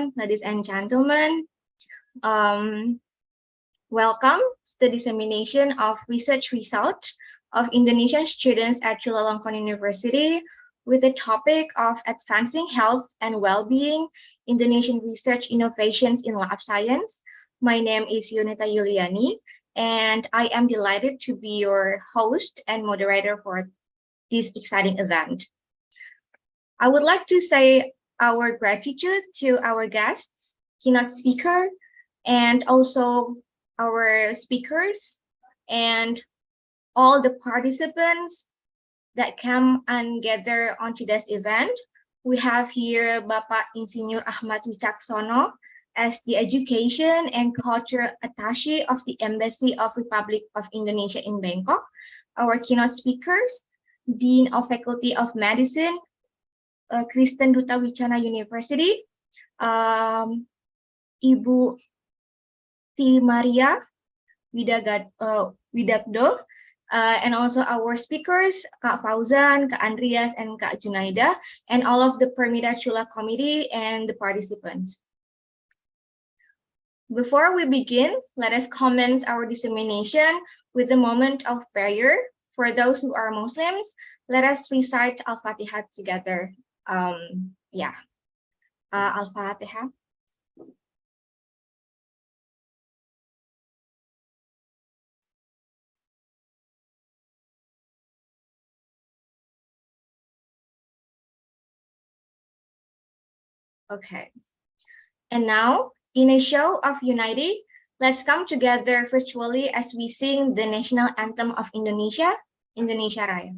everyone, ladies and gentlemen. Um, Welcome to the dissemination of research results of Indonesian students at Chulalongkorn University with the topic of advancing health and well-being, Indonesian research innovations in lab science. My name is Yunita Yuliani, and I am delighted to be your host and moderator for this exciting event. I would like to say our gratitude to our guests, keynote speaker, and also our speakers and all the participants that come and gather on today's event. We have here Bapak Insinyur Ahmad Wicaksono as the Education and Culture Attaché of the Embassy of Republic of Indonesia in Bangkok. Our keynote speakers, Dean of Faculty of Medicine, Kristen Duta Wicana University, Ibu T. Maria Widagdo, and also our speakers, Kak Fauzan, Kak Andreas, and Kak Junaida, and all of the Permida Chula committee and the participants. Before we begin, let us commence our dissemination with a moment of prayer. For those who are Muslims, let us recite Al-Fatihah together. Al-Fatihah. Okay. And now, in a show of unity, let's come together virtually as we sing the national anthem of Indonesia, Indonesia Raya.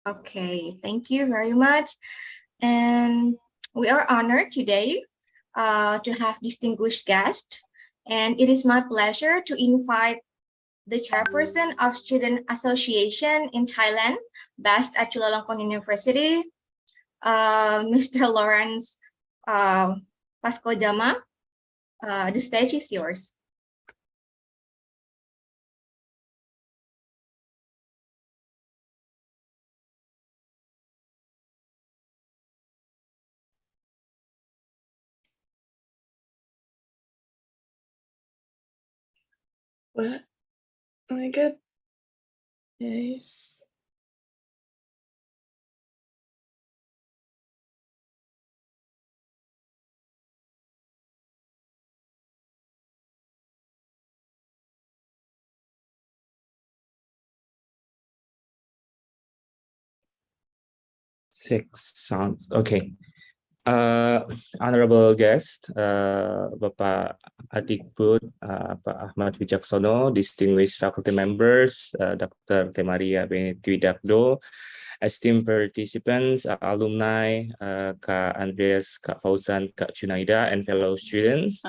Okay, thank you very much. And we are honored today to have distinguished guests. And it is my pleasure to invite the chairperson of Student Association in Thailand, based at Chulalongkorn University, Mr. Lawrence Pascojama. The stage is yours. What? Oh my god. Yes. Six sounds okay. Honorable guest, Bapak Adikbud, Pak Ahmad Wijaksono, distinguished faculty members, Dr. Temaria Benedikdo, esteemed participants, alumni, Kak Andreas, Kak Fauzan, Kak Junaida, and fellow students.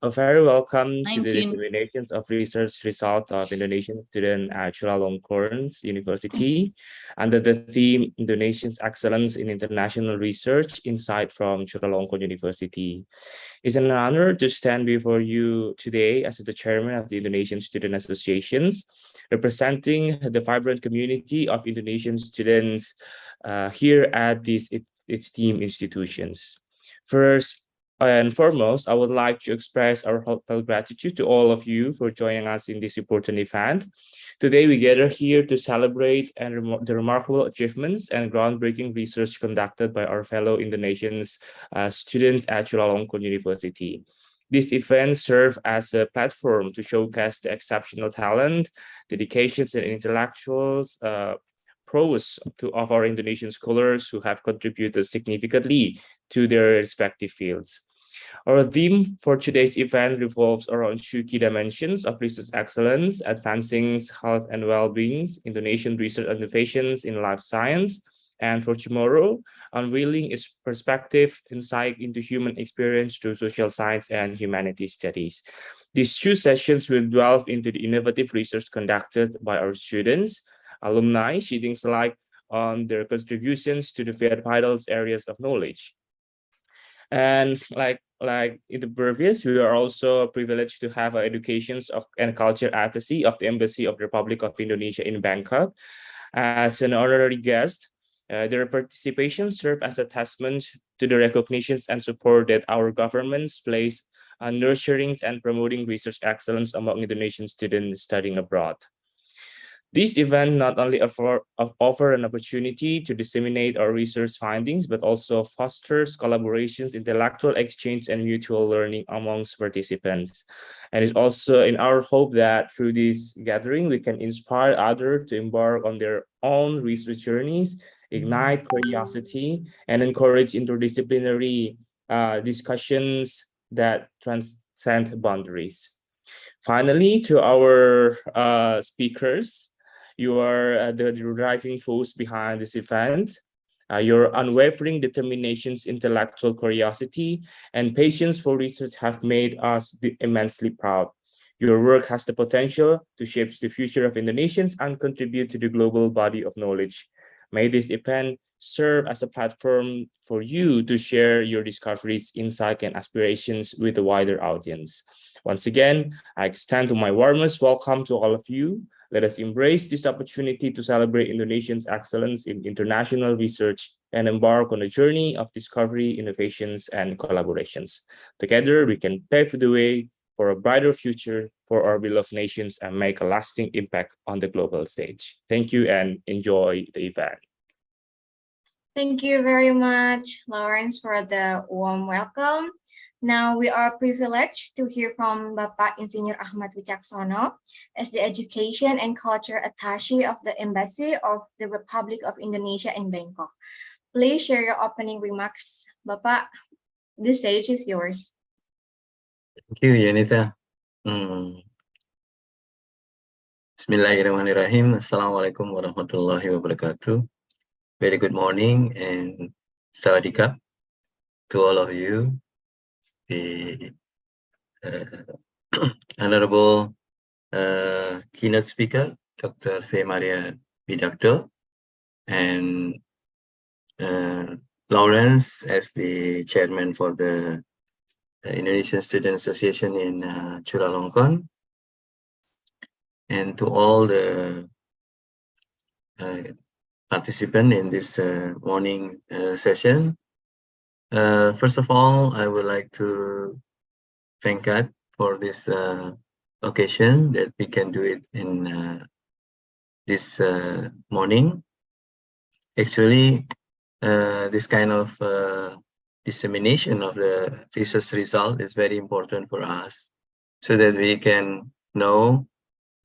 A very welcome to the disseminations of research result of Indonesian student at Chulalongkorn University under the theme Indonesia's Excellence in International Research Insight from Chulalongkorn University. It's an honor to stand before you today as the chairman of the Indonesian Student Associations, representing the vibrant community of Indonesian students here at these esteemed institutions. First and foremost, I would like to express our heartfelt gratitude to all of you for joining us in this important event. Today, we gather here to celebrate the remarkable achievements and groundbreaking research conducted by our fellow Indonesians students at Chulalongkorn University. This event serves as a platform to showcase the exceptional talent, dedications, and intellectuals prowess of our Indonesian scholars who have contributed significantly to their respective fields. Our theme for today's event revolves around two key dimensions of research excellence: advancing health and well-being, Indonesian research innovations in life science, and for tomorrow, unveiling its perspective, insight into human experience through social science and humanities studies. These two sessions will delve into the innovative research conducted by our students, alumni, shedding light on their contributions to the vital areas of knowledge. And like in the previous, we are also privileged to have educations of and culture attaché of the Embassy of the Republic of Indonesia in Bangkok as an honorary guest. Their participation served as a testament to the recognitions and support that our governments place on nurturing and promoting research excellence among Indonesian students studying abroad. This event not only offer an opportunity to disseminate our research findings, but also fosters collaborations, intellectual exchange, and mutual learning amongst participants. And it's also in our hope that through this gathering, we can inspire others to embark on their own research journeys, ignite curiosity, and encourage interdisciplinary discussions that transcend boundaries. Finally, to our speakers, you are the driving force behind this event. Your unwavering determinations, intellectual curiosity, and patience for research have made us immensely proud. Your work has the potential to shape the future of Indonesians and contribute to the global body of knowledge. May this event serve as a platform for you to share your discoveries, insights, and aspirations with a wider audience. Once again, I extend my warmest welcome to all of you. Let us embrace this opportunity to celebrate Indonesia's excellence in international research and embark on a journey of discovery, innovations, and collaborations. Together, we can pave the way for a brighter future for our beloved nations and make a lasting impact on the global stage. Thank you and enjoy the event. Thank you very much, Lawrence, for the warm welcome. Now we are privileged to hear from Bapak Insinyur Ahmad Wijaksono as the Education and Culture Attaché of the Embassy of the Republic of Indonesia in Bangkok. Please share your opening remarks. Bapak, the stage is yours. Thank you, Yanita. Bismillahirrahmanirrahim. Assalamualaikum warahmatullahi wabarakatuh. Very good morning and sawadee to all of you. The Honorable keynote speaker, Dr. Maria Bidakdo, and Lawrence as the chairman for the Indonesian Student Association in Chulalongkorn, and to all the participants in this morning session. First of all, I would like to thank God for this occasion that we can do it in this morning. Actually, this kind of dissemination of the research result is very important for us, so that we can know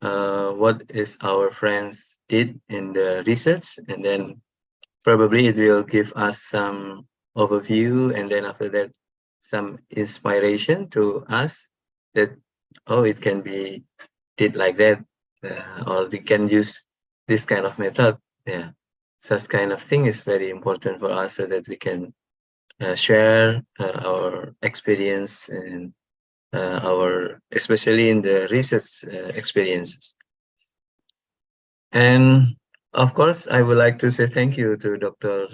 what is our friends did in the research, and then probably it will give us some overview, and then after that some inspiration to us that, oh, it can be did like that, or we can use this kind of method. Yeah, such kind of thing is very important for us, so that we can share our experience and our, especially in the research experiences. And of course, I would like to say thank you to Dr.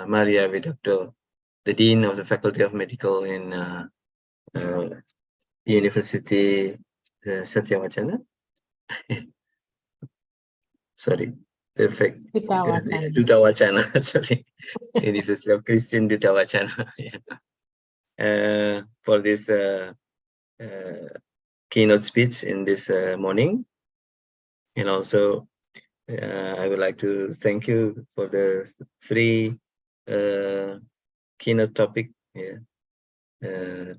Maria Vidakdo, the Dean of the Faculty of Medical in University Satya Wacana. Sorry, the Duta Wacana. Duta Wacana, sorry, University of Christian Duta Wacana. Yeah. For this keynote speech in this morning. And also, I would like to thank you for the three keynote topic. Yeah.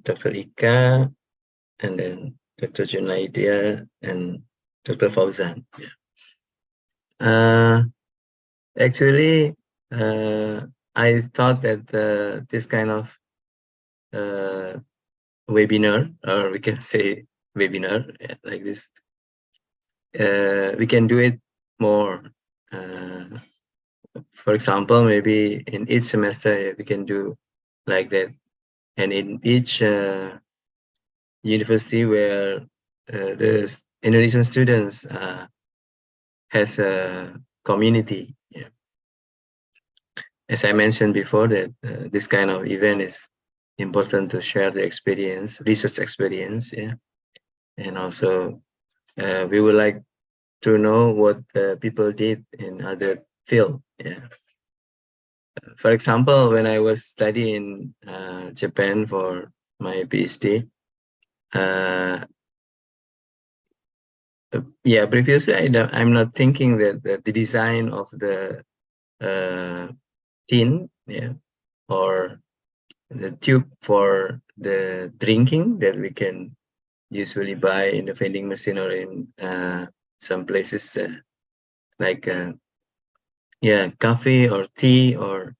Dr. Ika, and then Dr. Junaidia, and Dr. Fauzan. Yeah. Actually, I thought that this kind of webinar, or we can say webinar, yeah, like this, we can do it more. For example, maybe in each semester we can do like that, and in each university where the Indonesian students has a community. Yeah. As I mentioned before, that this kind of event is important to share the experience, research experience. Yeah, and also we would like to know what people did in other field. Yeah. For example, when I was studying in Japan for my PhD, yeah, previously I'm not thinking that the design of the tin, yeah, or the tube for the drinking that we can usually buy in the vending machine, or in some places like yeah, coffee or tea or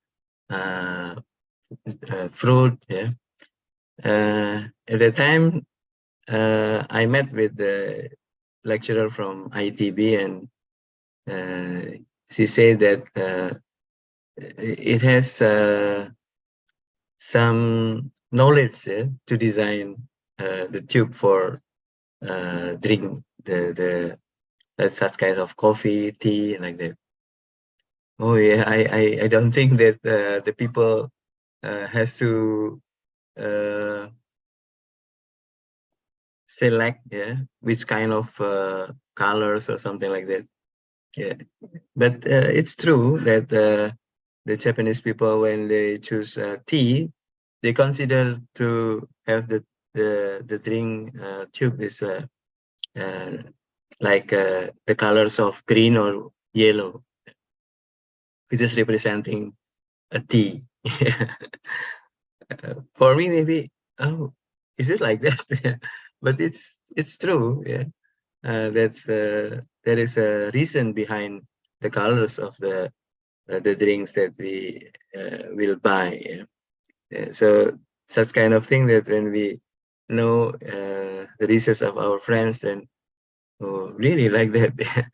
fruit. Yeah. At the time, I met with the lecturer from ITB, and she said that it has some knowledge to design the tube for drink the such kind of coffee, tea, like that. Oh yeah, I don't think that the people has to select, yeah, which kind of colors or something like that. Yeah, but it's true that the Japanese people, when they choose tea, they consider to have the drink tube is like the colors of green or yellow, which is representing a tea. For me, maybe, oh, is it like that? But it's true. Yeah, that's there is a reason behind the colors of the drinks that we will buy. Yeah? So such kind of thing, that when we know the research of our friends, then oh, really like that.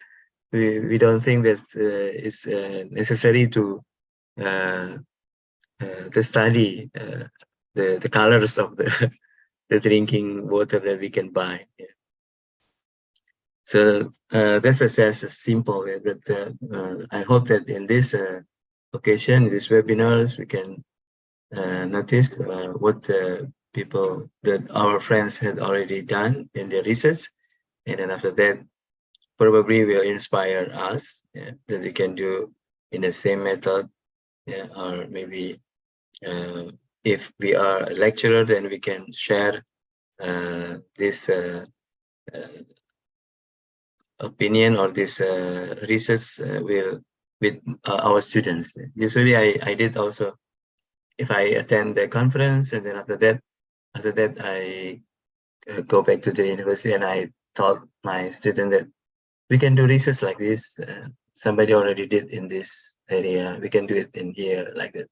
we don't think that it's necessary to study the colors of the the drinking water that we can buy. Yeah. So that's as simple. But I hope that in this occasion, these webinars, we can notice what people that our friends had already done in their research, and then after that, probably will inspire us, yeah, that we can do in the same method. Yeah, or maybe if we are a lecturer, then we can share this opinion or this research will with our students. Usually I did also, if I attend the conference and then after that I go back to the university and I taught my student that we can do research like this. Somebody already did in this area. We can do it in here like that.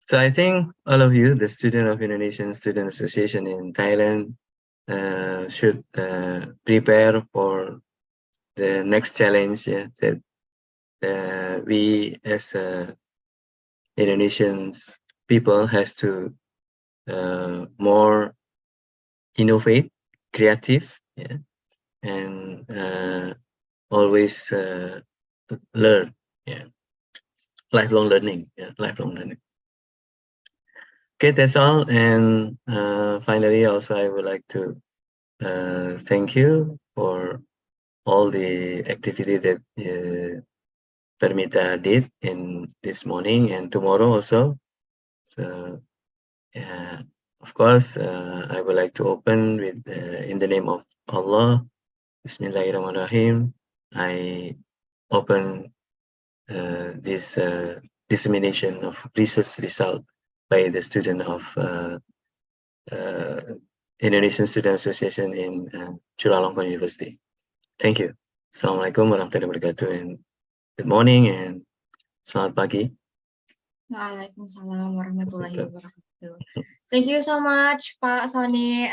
So I think all of you, the student of Indonesian Student Association in Thailand, should prepare for the next challenge, that we as Indonesians people has to more innovate, creative, and always learn, lifelong learning. Okay, that's all. And finally, also I would like to thank you for all the activity that Permita did in this morning and tomorrow also. So of course, I would like to open with in the name of Allah. Bismillahirrahmanirrahim. I open this dissemination of research result by the student of Indonesian Student Association in Chulalongkorn University. Thank you. Assalamualaikum warahmatullahi wabarakatuh, and good morning and selamat pagi. Waalaikumsalam warahmatullahi wabarakatuh. Thank you so much, Pak Sony,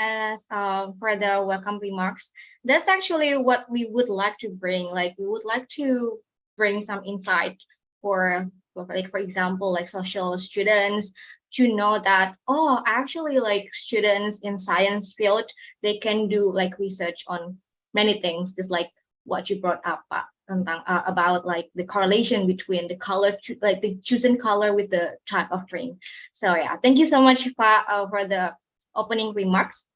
for the welcome remarks. That's actually what we would like to bring. Like, we would like to bring some insight for like, for example, like social students to know that, oh, actually, like students in science field, they can do like research on many things, just like what you brought up, Pak, about like the correlation between the color, like the chosen color with the type of drink. So yeah, thank you so much, Pak, for the opening remarks.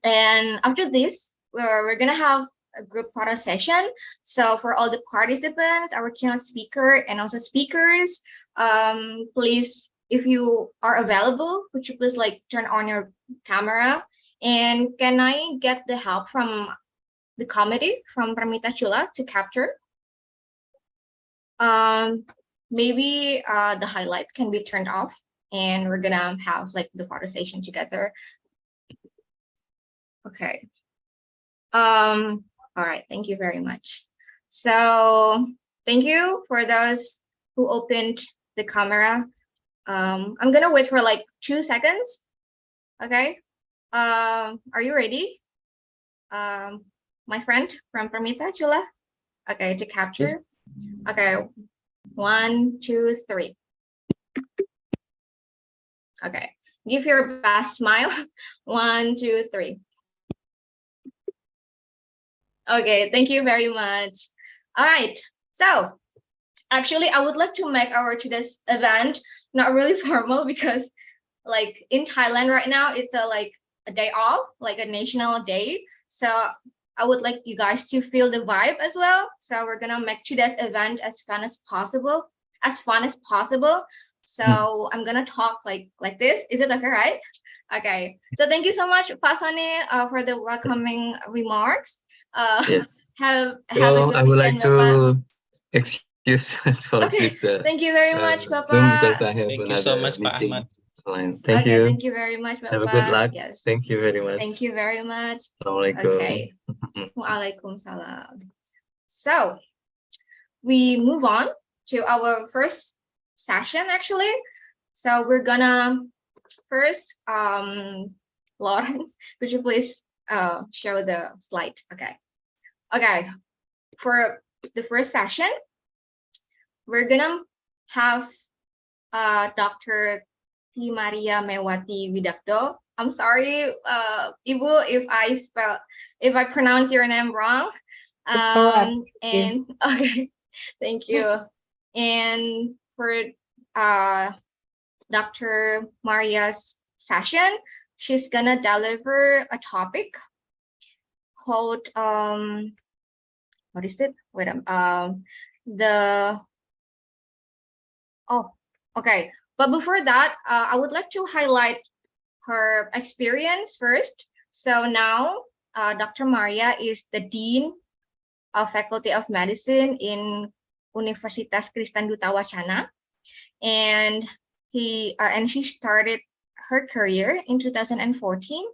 And after this, we're gonna have a group photo session. So for all the participants, our keynote speaker and also speakers, please, if you are available, would you please like turn on your camera? And can I get the help from the committee, from Pramita Chula, to capture? Maybe the highlight can be turned off, and we're gonna have like the photo session together. Okay. All right, thank you very much. So thank you for those who opened the camera. I'm gonna wait for like 2 seconds. Okay. Are you ready? My friend from Pramita Chula. Okay, to capture. Okay, 1, 2, 3. Okay, give your best smile. 1, 2, 3. Okay, thank you very much. All right, so actually I would like to make our today's event not really formal, because like in Thailand right now, it's like a day off, like a national day. So I would like you guys to feel the vibe as well. So we're gonna make today's event as fun as possible. So I'm gonna talk like this. Is it okay, right? Okay. So thank you so much, Pasani, for the welcoming remarks. Yes. Have a So good I would like weekend, Bapak. to excuse for Okay. this Thank you very much, Zoom, Bapak. because I have Thank you so another much, Pak meeting Ahmad. online. Thank Okay, you. thank you very much, Bapak. Have a good luck. Yes. Thank you very much. Thank you very much. Assalamualaikum. Okay. Waalaikumsalam. So we move on to our first session actually. So we're gonna first, Lawrence, could you please show the slide? Okay. Okay. For the first session, we're gonna have Dr. T. Maria Mewati Widakdo. I'm sorry, Ibu, if I pronounce your name wrong. And okay, thank you. And for Dr. Maria's session, she's gonna deliver a topic called what is it? Wait, okay. But before that, I would like to highlight her experience first. So now Dr. Maria is the Dean of Faculty of Medicine in Universitas Kristen Duta Wacana, and she started her career in 2014,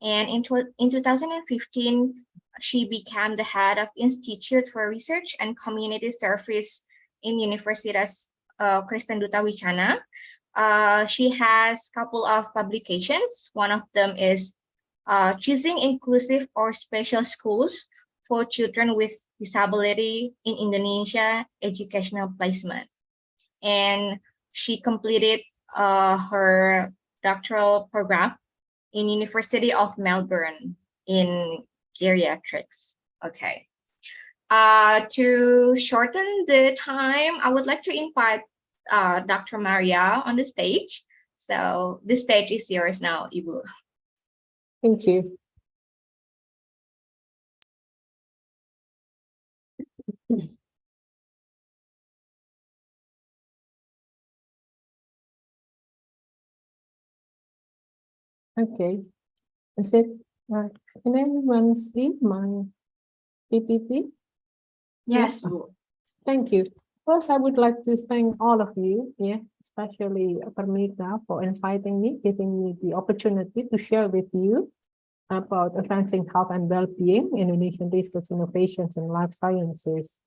and in 2015 she became the head of Institute for Research and Community Service in Universitas Kristen Duta Wacana. She has a couple of publications. One of them is Choosing Inclusive or Special Schools for Children with Disability in Indonesia, Educational Placement. And she completed her doctoral program in University of Melbourne in geriatrics. Okay. To shorten the time, I would like to invite Dr. Maria on the stage. So the stage is yours now, Ibu. Thank you. Okay, is it, can everyone see my PPT? Yes, Yeah. Bu. Thank you. First, I would like to thank all of you, especially Permita, for inviting me, giving me the opportunity to share with you about advancing health and well-being, Indonesian research innovations in life sciences.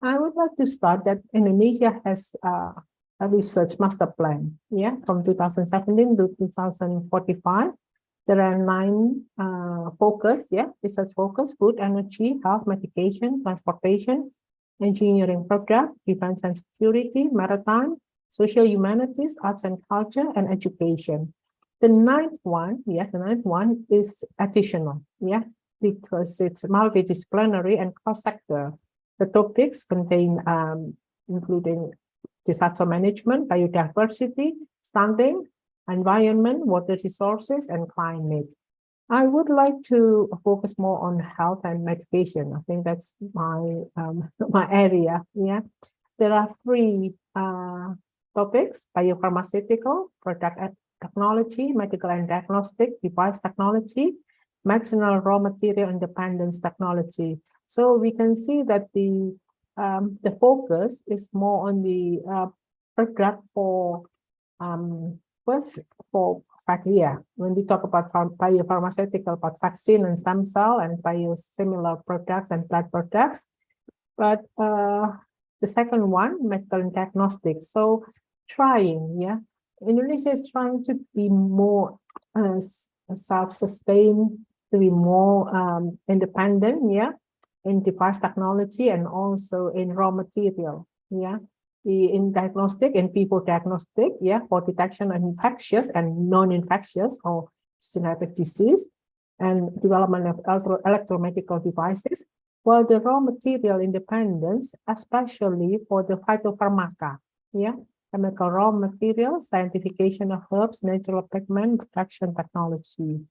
I would like to start that Indonesia has a research master plan, from 2017 to 2045. There are 9 research focus: food, energy, health, medication, transportation, engineering program, defense and security, maritime, social humanities, arts and culture, and education. The ninth one is additional, because it's multidisciplinary and cross-sector. The topics contain including disaster management, biodiversity, stunting, environment, water resources, and climate. I would like to focus more on health and medication. I think that's my my area. There are 3 topics: biopharmaceutical, product technology, medical and diagnostic device technology, medicinal raw material independence technology. So we can see that the focus is more on the product for first for when we talk about biopharmaceutical, but vaccine and stem cell and biosimilar products and blood products. But the second one, medical and diagnostics. So Indonesia is trying to be more self-sustained, to be more independent, in device technology and also in raw material, in diagnostic and people diagnostic, for detection of infectious and non-infectious or genetic disease, and development of electromedical devices, while the raw material independence, especially for the phytopharmaca, chemical raw materials, scientification of herbs, natural pigment, protection technology.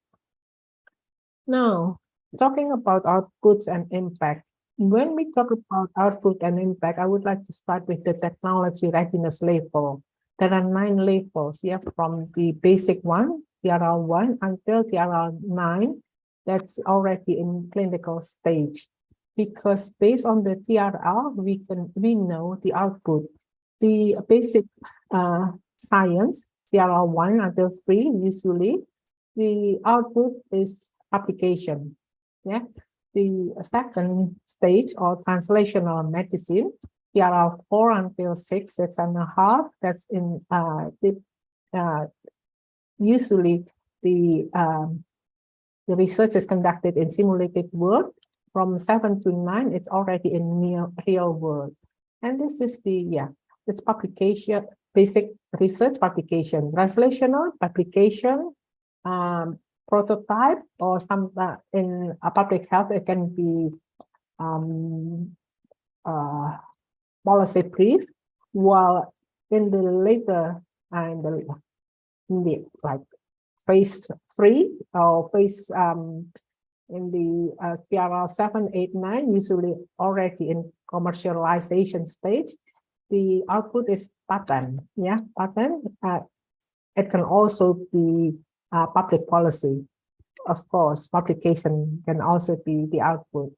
Now, talking about outputs and impact. When we talk about output and impact, I would like to start with the technology readiness level. There are 9 levels, from the basic one, TRL 1, until TRL 9, that's already in clinical stage. Because based on the TRL, we know the output. The basic science, TRL 1 until 3, usually, the output is application. The second stage, or translational medicine, TRL 4 until 6, 6.5, that's in usually the research is conducted in simulated world. From 7 to 9, it's already in real world. And this is it's publication, basic research publication, translational publication, prototype, or some in a public health, it can be policy brief, while in the later in the like phase 3 or phase in the TRL 7, 8, 9, usually already in commercialization stage, the output is patent. Patent. It can also be public policy. of course, publication can also be the output.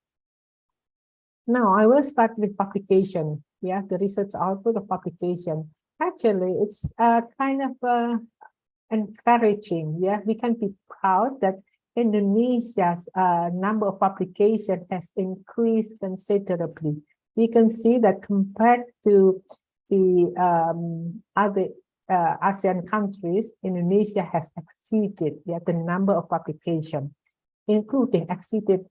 Now, I will start with publication. Yeah, the research output of publication. Actually, it's kind of encouraging. Yeah, we can be proud that Indonesia's number of publication has increased considerably. We can see that compared to the other ASEAN countries, Indonesia has exceeded the number of publication, including exceeded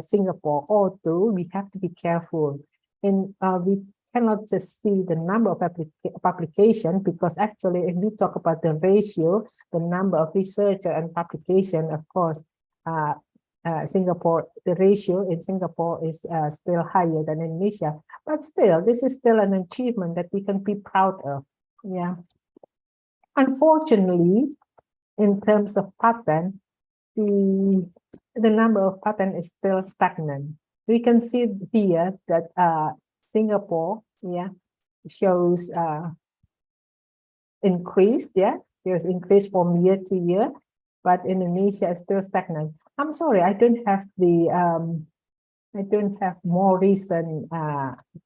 Singapore, although we have to be careful. And we cannot just see the number of publication, because actually if we talk about the ratio, the number of researcher and publication, of course, Singapore, the ratio in Singapore is still higher than Indonesia, but still, this is still an achievement that we can be proud of. Yeah. Unfortunately, in terms of patent, the number of patent is still stagnant. We can see here that Singapore, shows increase, shows increase from year to year, but Indonesia is still stagnant. I'm sorry, I don't have the I don't have more recent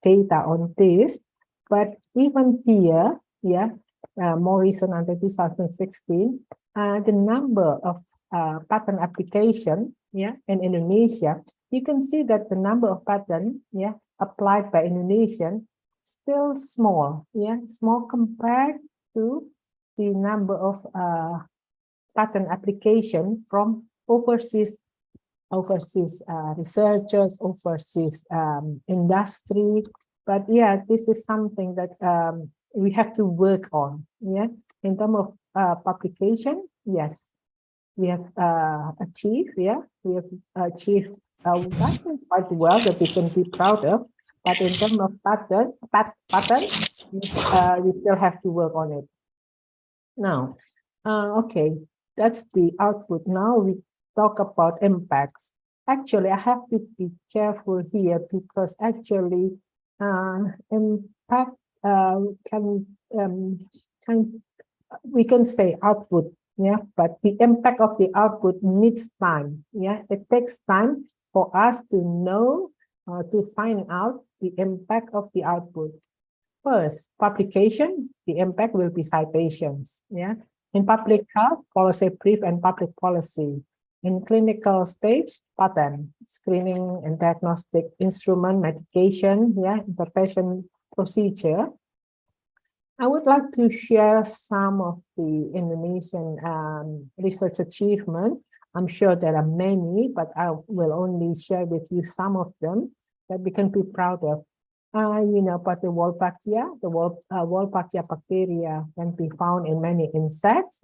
data on this, but even here, more recent under 2016, the number of patent application, in Indonesia, you can see that the number of patent, applied by Indonesian still small, small compared to the number of patent application from overseas researchers, overseas industry. But this is something that we have to work on. In terms of publication, yes, we have achieved. We have achieved quite well that we can be proud of. But in terms of pattern, we still have to work on it. Now, okay, that's the output. Now we talk about impacts. Actually, I have to be careful here, because actually impact we can say output, but the impact of the output needs time. It takes time for us to know, to find out the impact of the output. First, publication, the impact will be citations. In public health, policy brief and public policy. In clinical stage, patent, screening and diagnostic instrument, medication, intervention procedure. I would like to share some of the Indonesian research achievement. I'm sure there are many, but I will only share with you some of them that we can be proud of. But the Wolbachia bacteria can be found in many insects,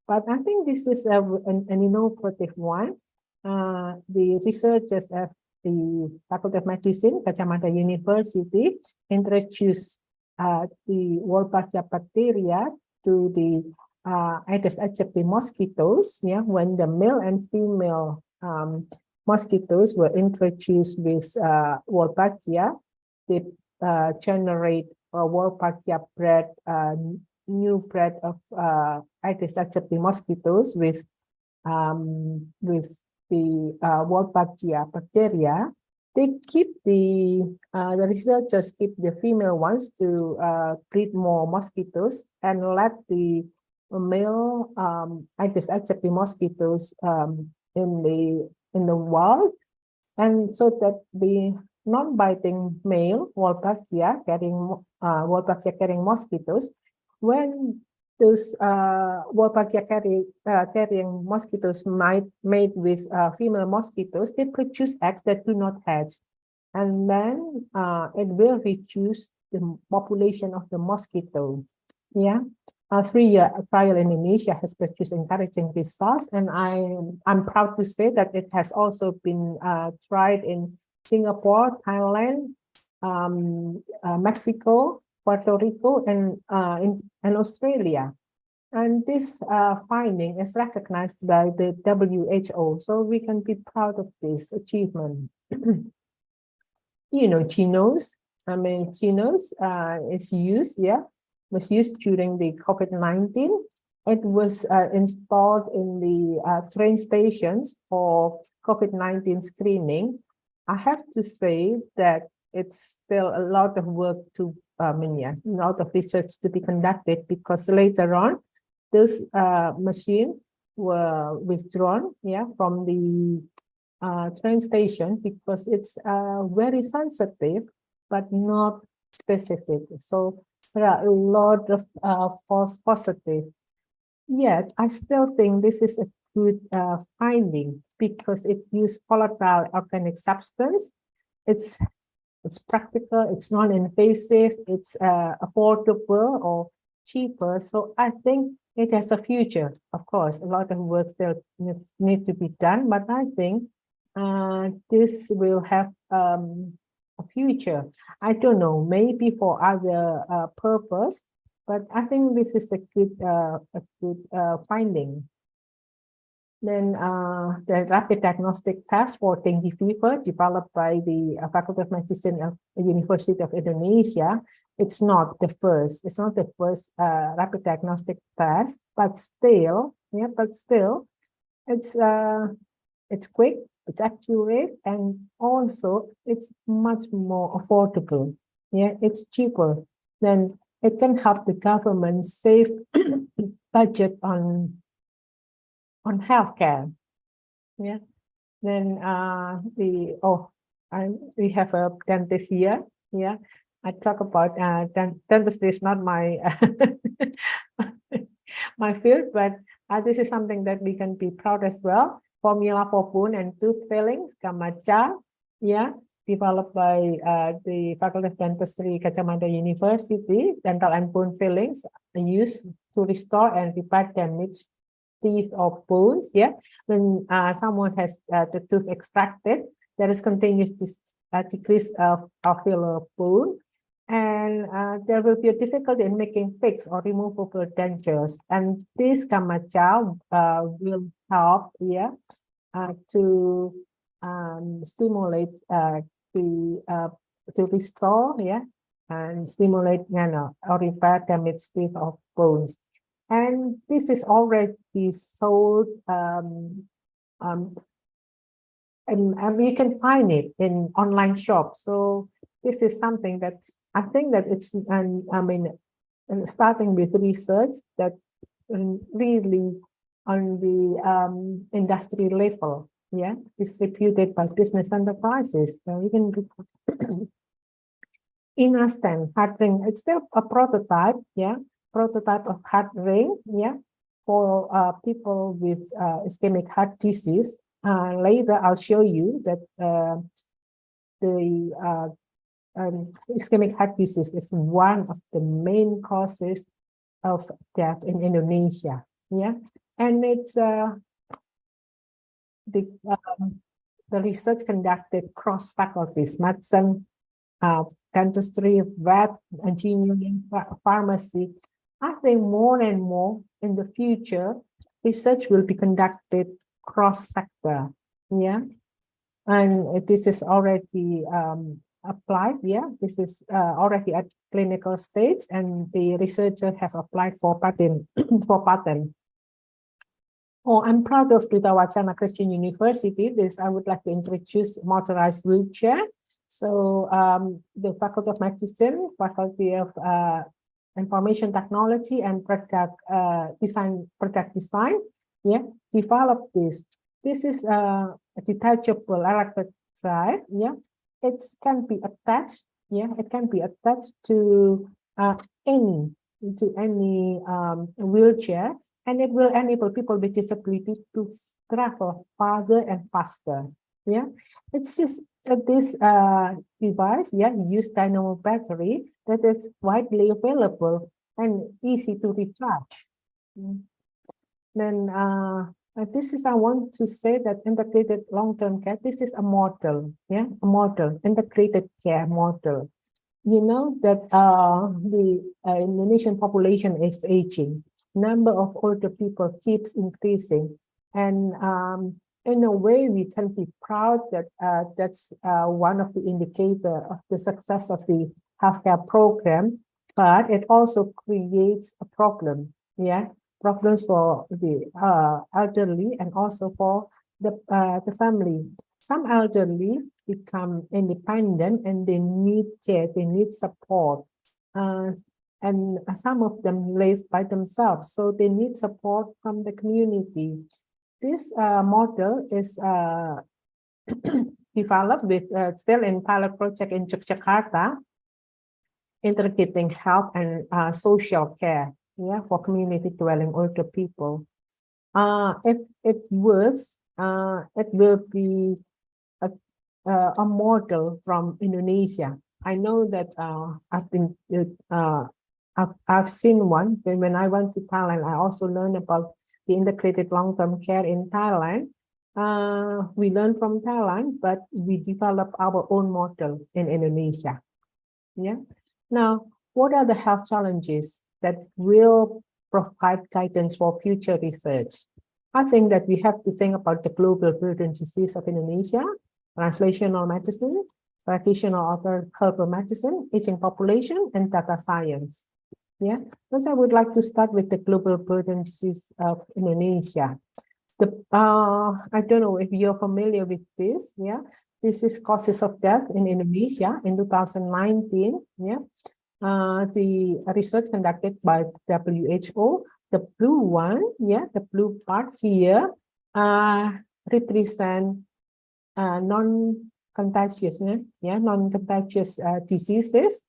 But I think this is an innovative one. The researchers at the Faculty of Medicine, Gadjah Mada University, introduced the Wolbachia bacteria to the Aedes aegypti mosquitoes, when the male and female mosquitoes were introduced with Wolbachia, they generate Wolbachia bred, new breed of Aedes aegypti mosquitoes with the Wolbachia bacteria. They keep the researchers keep the female ones to breed more mosquitoes and let the male Aedes aegypti mosquitoes in the wild, and so that the non-biting male Wolbachia carrying mosquitoes, when those Wolbachia carrying mosquitoes mate with female mosquitoes, they produce eggs that do not hatch, and then it will reduce the population of the mosquito. A 3-year trial in Indonesia has produced encouraging results, and I'm proud to say that it has also been tried in Singapore, Thailand, Mexico, Puerto Rico, and Australia. And this finding is recognized by the WHO, so we can be proud of this achievement. Chinos. Chinos is used, was used during the COVID-19, it was installed in the train stations for COVID-19 screening. I have to say that it's still a lot of work to, a lot of research to be conducted, because later on, those machines were withdrawn, from the train station, because it's very sensitive but not specific. So there are a lot of false positive. Yet I still think this is a good finding, because it uses volatile organic substance. It's practical, it's non-invasive, it's affordable or cheaper. So I think it has a future. Of course, a lot of work still need to be done, but I think this will have a future. I don't know, maybe for other purpose, but I think this is a good finding. Then the rapid diagnostic test for dengue fever, developed by the Faculty of Medicine of the University of Indonesia. It's not the first. It's not the first rapid diagnostic test, but still, it's quick, it's accurate, and also it's much more affordable. It's cheaper. Then it can help the government save budget on healthcare. Then we have a dentist here. I talk about dentistry is not my my field, but this is something that we can be proud as well. Formula for bone and tooth fillings, Kamacha, developed by the Faculty of Dentistry, Gadjah Mada University. Dental and bone fillings are used to restore and repair damaged teeth or bones. When someone has the tooth extracted, there is continuous decrease of filler bone, and there will be a difficulty in making fixed or removable dentures. And this Kamacha will help to stimulate to restore and stimulate or repair damaged teeth or bones. And this is already sold, and you can find it in online shops. So this is something that I think that it's, starting with research that really on the industry level, distributed by business enterprises. So even in a stand, heart ring, it's still a prototype, prototype of heart ring, for people with ischemic heart disease. Later, I'll show you that the ischemic heart disease is one of the main causes of death in Indonesia. And it's the research conducted cross faculties, medicine, dentistry, vet, engineering, pharmacy. I think more and more in the future, research will be conducted cross-sector, and this is already applied, this is already at clinical stage, and the researchers have applied for patent. I'm proud of Duta Wacana Christian University. I would like to introduce motorized wheelchair. So the Faculty of Medicine, Faculty of Information Technology and Product Design, developed this. This is a detachable electric drive. It can be attached. It can be attached to any wheelchair, and it will enable people with disability to travel farther and faster. It's just this device, use dynamo battery that is widely available and easy to recharge. Then this is, I want to say that integrated long-term care, this is a model, a model, integrated care model. You know that the Indonesian population is aging. Number of older people keeps increasing, and in a way, we can be proud that that's one of the indicators of the success of the healthcare program, but it also creates a problem, problems for the elderly and also for the family. Some elderly become independent and they need care, they need support. And some of them live by themselves, so they need support from the community. This model is developed with still in pilot project in Yogyakarta, integrating health and social care, yeah, for community dwelling older people. If it works, it will be a model from Indonesia. I know that I've seen one when I went to Thailand. I also learned about the integrated long-term care in Thailand. We learned from Thailand, but we developed our own model in Indonesia. Yeah. Now, what are the health challenges that will provide guidance for future research? I think that we have to think about the global burden disease of Indonesia, translational medicine, practitioner of herbal medicine, aging population, and data science. Yeah, first I would like to start with the global burden disease of Indonesia. I don't know if you're familiar with this. Yeah, this is causes of death in Indonesia in 2019. Yeah, the research conducted by WHO. The blue one, yeah, the blue part here, represent non-contagious, yeah, non-contagious diseases.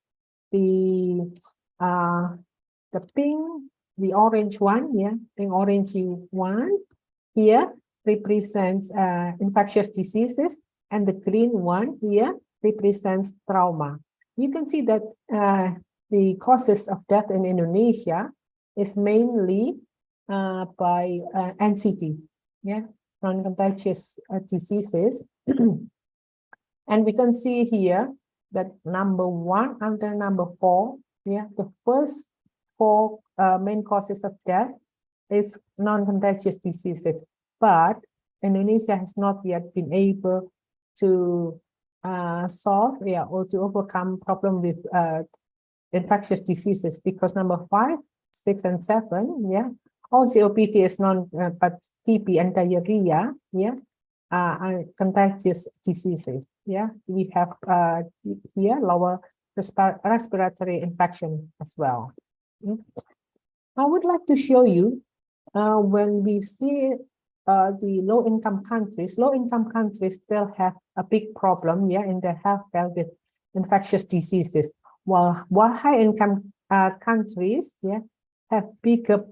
The pink, the orange one, yeah, the orange one here represents infectious diseases, and the green one here represents trauma. You can see that the causes of death in Indonesia is mainly by NCD, yeah, non-contagious diseases. And we can see here that number 1 until number 4, yeah, the first 4 main causes of death is non-contagious diseases, but Indonesia has not yet been able to solve, yeah, or to overcome problem with infectious diseases, because number 5, 6, and 7, yeah, all COPD is but TB and diarrhea, yeah, are contagious diseases. Yeah, we have here lower respiratory infection as well. I would like to show you when we see the low-income countries still have a big problem, yeah, in their healthcare with infectious diseases, while high-income countries, yeah, have bigger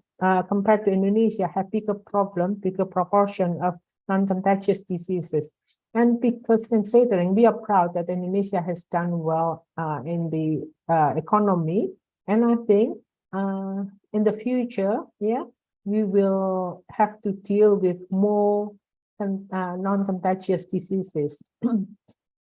compared to Indonesia, have bigger proportion of non-contagious diseases. And because considering we are proud that Indonesia has done well in the economy, and I think in the future, yeah, we will have to deal with more non-contagious diseases.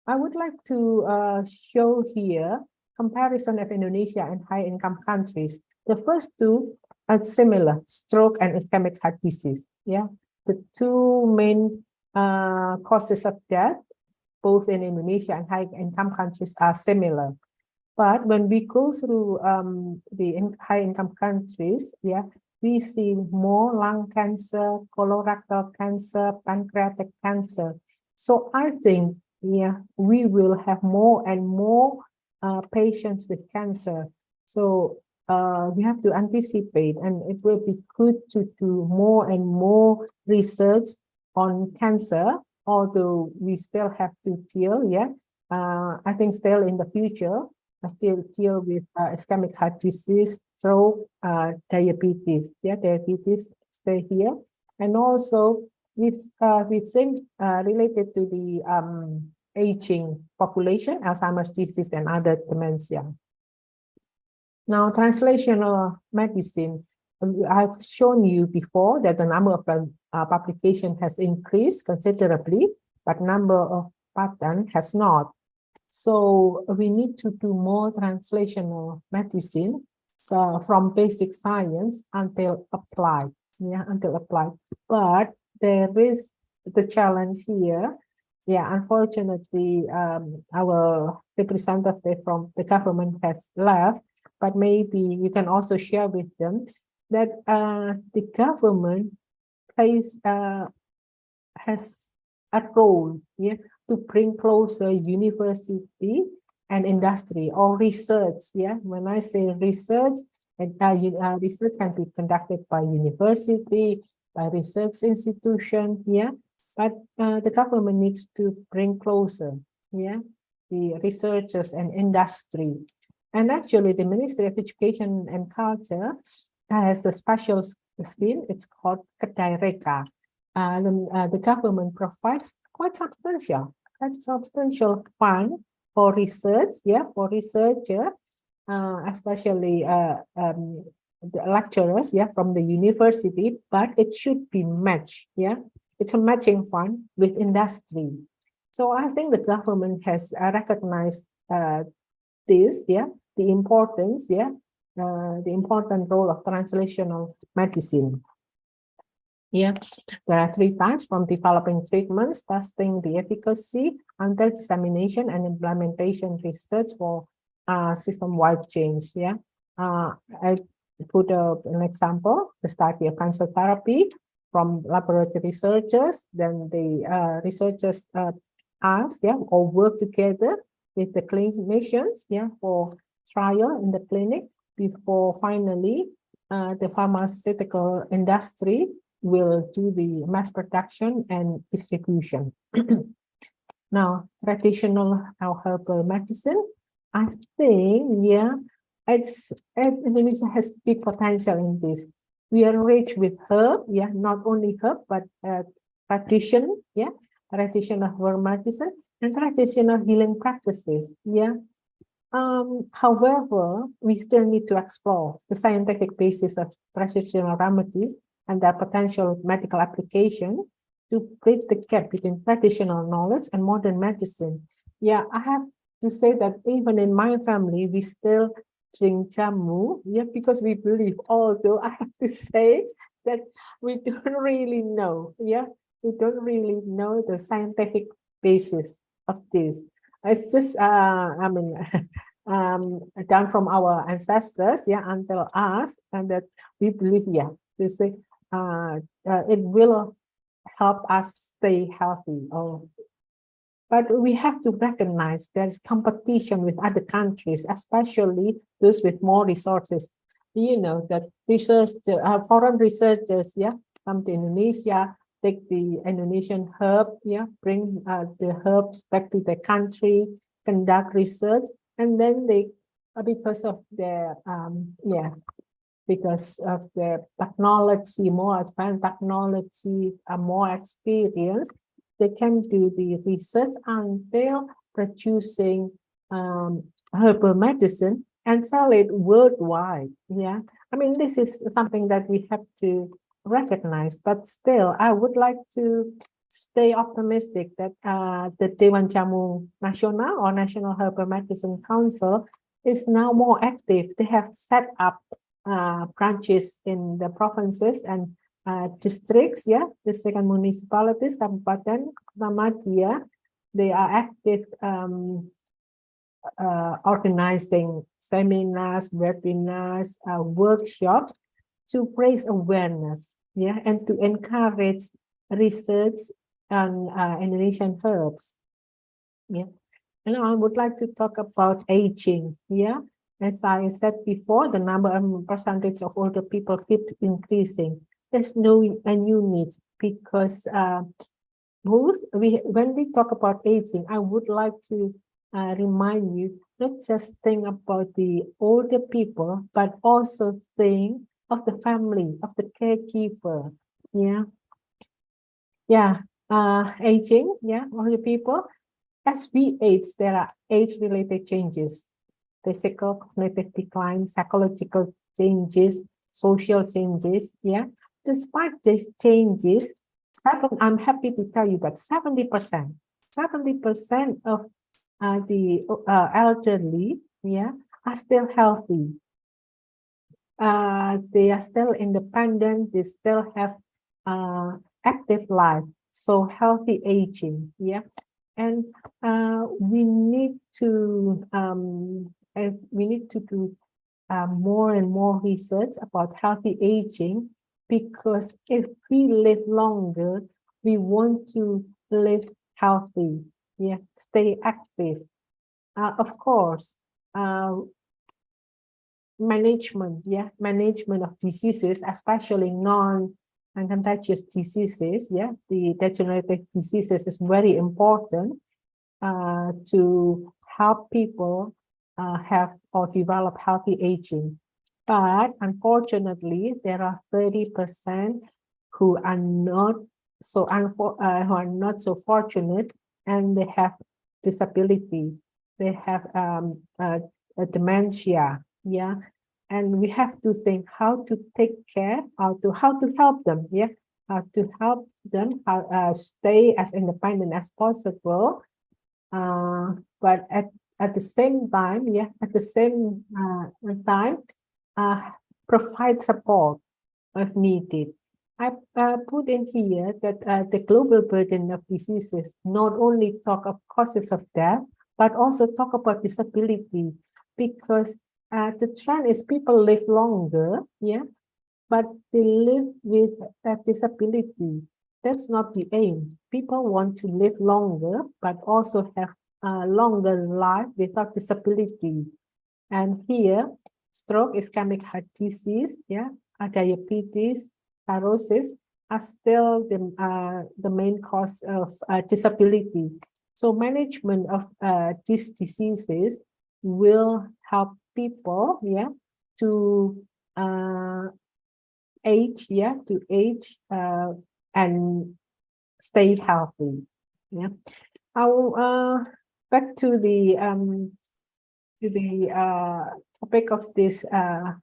I would like to show here comparison of Indonesia and high-income countries. The first two are similar: stroke and ischemic heart disease. Yeah, the two main causes of death, both in Indonesia and high-income countries, are similar. But when we go through the high-income countries, yeah, we see more lung cancer, colorectal cancer, pancreatic cancer. So I think, yeah, we will have more and more patients with cancer. So we have to anticipate, and it will be good to do more and more research on cancer, although we still have to deal, yeah, I think still in the future, still deal with ischemic heart disease, stroke, diabetes, yeah, diabetes stay here, and also with things related to the aging population, Alzheimer's disease, and other dementia. Now, translational medicine. I've shown you before that the number of publication has increased considerably, but number of patent has not. So we need to do more translational medicine, so from basic science until applied, yeah, until applied. But there is the challenge here. Yeah, unfortunately, our representative from the government has left, but maybe you can also share with them. that the government plays has a role, yeah, to bring closer university and industry or research. Yeah, when I say research, and research can be conducted by university, by research institution. Yeah, but the government needs to bring closer, yeah, the researchers and industry. And actually, the Ministry of Education and Culture has a special scheme. It's called Kedai Reka. The government provides quite substantial fund for research, yeah, for researcher, especially the lecturers, yeah, from the university, but it should be matched, yeah. It's a matching fund with industry. So I think the government has recognized this, yeah, the importance, yeah, the important role of translational medicine. Yeah, there are 3 types: from developing treatments, testing the efficacy, until dissemination and implementation research for system-wide change. Yeah, I put an example: the study of cancer therapy from laboratory researchers. Then the researchers ask, yeah, or work together with the clinicians, yeah, for trial in the clinic before finally the pharmaceutical industry will do the mass production and distribution. Now, traditional herbal medicine, I think, yeah, Indonesia has big potential in this. We are rich with herb, yeah, not only herb, but tradition, yeah, traditional herbal medicine and traditional healing practices, yeah. However, we still need to explore the scientific basis of traditional remedies and their potential medical application to bridge the gap between traditional knowledge and modern medicine. Yeah, I have to say that even in my family, we still drink jamu, yeah, because we believe, although I have to say that we don't really know, yeah, we don't really know the scientific basis of this. It's just, I mean, done from our ancestors, yeah, until us, and that we believe, yeah, to say, it will help us stay healthy. But we have to recognize there's competition with other countries, especially those with more resources. You know that foreign researchers, yeah, come to Indonesia, take the Indonesian herb, yeah, bring the herbs back to the country, conduct research, and then they, because of their because of the technology, more advanced technology, more experience, they can do the research until producing herbal medicine and sell it worldwide. Yeah, I mean, this is something that we have to recognize, but still, I would like to stay optimistic that the Dewan Jamu Nasional or National Herbal Medicine Council is now more active. They have set up branches in the provinces and districts, yeah, district and municipalities, kabupaten, Kecamatan. They are active organizing seminars, webinars, workshops to raise awareness, yeah, and to encourage research on Indonesian herbs. Yeah, and I would like to talk about aging. Yeah, as I said before, the number and percentage of older people keep increasing. There's no new needs because when we talk about aging, I would like to remind you not just think about the older people, but also think of the family, of the caregiver. Yeah, aging, yeah, older people. As we age, there are age-related changes, physical, cognitive decline, psychological changes, social changes. Yeah, despite these changes, I'm happy to tell you that 70% of the elderly, yeah, are still healthy. They are still independent. They still have active life. So healthy aging, yeah. And we need to do more and more research about healthy aging, because if we live longer, we want to live healthy, yeah, stay active. Of course, management of diseases, especially non-contagious diseases, the degenerative diseases is very important to help people have or develop healthy aging. But unfortunately, there are 30% who are not so fortunate, and they have disability. They have a dementia, and we have to think how to take care, how to help them, how to help them stay as independent as possible. But at the same time, provide support if needed. I put in here that the global burden of diseases not only talk of causes of death, but also talk about disability, because the trend is people live longer, but they live with a disability. That's not the aim. People want to live longer, but also have a longer life without disability. And here, stroke, ischemic heart disease, diabetes, cirrhosis are still the main cause of disability. So management of these diseases will help people, to age, and stay healthy. I'll back to the topic of this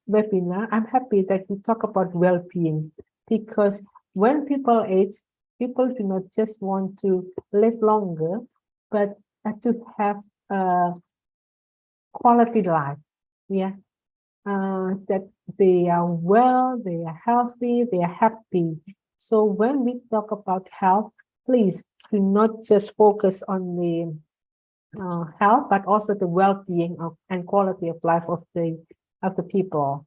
webinar. I'm happy that we talk about well-being, because when people age, people do not just want to live longer, but to have a quality life. That they are well, they are healthy, they are happy. So when we talk about health, please do not just focus on the health, but also the well-being and quality of life of the people.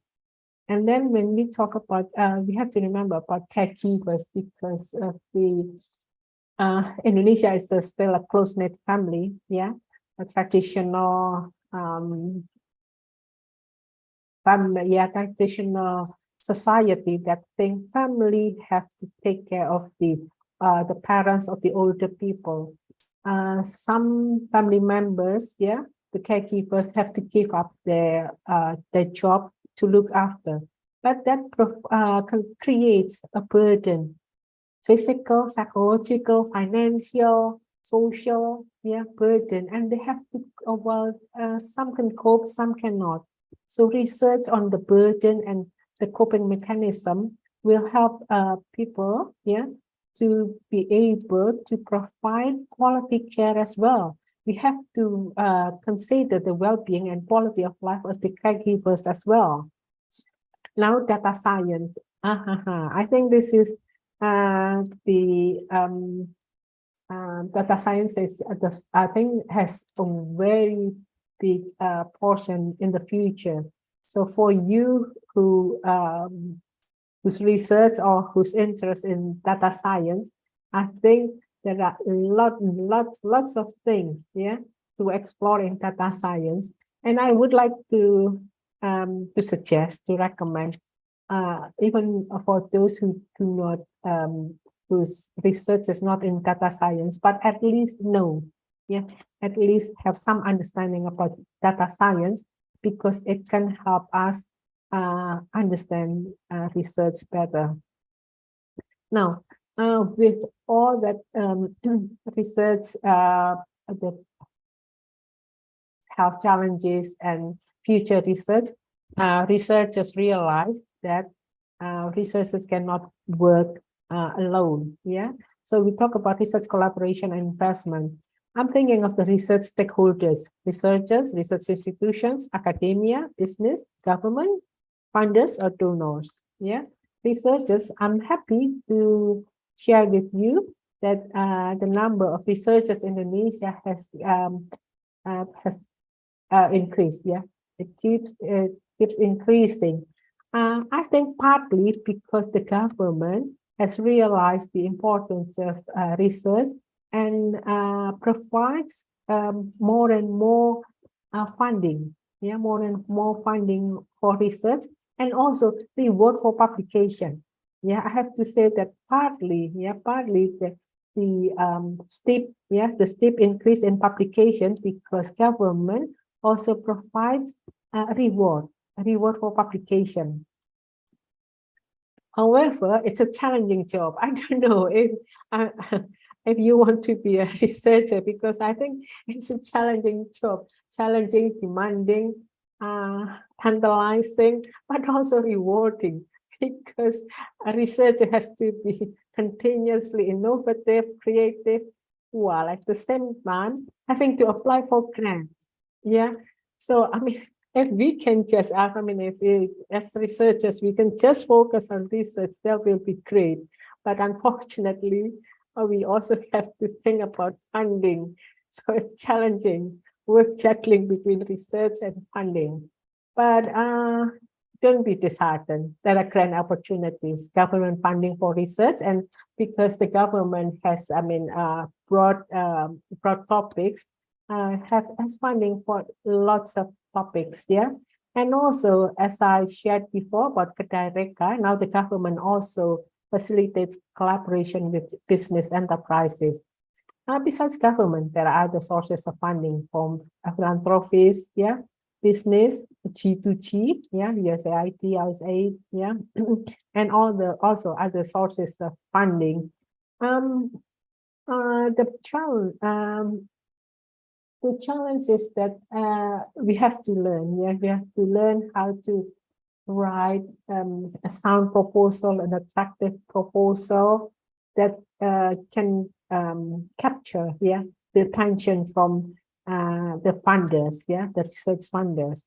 And then when we talk about, we have to remember about caregivers, because of the Indonesia is still a close-knit family, a traditional traditional society that think family have to take care of the parents of the older people. Some family members, the caregivers have to give up their job to look after, but that creates a burden, physical, psychological, financial, social, burden, and they have to, some can cope, some cannot. So research on the burden and the coping mechanism will help people, to be able to provide quality care as well. We have to consider the well-being and quality of life of the caregivers as well. Now, data science. I think this is the data science is I think has a very big portion in the future. So for you who whose research or whose interest in data science, I think there are lots of things, to explore in data science. And I would like to suggest, to recommend, even for those who do not, whose research is not in data science, but at least know, at least have some understanding about data science, because it can help us understand research better. Now, with all that research, the health challenges and future research, researchers realized that researchers cannot work alone. So we talk about research collaboration and investment. I'm thinking of the research stakeholders: researchers, research institutions, academia, business, government, funders, or donors. Researchers, I'm happy to share with you that the number of researchers in Indonesia has increased. It keeps keeps increasing. I think partly because the government has realized the importance of research and provides more and more funding, more and more funding for research, and also reward for publication. I have to say that partly the steep increase in publication because government also provides a reward for publication. However, it's a challenging job. I don't know if you want to be a researcher, because I think it's a challenging job, challenging, demanding, tantalizing, but also rewarding, because a researcher has to be continuously innovative, creative, while at the same time having to apply for grants. So I mean, if we can just, if we, as researchers, we can just focus on research, that will be great. But unfortunately, we also have to think about funding. So it's challenging. We're juggling between research and funding. But don't be disheartened. There are grant opportunities, government funding for research, and because the government has, broad topics, has funding for lots of topics, and also, as I shared before about Kedai Reka, now the government also facilitates collaboration with business enterprises. Besides government, there are other sources of funding from philanthropies, business, G2G, USAID, USAID, and also other sources of funding. The challenge is that we have to learn. We have to learn how to write a sound proposal, an attractive proposal that can capture the attention from the funders, the research funders.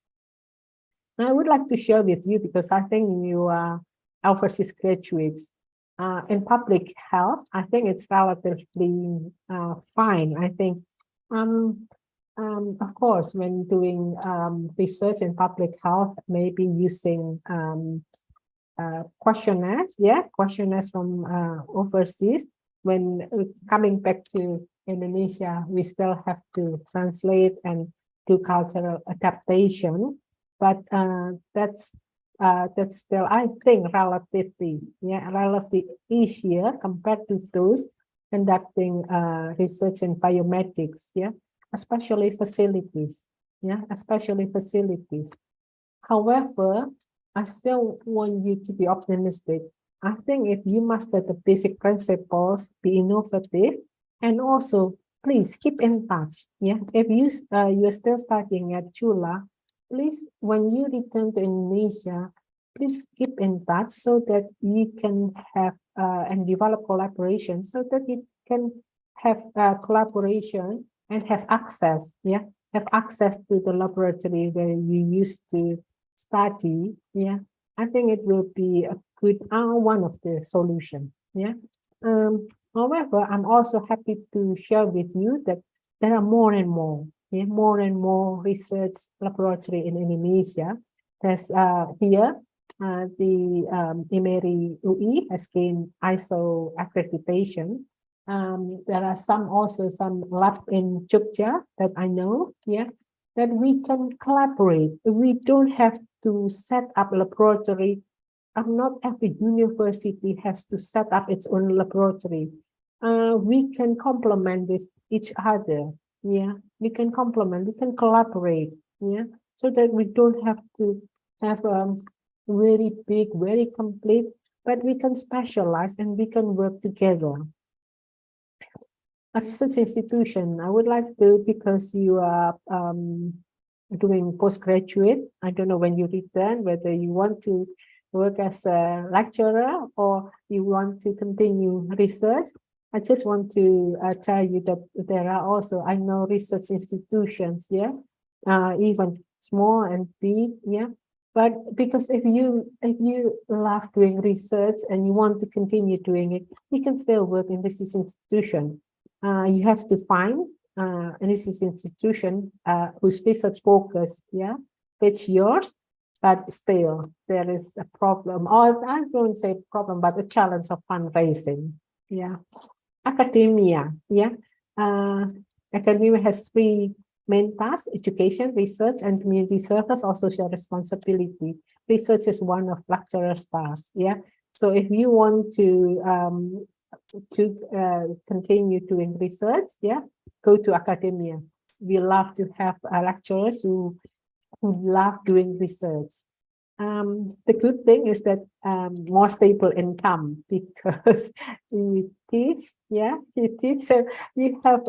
I would like to share with you, because I think you are overseas graduates. In public health, I think it's relatively fine. I think of course, when doing research in public health, maybe using questionnaires, questionnaires from overseas. When coming back to Indonesia, we still have to translate and do cultural adaptation, but that's still, I think, relatively easier compared to those conducting research in biomedics, especially facilities, especially facilities. However, I still want you to be optimistic. I think if you master the basic principles, be innovative, and also please keep in touch. If you're still studying at Chula, please, when you return to Indonesia, please keep in touch so that you can have and develop collaboration, so that you can have collaboration and have access, have access to the laboratory where you used to study. I think it will be a good one of the solutions. However, I'm also happy to share with you that there are more and more research laboratory in Indonesia. There's here the IMERI UI has gained ISO accreditation. There are some lab in Jogja that I know, that we can collaborate. We don't have to set up a laboratory. Not every university has to set up its own laboratory. We can complement with each other. We can complement, we can collaborate. So that we don't have to have very big, very complete, but we can specialize and we can work together. A research institution, I would like to, because you are doing postgraduate, I don't know when you return, whether you want to work as a lecturer or you want to continue research. I just want to tell you that there are also, I know, research institutions, even small and big, But because if you love doing research and you want to continue doing it, you can still work in research institution. You have to find a research institution whose research focus, fits yours. but still there is a problem, or I don't say problem, but a challenge of fundraising. Yeah. Academia. Yeah. Academia has three main tasks: education, research, and community service or social responsibility. Research is one of lecturer's tasks. Yeah. So if you want to continue doing research, yeah, go to academia. We love to have lecturers who love doing research. The good thing is that more stable income, because you teach, yeah, you teach, so you have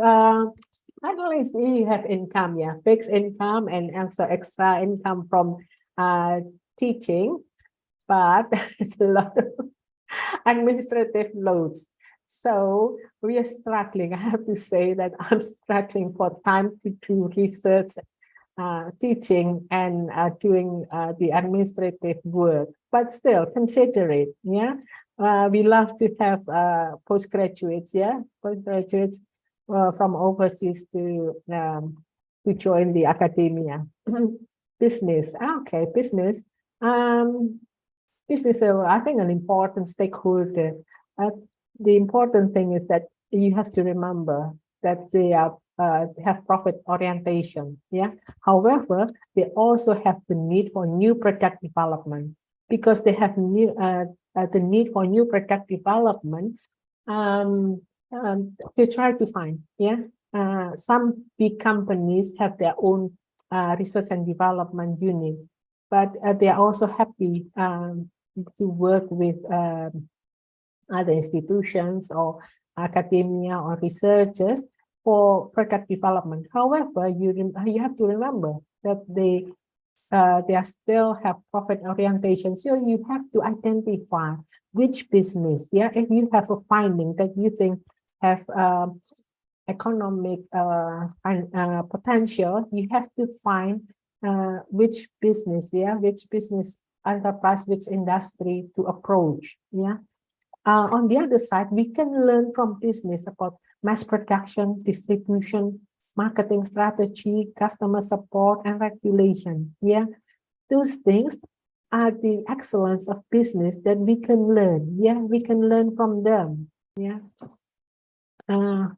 not only you have income, yeah, fixed income and also extra income from teaching, but it's a lot of administrative loads. So we are struggling. I have to say that I'm struggling for time to do research, teaching, and doing the administrative work. But still, consider it. Yeah, we love to have postgraduates. Yeah, postgraduates from overseas to join the academia. Business. Okay, business. Business is, I think, an important stakeholder. The important thing is that you have to remember that they are have profit orientation. Yeah. However, they also have the need for new product development, because they have new the need for new product development to try to find. Yeah. Some big companies have their own research and development unit, but they are also happy to work with other institutions or academia or researchers for product development. However, you have to remember that they still have profit orientation. So you have to identify which business. Yeah, if you have a finding that you think have economic potential, you have to find which business, yeah, which business enterprise, which industry to approach. Yeah. On the other side, we can learn from business about mass production, distribution, marketing strategy, customer support, and regulation. Yeah, those things are the excellence of business that we can learn. Yeah, we can learn from them. Yeah.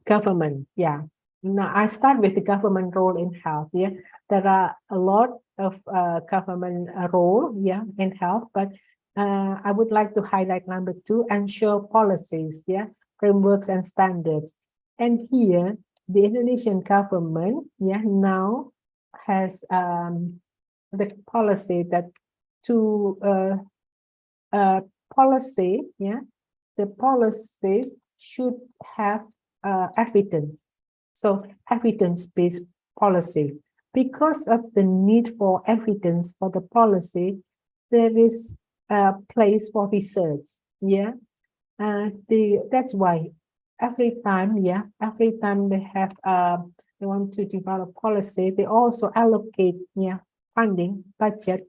Government. Yeah. Now I start with the government role in health. Yeah, there are a lot of government role. Yeah, in health, but I would like to highlight number 2, ensure policies, yeah, frameworks and standards. And here, the Indonesian government, yeah, now has the policy that to policy, yeah, the policies should have evidence. So evidence-based policy. Because of the need for evidence for the policy, there is place for research. Yeah, that's why every time they have they want to develop policy, they also allocate funding budget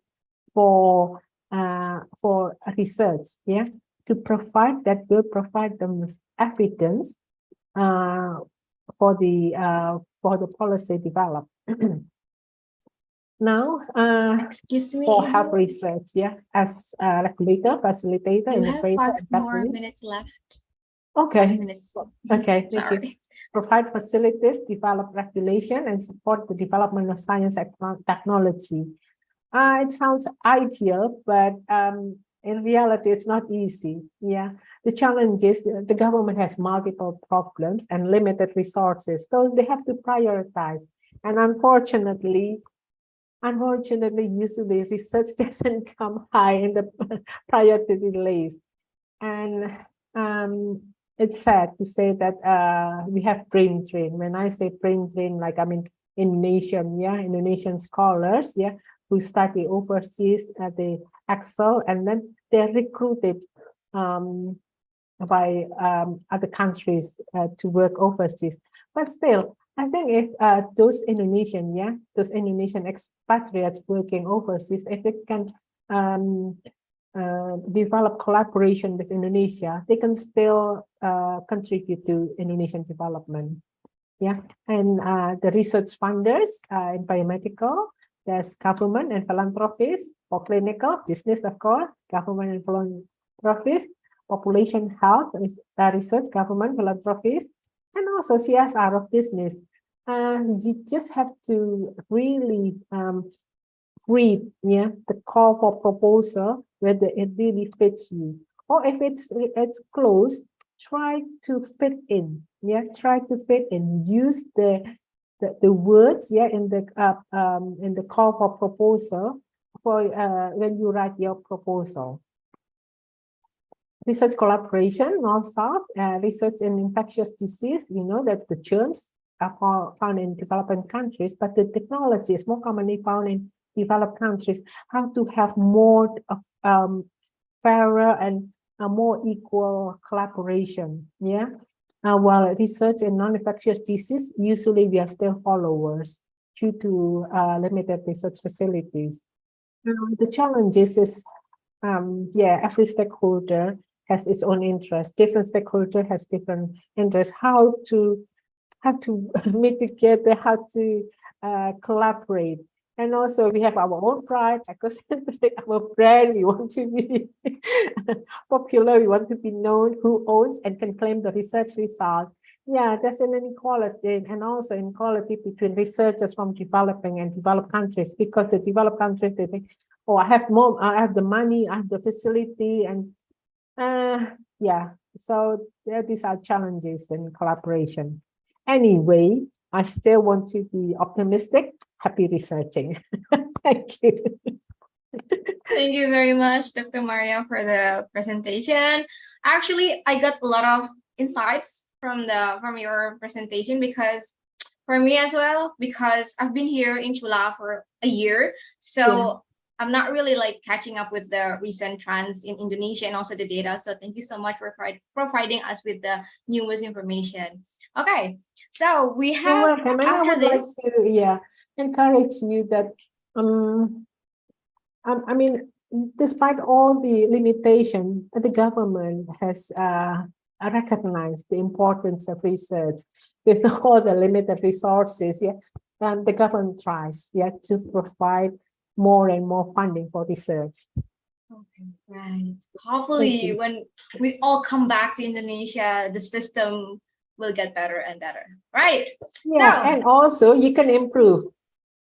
for research, yeah, to provide that will provide them with evidence for the policy developed. Now, Excuse me, for health Ibu, research, yeah, as a regulator, facilitator, you have innovator, 5 and more partner. minutes left. 5 Okay, minutes. okay, thank you. Sorry. Provide facilities, develop regulation, and support the development of science and technology. It sounds ideal, but in reality, it's not easy. Yeah, the challenge is the government has multiple problems and limited resources, so they have to prioritize. And unfortunately, usually research doesn't come high in the priority list. And it's sad to say that we have brain drain. When I say brain drain, like I mean Indonesian scholars, yeah, who study overseas, they excel, and then they're recruited by other countries to work overseas. But still, I think if those Indonesian expatriates working overseas, if they can develop collaboration with Indonesia, they can still contribute to Indonesian development. Yeah, and the research funders in biomedical, There's government and philanthropists, or clinical, business, of course, government and philanthropists, population health, research, government, philanthropists, and also CSR of business. You just have to really read, the call for proposal, whether it really fits you, or if it's close, try to fit in. Try to fit in. Use the words, in the call for proposal for when you write your proposal. Research collaboration, also research in infectious disease. You know that the germs are found in developing countries, but the technology is more commonly found in developed countries. How to have more fairer and a more equal collaboration. While research in non-infectious disease, usually we are still followers due to limited research facilities. The challenges is, every stakeholder has its own interest. Different stakeholder has different interests. How to meet together, how to collaborate. And also we have our own pride, because our brand, we want to be popular, we want to be known, who owns and can claim the research result. There's an inequality, and also inequality between researchers from developing and developed countries, because the developed countries, they think, oh, I have more, I have the money, I have the facility, and so these are challenges in collaboration. Anyway, I still want to be optimistic. Happy researching. Thank you. Thank you very much, Dr. Maria, for the presentation. Actually, I got a lot of insights from your presentation, because for me as well, because I've been here in Chula for a year, so I'm not really like catching up with the recent trends in Indonesia and also the data. So thank you so much for providing us with the newest information. Okay, so we have, You're welcome. And I would like to encourage you that I mean, despite all the limitation, the government has recognized the importance of research with all the limited resources. The government tries to provide more and more funding for research. Okay, right. Hopefully, when we all come back to Indonesia, the system will get better and better, right? And also you can improve.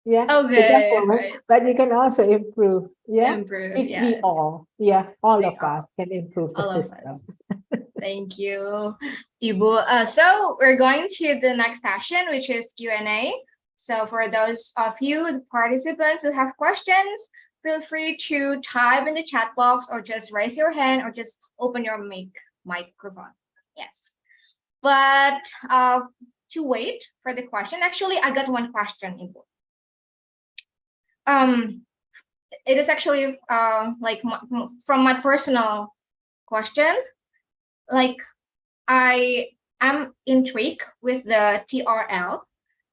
Okay, right. But you can also improve. Improve, We all, all of us can improve the system. Thank you, Ibu. So we're going to the next session, which is Q&A. So for those of you, the participants who have questions, feel free to type in the chat box, or just raise your hand, or just open your microphone. Yes. But to wait for the question, actually, I got one question, Ibu. It is actually like from my personal question. Like, I am intrigued with the TRL,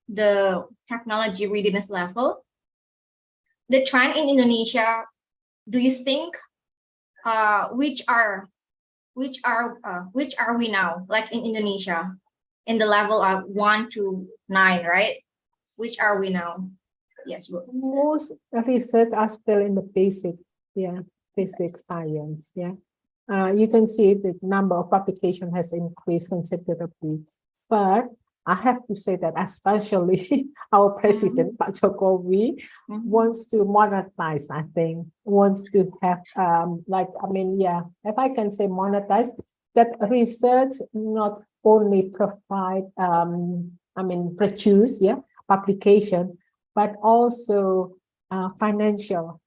the technology readiness level. The trend in Indonesia, do you think which are we now, like in Indonesia, in the level of 1 to 9, right? Which are we now? Yes, most research are still in the basic science. You can see the number of publication has increased considerably, but I have to say that especially our president, Pak Jokowi, wants to monetize, I think, wants to have, if I can say monetize, that research not only provide, produce, publication, but also financial,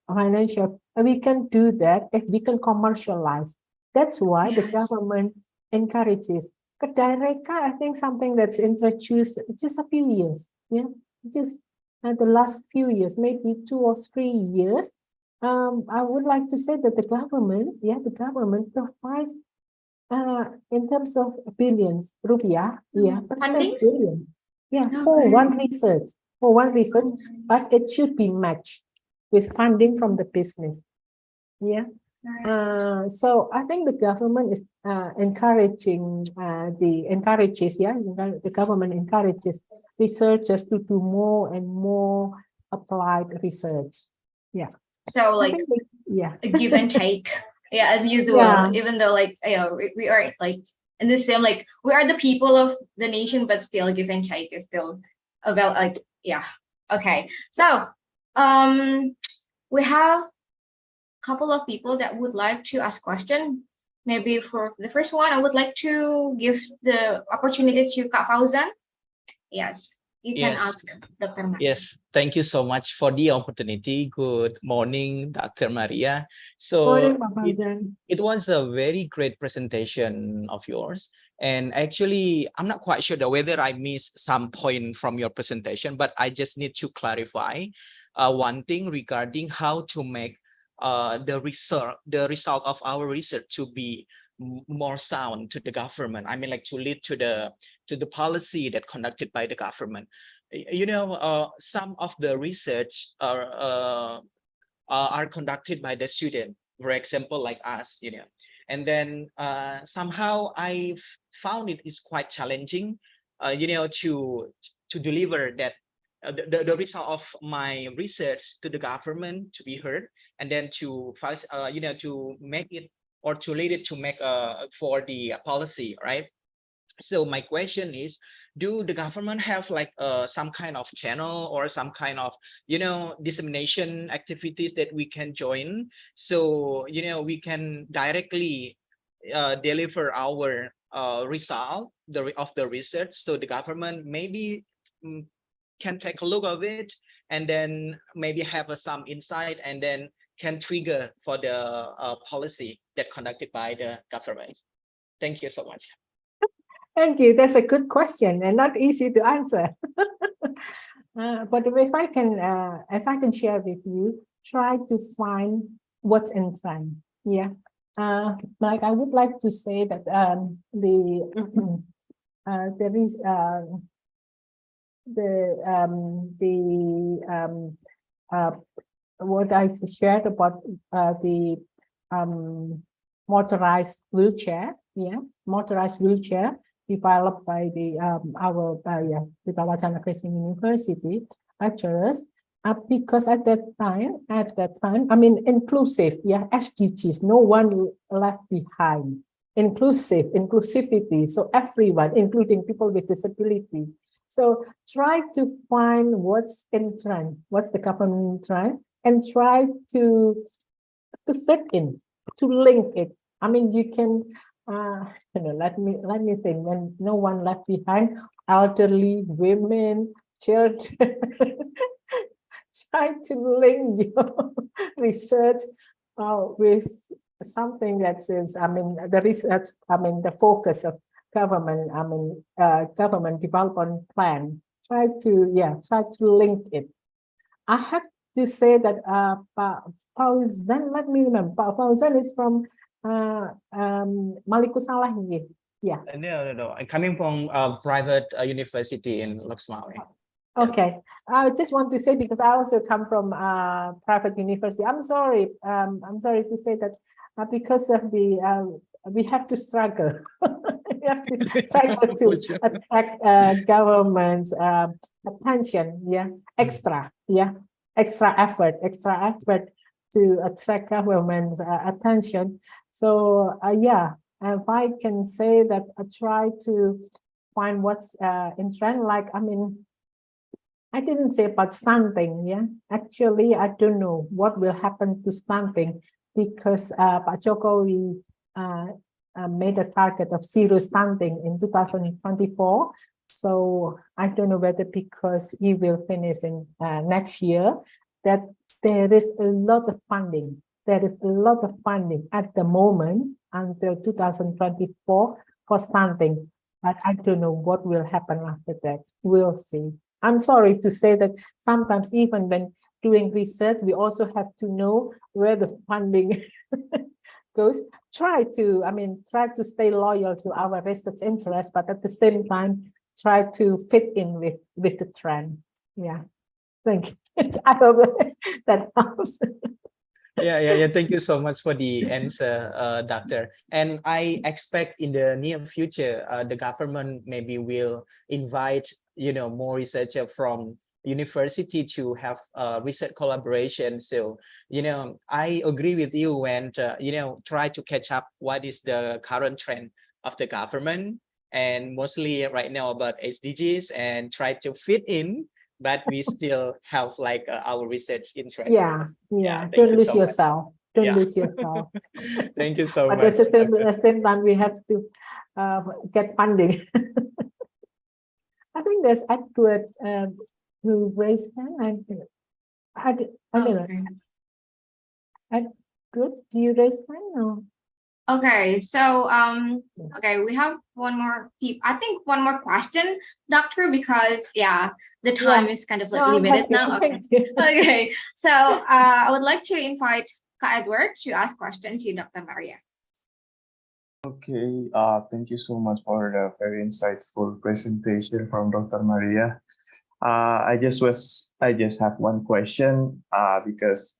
financial. We can do that if we can commercialize. That's why the government encourages. Kedaireka, I think something that's introduced just a few years, just the last few years, maybe 2 or 3 years. I would like to say that the government provides in terms of billions rupiah, funding, for one research, but it should be matched with funding from the business. So I think the government is encouraging the government encourages researchers to do more and more applied research. Yeah. So I like think yeah. a give and take. Yeah, as usual. Yeah. Even though like we are like in the same, like we are the people of the nation, but still give and take is still about like yeah. Okay. So we have a couple of people that would like to ask question. Maybe for the first one, I would like to give the opportunity to Kak Fauzan. Yes, you can Yes. ask Dr. Maria. Yes, thank you so much for the opportunity. Good morning, Dr. Maria. So Morning, Pak Fauzan. it was a very great presentation of yours. And actually, I'm not quite sure whether I missed some point from your presentation, but I just need to clarify one thing regarding how to make the result of our research to be more sound to the government. I mean, like to lead to the policy that conducted by the government. You know, some of the research are conducted by the student, for example, like us, you know, and then somehow I've found it is quite challenging, you know, to deliver that the result of my research to the government to be heard, and then to you know, to make it or to lead it to make for the policy, right? So my question is, do the government have like some kind of channel or some kind of, you know, dissemination activities that we can join, so you know we can directly deliver our result of the research, so the government maybe can take a look of it and then maybe have some insight and then can trigger for the policy that conducted by the government. Thank you so much. Thank you. That's a good question and not easy to answer. But if I can share with you, try to find what's in trend. Yeah. Like I would like to say that there is what I shared about the motorized wheelchair. Yeah, motorized wheelchair developed by the our Wicca Christian University lecturers. Because at that time, I mean, inclusive, yeah, SDGs, no one left behind. Inclusivity, so everyone, including people with disability. So try to find what's in trend, what's the government trend, and try to fit in, to link it. I mean, you can, you know, let me think. When no one left behind, elderly, women, children. Try to link your research with something that is, I mean, the research, I mean, the focus of government, I mean, government development plan. Try to link it. I have to say that Pak Fauzan, let me remember, Pak Fauzan is from Maluku Saleh. Yeah. No. I'm coming from a private university in Luxembourg. Okay, I just want to say, because I also come from private university. I'm sorry to say that because of the we have to struggle. We have to struggle to attract government's attention. Yeah, extra effort to attract government's attention. So if I can say that I try to find what's in trend. Like, I mean, I didn't say about stunting. Yeah, actually, I don't know what will happen to stunting, because Pak Jokowi made a target of zero stunting in 2024. So I don't know whether, because he will finish in next year, that there is a lot of funding. There is a lot of funding at the moment until 2024 for stunting. But I don't know what will happen after that. We'll see. I'm sorry to say that sometimes even when doing research, we also have to know where the funding goes. Try to stay loyal to our research interests, but at the same time, try to fit in with the trend. Yeah, thank you. I hope that helps. Yeah. Thank you so much for the answer, Doctor. And I expect in the near future, the government maybe will invite more researcher from university to have research collaboration. So, I agree with you when, try to catch up what is the current trend of the government, and mostly right now about SDGs, and try to fit in, but we still have like our research interest. Yeah, Thank don't you lose so much. yourself. Don't Yeah. lose yourself. Thank you so But much. at the Dr. same time, we have to get funding. I think there's Edward who raised hand. I don't know. Okay. Edward, do you raise hand? No. Okay, so okay, we have I think one more question, Doctor, because yeah, the time is kind of like No, I'm limited happy. now. Okay. Thank you. Okay, so I would like to invite Ka Edward to ask question to Dr. Maria. Okay, thank you so much for the very insightful presentation from Dr. Maria. I just have one question, because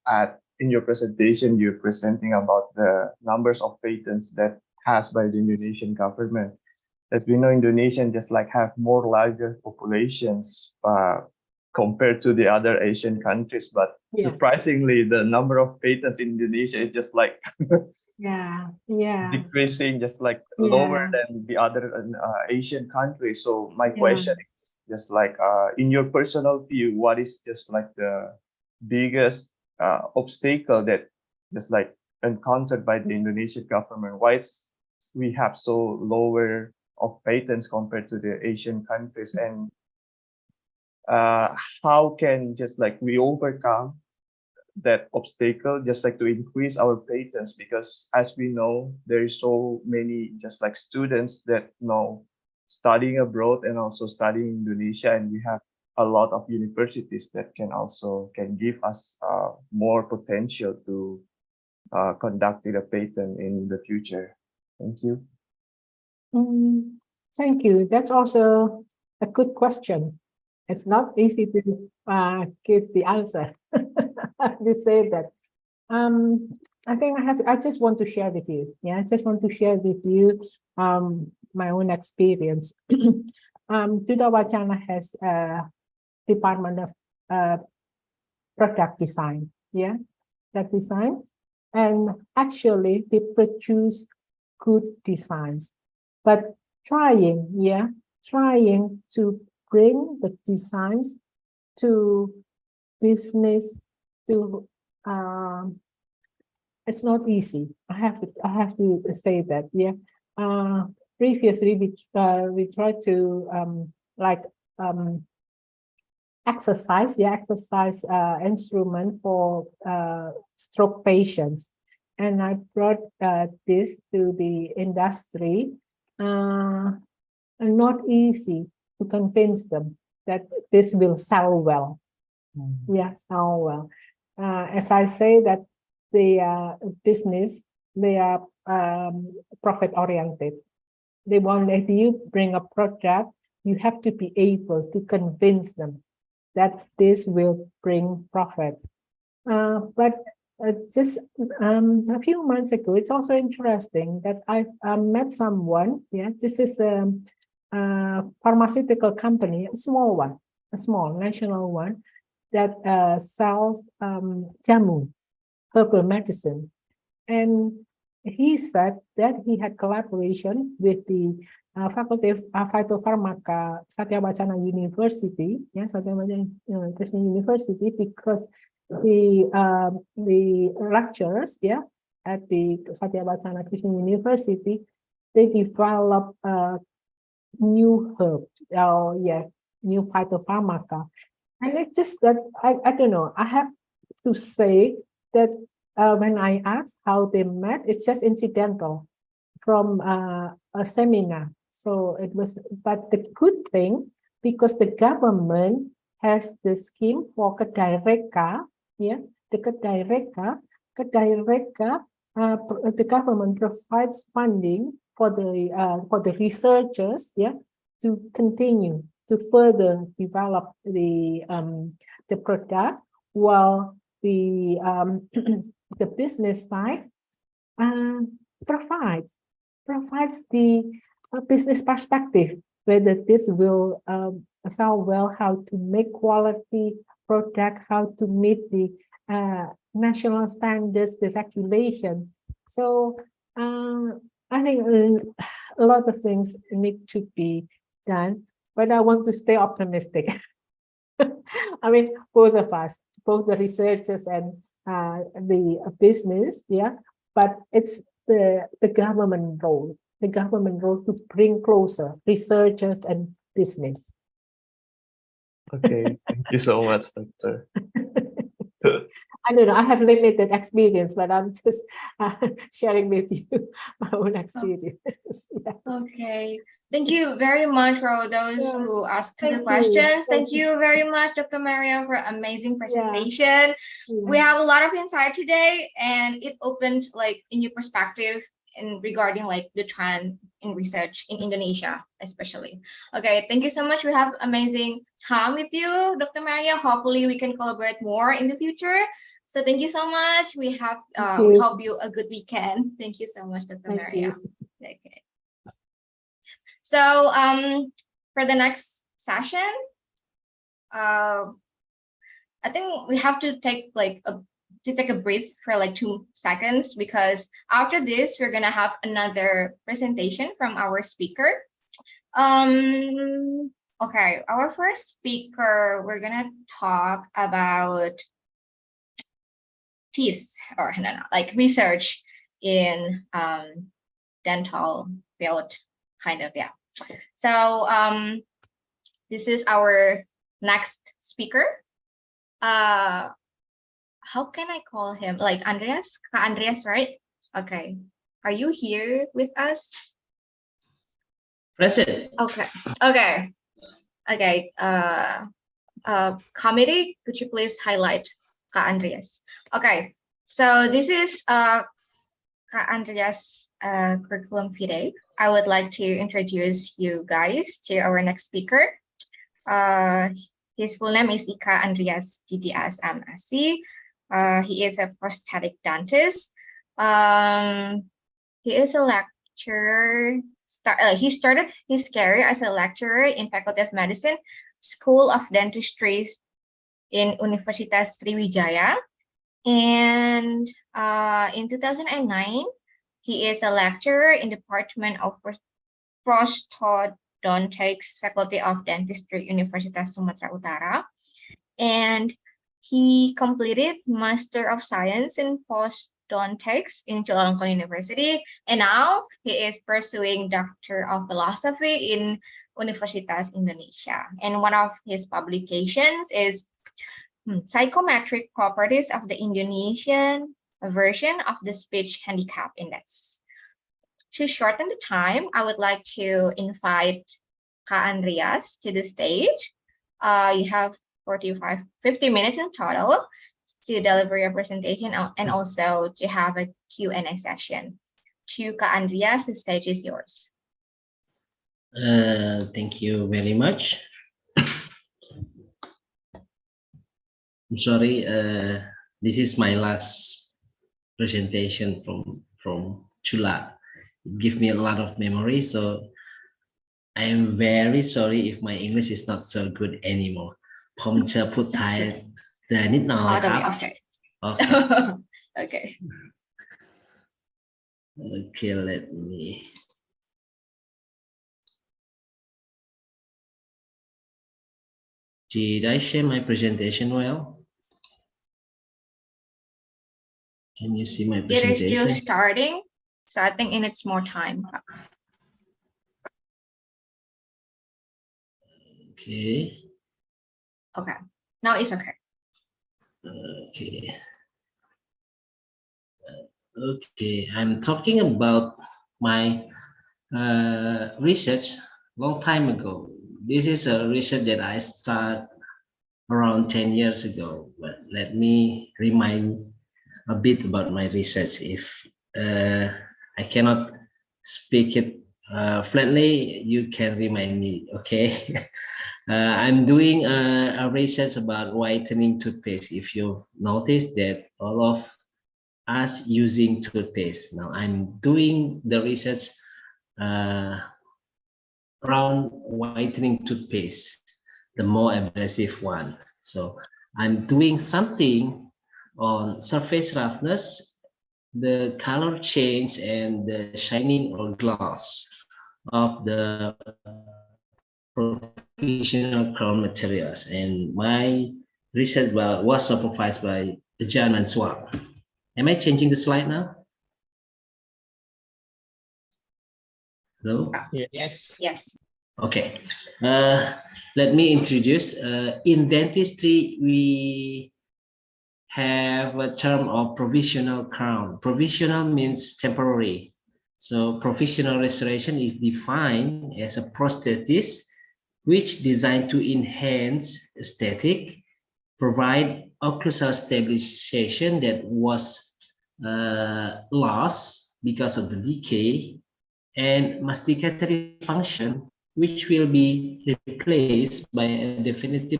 in your presentation, you're presenting about the numbers of patents that has by the Indonesian government. As we know, Indonesian just like have more larger populations compared to the other Asian countries, but Yeah. surprisingly, the number of patents in Indonesia is just like Yeah. decreasing, just like Yeah. lower than the other Asian countries. So my question is just like, in your personal view, what is just like the biggest obstacle that just like encountered by the Indonesian government? Why we have so lower of patents compared to the Asian countries, and how can just like we overcome that obstacle, just like to increase our patents? Because as we know, there is so many just like students that know studying abroad and also studying in Indonesia, and we have a lot of universities that can give us more potential to conduct a patent in the future. Thank you. Thank you. That's also a good question. It's not easy to give the answer. We say that. I think I just want to share with you. Yeah, I just want to share with you my own experience. Duta Wacana has a department of product design. Yeah, that design, and actually they produce good designs, but trying to bring the designs to business, to it's not easy. I have to say that. Yeah. Previously we tried to exercise instrument for stroke patients, and I brought this to the industry, and not easy to convince them that this will sell well. Yeah, sell well. As I say that the business, they are profit oriented. They want, if you bring a product, you have to be able to convince them that this will bring profit. But just a few months ago, it's also interesting that I've met someone. Yeah, this is a pharmaceutical company, a small national one, that sells jamu, herbal medicine. And he said that he had collaboration with the Faculty of Phytopharmaca, Satya Wacana University, Satya Wacana University, because the lecturers, at the Satya Wacana University, they develop new herbs, new phytopharmaca. And it's just that, I don't know, I have to say that when I asked how they met, it's just incidental from a seminar. So it was, but the good thing, because the government has the scheme for Kedaireka, the Kedaireka, the government provides funding for the researchers, to continue to further develop the product, while the the business side provides the business perspective. whether this will solve well how to make quality product, how to meet the national standards, the regulation. So I think a lot of things need to be done, but I want to stay optimistic. I mean, both of us, both the researchers and the business, yeah, but it's the government role to bring closer researchers and business. Okay, thank you so much, Doctor. I don't know, I have limited experience, but I'm just sharing with you my own experience. Yeah. Okay, thank you very much for those Yeah. who asked Thank the you. questions. Thank Thank you very much, Dr. Maria, for amazing presentation. Yeah. We have a lot of insight today, and it opened like a new perspective in regarding like the trend in research in Indonesia, especially. Okay, thank you so much. We have amazing time with you, Dr. Maria. Hopefully, we can collaborate more in the future. So thank you so much. We have we you. hope you a good weekend. Thank you so much, Dr. Thank Maria. you. Okay. So for the next session, I think we have to take like a breath for like 2 seconds, because after this we're gonna have another presentation from our speaker. Okay, our first speaker, we're gonna talk about teeth, or no, like research in dental field, kind of, yeah. So this is our next speaker. How can I call him? Like Andreas? Andreas, right? Okay. Are you here with us? Present. Okay. Okay. Okay. Committee, could you please highlight Kak Andreas? Okay. So this is Kak Andreas curriculum vitae. I would like to introduce you guys to our next speaker. His full name is Ika Andreas DDS MSc. He is a prosthetic dentist. He is a lecturer. He started his career as a lecturer in Faculty of Medicine, School of Dentistry in Universitas Sriwijaya. And in 2009, he is a lecturer in Department of Prosthodontics, Faculty of Dentistry, Universitas Sumatera Utara. And he completed Master of Science in Prosthodontics in Chulalongkorn University. And now he is pursuing Doctor of Philosophy in Universitas Indonesia. And one of his publications is Psychometric Properties of the Indonesian Version of the Speech Handicap Index. To shorten the time, I would like to invite Kak Andreas to the stage. You have 50 minutes in total to deliver your presentation and also to have a Q&A session. To Kak Andreas, the stage is yours. Thank you very much. I'm sorry, this is my last presentation from Chula. It gives me a lot of memory, so I am very sorry if my English is not so good anymore. ผมจะพูดไทยแต่นิดหน่อยครับ Okay. Okay. Okay. Okay, let me. Did I share my presentation well? Can you see my It is presentation? still starting, so I think it needs more time. Okay. Okay, now it's okay. Okay. Okay, I'm talking about my research long time ago. This is a research that I started around 10 years ago, but let me remind a bit about my research. If I cannot speak it fluently, you can remind me, okay? I'm doing a research about whitening toothpaste. If you notice that all of us using toothpaste. Now I'm doing the research crown whitening toothpaste, the more aggressive one. So I'm doing something on surface roughness, the color change and the shining or gloss of the professional crown materials. And my research was supervised by the German Swab. Am I changing the slide now? Hello? Yes. Yes. Okay. Let me introduce. In dentistry, we have a term of provisional crown. Provisional means temporary. So provisional restoration is defined as a prosthesis which designed to enhance aesthetic, provide occlusal stabilization that was lost because of the decay, and masticatory function, which will be replaced by a definitive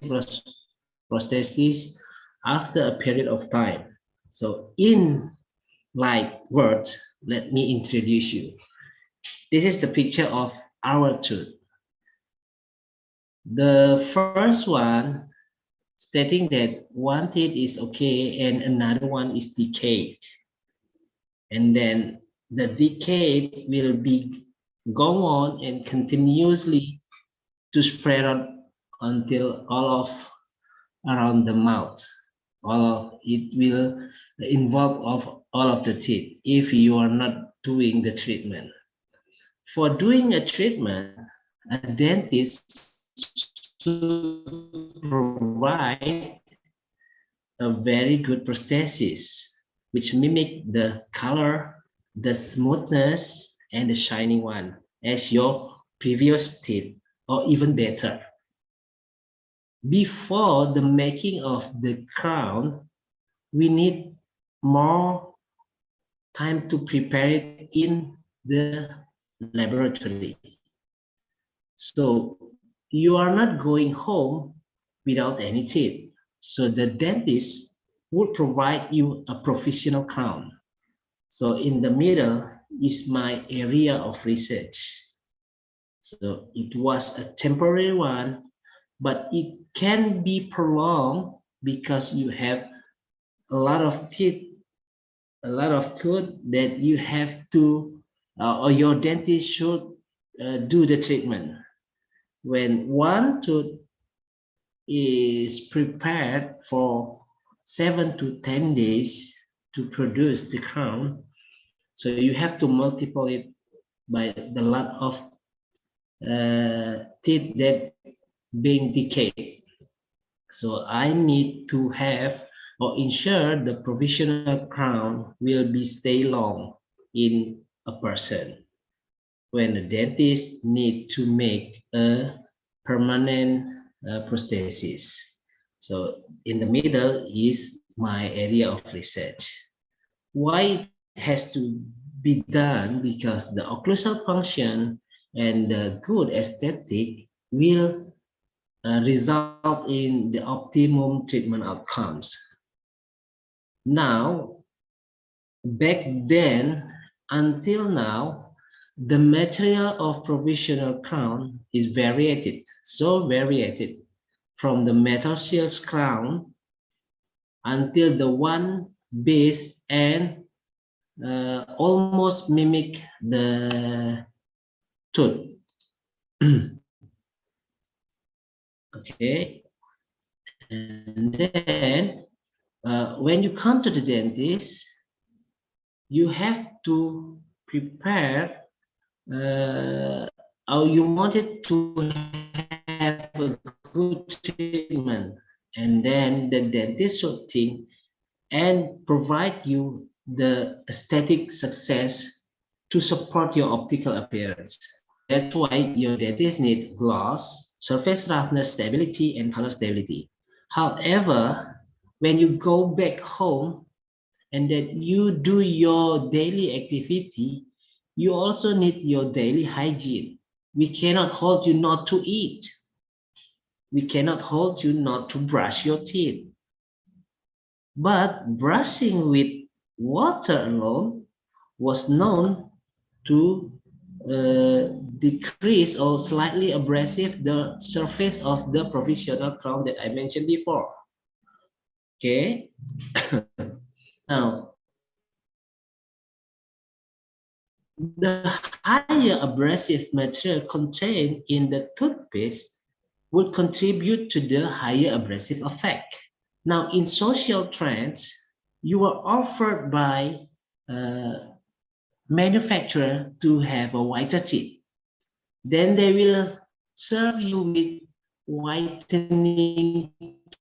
prosthesis after a period of time. So in light words, let me introduce you. This is the picture of our tooth. The first one stating that one teeth is okay and another one is decayed. And then the decay will be go on and continuously to spread out until all of around the mouth. All of it will involve of all of the teeth if you are not doing the treatment. For doing a treatment, a dentist should provide a very good prosthesis which mimic the color, the smoothness, and the shining one as your previous teeth, or even better. Before the making of the crown, we need more time to prepare it in the laboratory. So you are not going home without any teeth. So the dentist would provide you a professional crown. So in the middle is my area of research. So it was a temporary one, but it can be prolonged because you have a lot of teeth, a lot of tooth that you have to, or your dentist should do the treatment. When one tooth is prepared for 7 to 10 days to produce the crown, so you have to multiply it by the lot of teeth that being decayed. So I need to have or ensure the provisional crown will be stay long in a person when the dentist need to make a permanent prosthesis. So in the middle is my area of research. Why it has to be done? Because the occlusal function and the good aesthetic will result in the optimum treatment outcomes. Now, back then until now, the material of provisional crown is varied, so varied, from the metal shields crown until the one base and almost mimic the tooth. Okay, and then when you come to the dentist, you have to prepare or you wanted to have a good treatment, and then the dentist should think and provide you the aesthetic success to support your optical appearance. That's why your dentist need gloss, surface roughness stability, and color stability. However, when you go back home and that you do your daily activity, you also need your daily hygiene. We cannot hold you not to eat. We cannot hold you not to brush your teeth. But brushing with water alone was known to decrease or slightly abrasive the surface of the provisional crown that I mentioned before. Okay. Now, the higher abrasive material contained in the toothpaste would contribute to the higher abrasive effect. Now, in social trends, you are offered by manufacturer to have a whiter teeth. Then they will serve you with whitening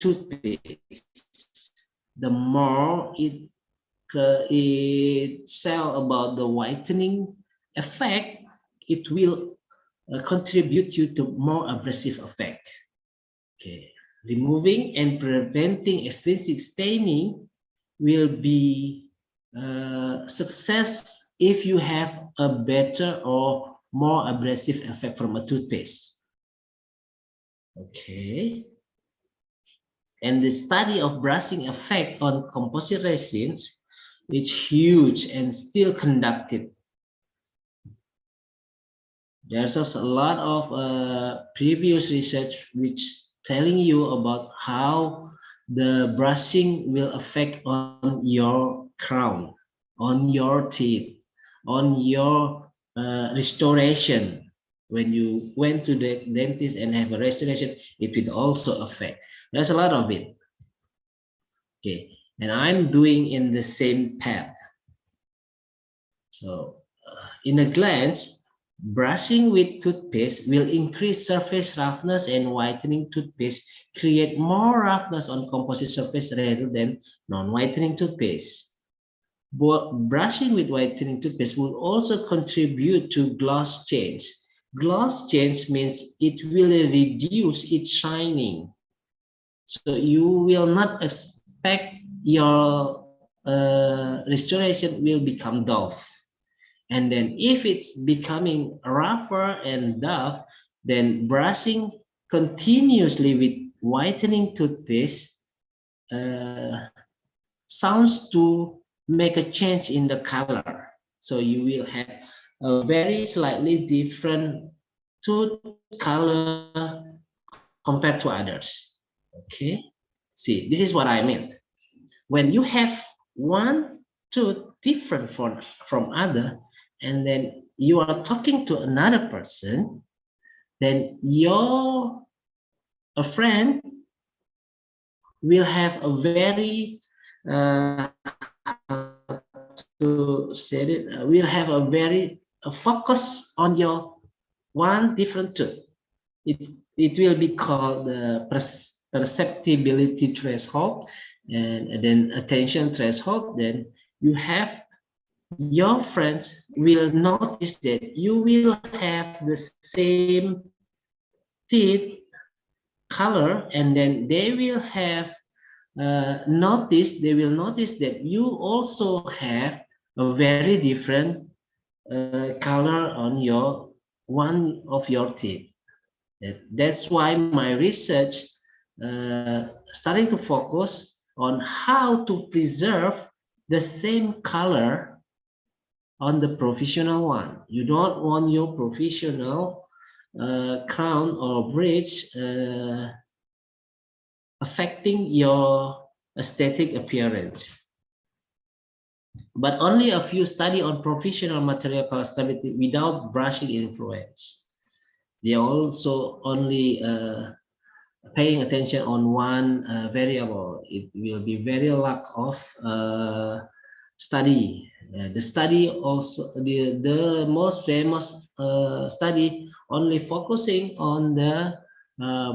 toothpaste. The more it sell about the whitening effect, it will contribute you to more abrasive effect. Okay, removing and preventing extrinsic staining will be success if you have a better or more abrasive effect from a toothpaste. Okay. And the study of brushing effect on composite resins is huge and still conducted. There's just a lot of previous research which telling you about how the brushing will affect on your crown, on your teeth, on your restoration. When you went to the dentist and have a restoration, it will also affect. There's a lot of it. Okay, and I'm doing in the same path. So in a glance, brushing with toothpaste will increase surface roughness, and whitening toothpaste create more roughness on composite surface rather than non-whitening toothpaste. But brushing with whitening toothpaste will also contribute to gloss change. Gloss change means it will reduce its shining. So you will not expect your restoration will become dull. And then if it's becoming rougher and dull, then brushing continuously with whitening toothpaste sounds to make a change in the color. So you will have a very slightly different tooth color compared to others. Okay, see, this is what I meant. When you have one tooth different from other, and then you are talking to another person, then a friend will have a very will have a very focus on your one different tooth. It will be called the perceptibility threshold, and then attention threshold. Then you have your friends will notice that you will have the same teeth color, and then they will have notice that you also have a very different color on your one of your teeth. That's why my research starting to focus on how to preserve the same color on the professional one. You don't want your professional crown or bridge affecting your aesthetic appearance. But only a few study on professional material color stability without brushing influence. They also only paying attention on one variable. It will be very lack of study. The study also, the most famous study only focusing on the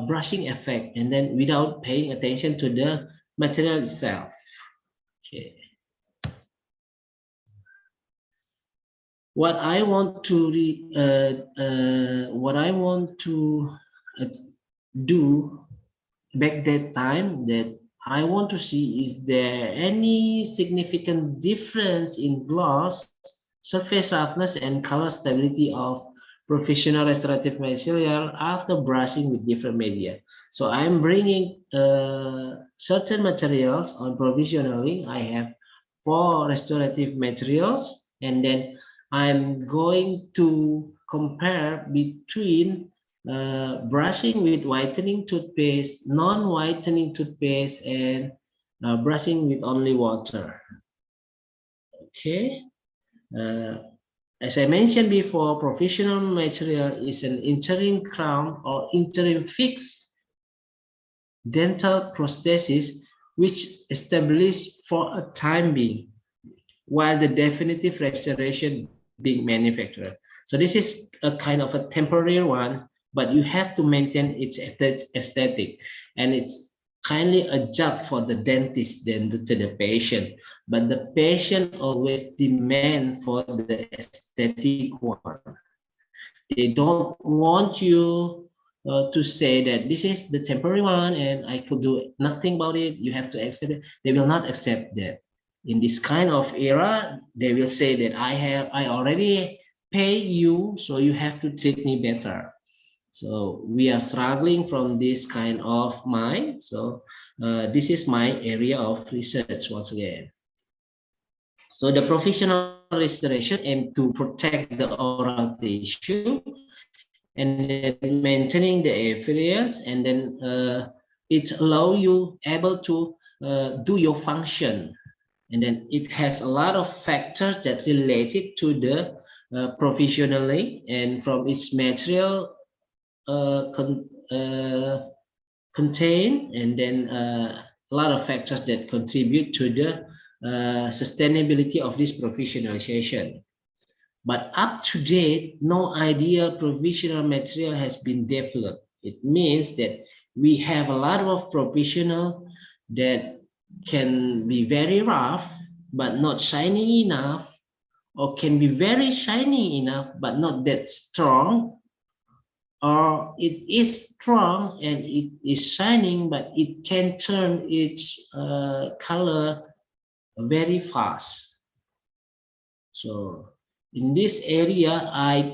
brushing effect, and then without paying attention to the material itself. Okay. What I want to do back that time, that I want to see, is there any significant difference in gloss, surface roughness, and color stability of professional restorative material after brushing with different media. So I'm bringing certain materials on provisionally. I have 4 restorative materials, and then I'm going to compare between brushing with whitening toothpaste, non-whitening toothpaste, and brushing with only water. Okay. As I mentioned before, professional material is an interim crown or interim fixed dental prosthesis which established for a time being, while the definitive restoration being manufactured. So this is a kind of a temporary one, but you have to maintain its aesthetic, and it's kindly a job for the dentist than to the patient. But the patient always demand for the aesthetic one. They don't want you to say that this is the temporary one and I could do nothing about it. You have to accept it. They will not accept that. In this kind of era, they will say that I already pay you, so you have to treat me better. So we are struggling from this kind of mind. So this is my area of research once again. So the professional restoration aim to protect the oral tissue and then maintaining the appearance, and then it allow you able to do your function, and then it has a lot of factors that related to the professionally, and from its material contain, and then a lot of factors that contribute to the sustainability of this professionalization. But up to date, no ideal provisional material has been developed. It means that we have a lot of professional that can be very rough, but not shiny enough, or can be very shiny enough, but not that strong, or it is strong and it is shining, but it can turn its color very fast. So in this area, I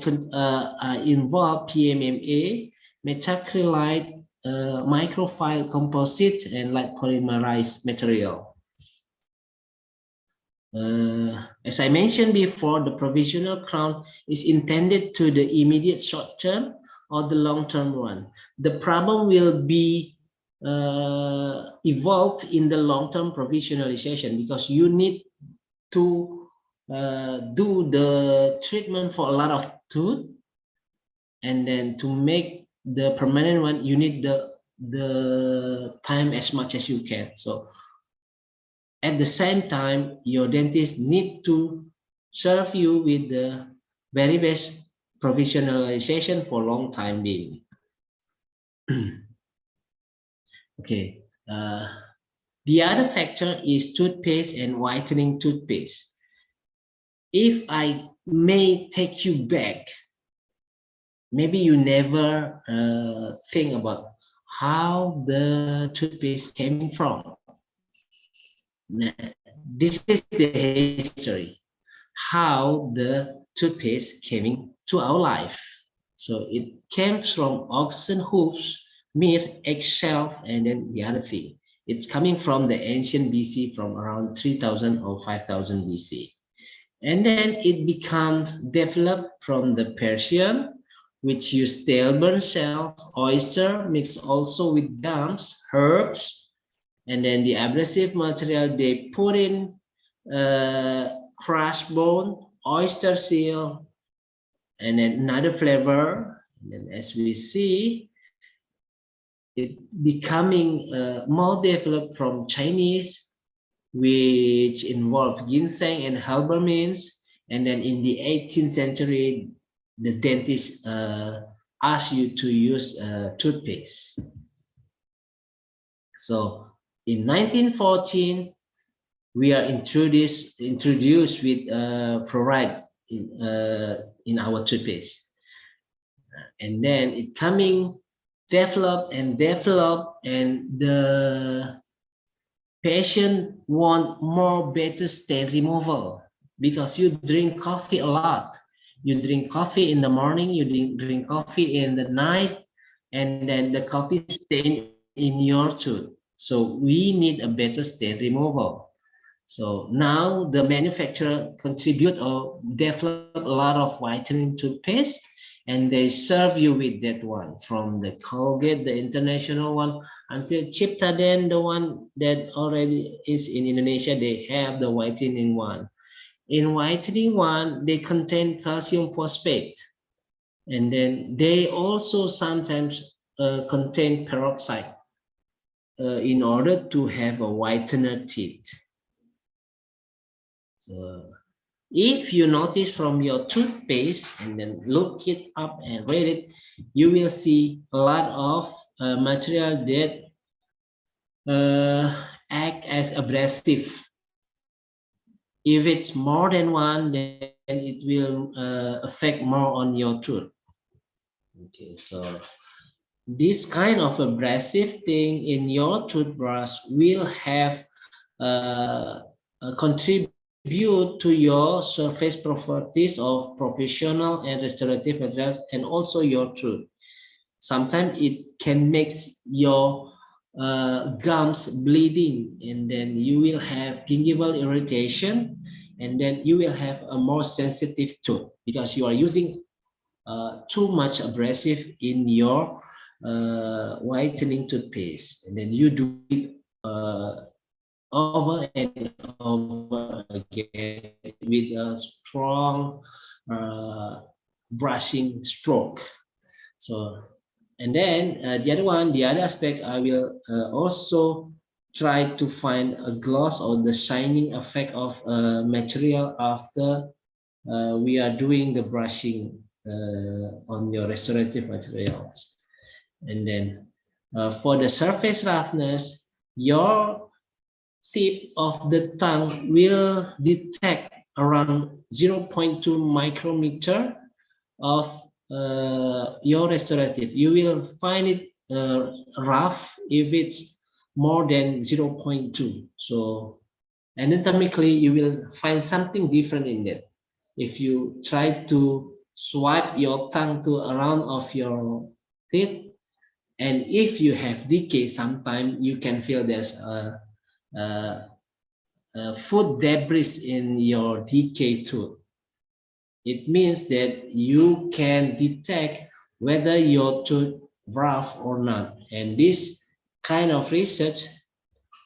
involve PMMA, methacrylate, microfiber composite, and light polymerized material. As I mentioned before, the provisional crown is intended to the immediate short term or the long term one. The problem will be evolved in the long term provisionalization, because you need to do the treatment for a lot of tooth, and then to make the permanent one, you need the time as much as you can. So at the same time, your dentist need to serve you with the very best professionalization for long time being. Okay. The other factor is toothpaste and whitening toothpaste. If I may take you back, maybe you never think about how the toothpaste came from. This is the history, how the toothpaste came to our life. So it came from oxen hooves, meat, eggshells, and then the other thing. It's coming from the ancient BC, from around 3000 or 5000 BC. And then it becomes developed from the Persian, which use tailbone shells, oyster mixed also with gums, herbs, and then the abrasive material they put in crushed bone, oyster seal, and then another flavor. And then as we see, it becoming more developed from Chinese, which involve ginseng and helbermins. And then in the 18th century, the dentist asked you to use toothpaste. So in 1914, we are introduced with fluoride in our toothpaste, and then it coming develop, and the patient want more better stain removal, because you drink coffee a lot. You drink coffee in the morning, you drink coffee in the night, and then the coffee stain in your tooth. So we need a better stain removal. So now the manufacturer contribute or develop a lot of whitening toothpaste, and they serve you with that one, from the Colgate, the international one, until Ciptaden, the one that already is in Indonesia. They have the whitening one. In whitening one, they contain calcium phosphate, and then they also sometimes contain peroxide in order to have a whitener teeth. So if you notice from your toothpaste and then look it up and read it, you will see a lot of material that act as abrasive. If it's more than one, then it will affect more on your tooth. Okay, so this kind of abrasive thing in your toothbrush will have contribute to your surface properties of professional and restorative materials, and also your tooth. Sometimes it can make your gums bleeding, and then you will have gingival irritation, and then you will have a more sensitive tooth because you are using too much abrasive in your whitening toothpaste, and then you do it over and over again with a strong brushing stroke. So, and then the other aspect, I will also try to find a gloss or the shining effect of material after we are doing the brushing on your restorative materials. And then for the surface roughness, your tip of the tongue will detect around 0.2 micrometer of your restorative. You will find it rough if it's more than 0.2. So anatomically, you will find something different in that. If you try to swipe your tongue to around of your teeth, and if you have decay, sometimes you can feel there's a food debris in your decay tooth. It means that you can detect whether your tooth rough or not. And this kind of research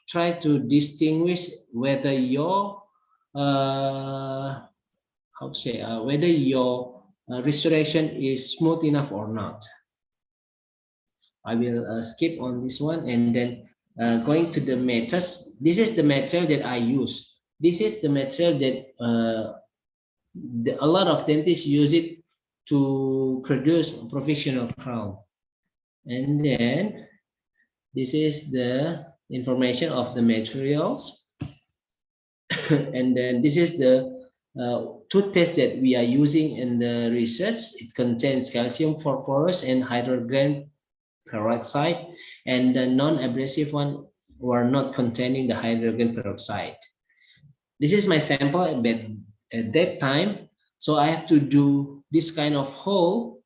try to distinguish whether your whether your restoration is smooth enough or not. I will skip on this one, and then going to the methods. This is the material that I use. This is the material that a lot of dentists use it to produce a professional crown. And then this is the information of the materials. And then this is the toothpaste that we are using in the research. It contains calcium phosphorus and hydrogen peroxide, and the non-abrasive one were not containing the hydrogen peroxide. This is my sample at that time. So I have to do this kind of hole.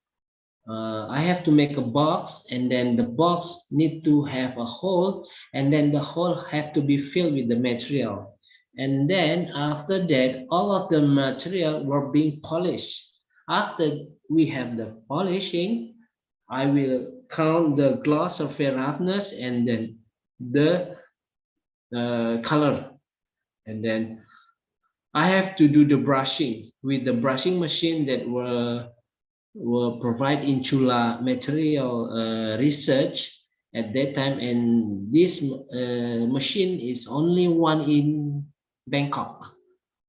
I have to make a box, and then the box need to have a hole, and then the hole have to be filled with the material. And then after that, all of the material were being polished. After we have the polishing, I will count the gloss surface roughness and then the color. And then I have to do the brushing with the brushing machine that were provided in Chula material research at that time. And this machine is only one in Bangkok,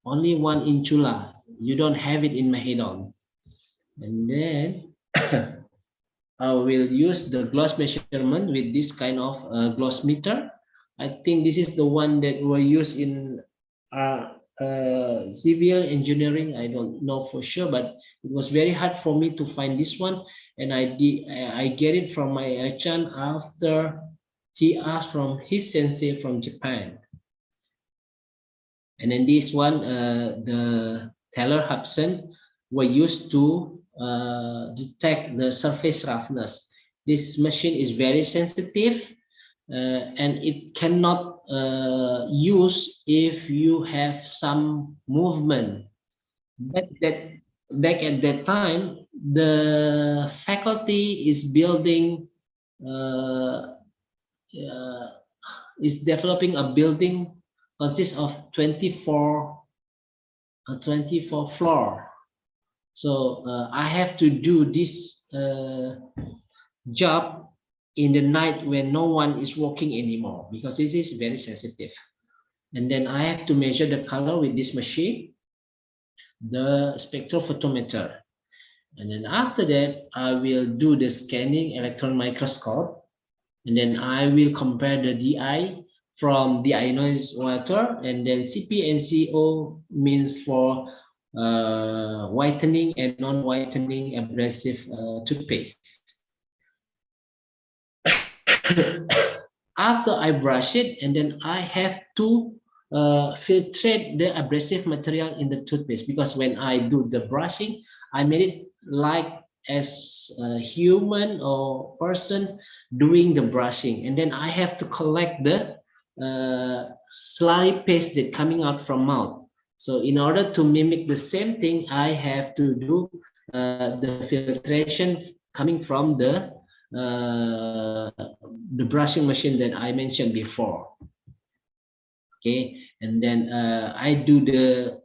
only one in Chula. You don't have it in Mahidol. And then I will use the gloss measurement with this kind of gloss meter. I think this is the one that were used in civil engineering. I don't know for sure, but it was very hard for me to find this one, and I get it from my Achan after he asked from his sensei from Japan. And then this one, the Taylor Hobson were used to detect the surface roughness. This machine is very sensitive, and it cannot use if you have some movement. Back at that time, the faculty is building, is developing a building consists of 24 floor. So I have to do this job in the night when no one is working anymore, because this is very sensitive. And then I have to measure the color with this machine, the spectrophotometer. And then after that, I will do the scanning electron microscope. And then I will compare the DI from deionized water, and then CP and CO means for whitening and non-whitening abrasive toothpaste. After I brush it, and then I have to filtrate the abrasive material in the toothpaste, because when I do the brushing, I made it like as a human or person doing the brushing, and then I have to collect the slurry paste that coming out from mouth. So in order to mimic the same thing, I have to do the filtration coming from the brushing machine that I mentioned before. Okay, and then I do the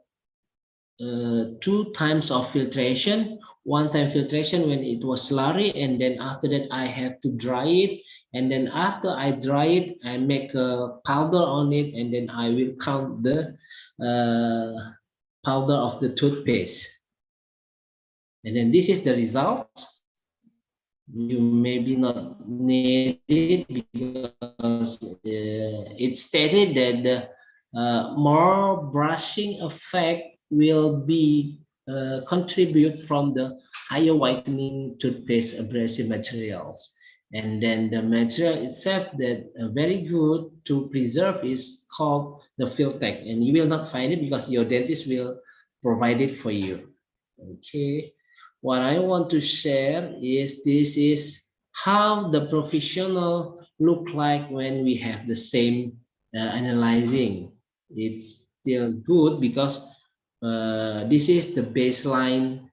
2 times of filtration. 1 time filtration when it was slurry, and then after that I have to dry it, and then after I dry it, I make a powder on it, and then I will count the powder of the toothpaste. And then this is the result. You maybe not need it because it stated that the more brushing effect will be contribute from the higher whitening toothpaste abrasive materials. And then the material itself that very good to preserve is called the Filtech, and you will not find it because your dentist will provide it for you. Okay, what I want to share is this is how the professional look like when we have the same analyzing. It's still good because this is the baseline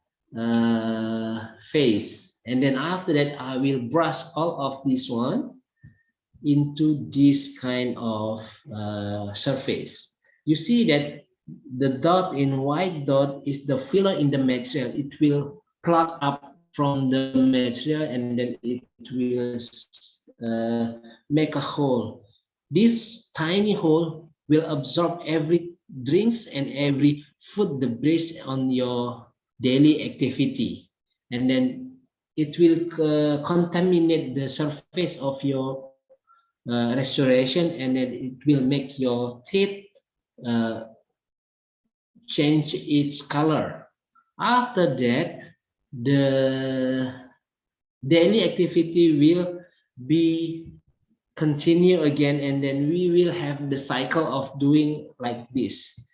phase, and then after that I will brush all of this one into this kind of surface. You see that the dot in white dot is the filler in the material. It will plug up from the material, and then it will make a hole. This tiny hole will absorb every drinks and every food debris on your daily activity, and then it will contaminate the surface of your restoration, and then it will make your teeth change its color. After that, the daily activity will be continue again, and then we will have the cycle of doing like this.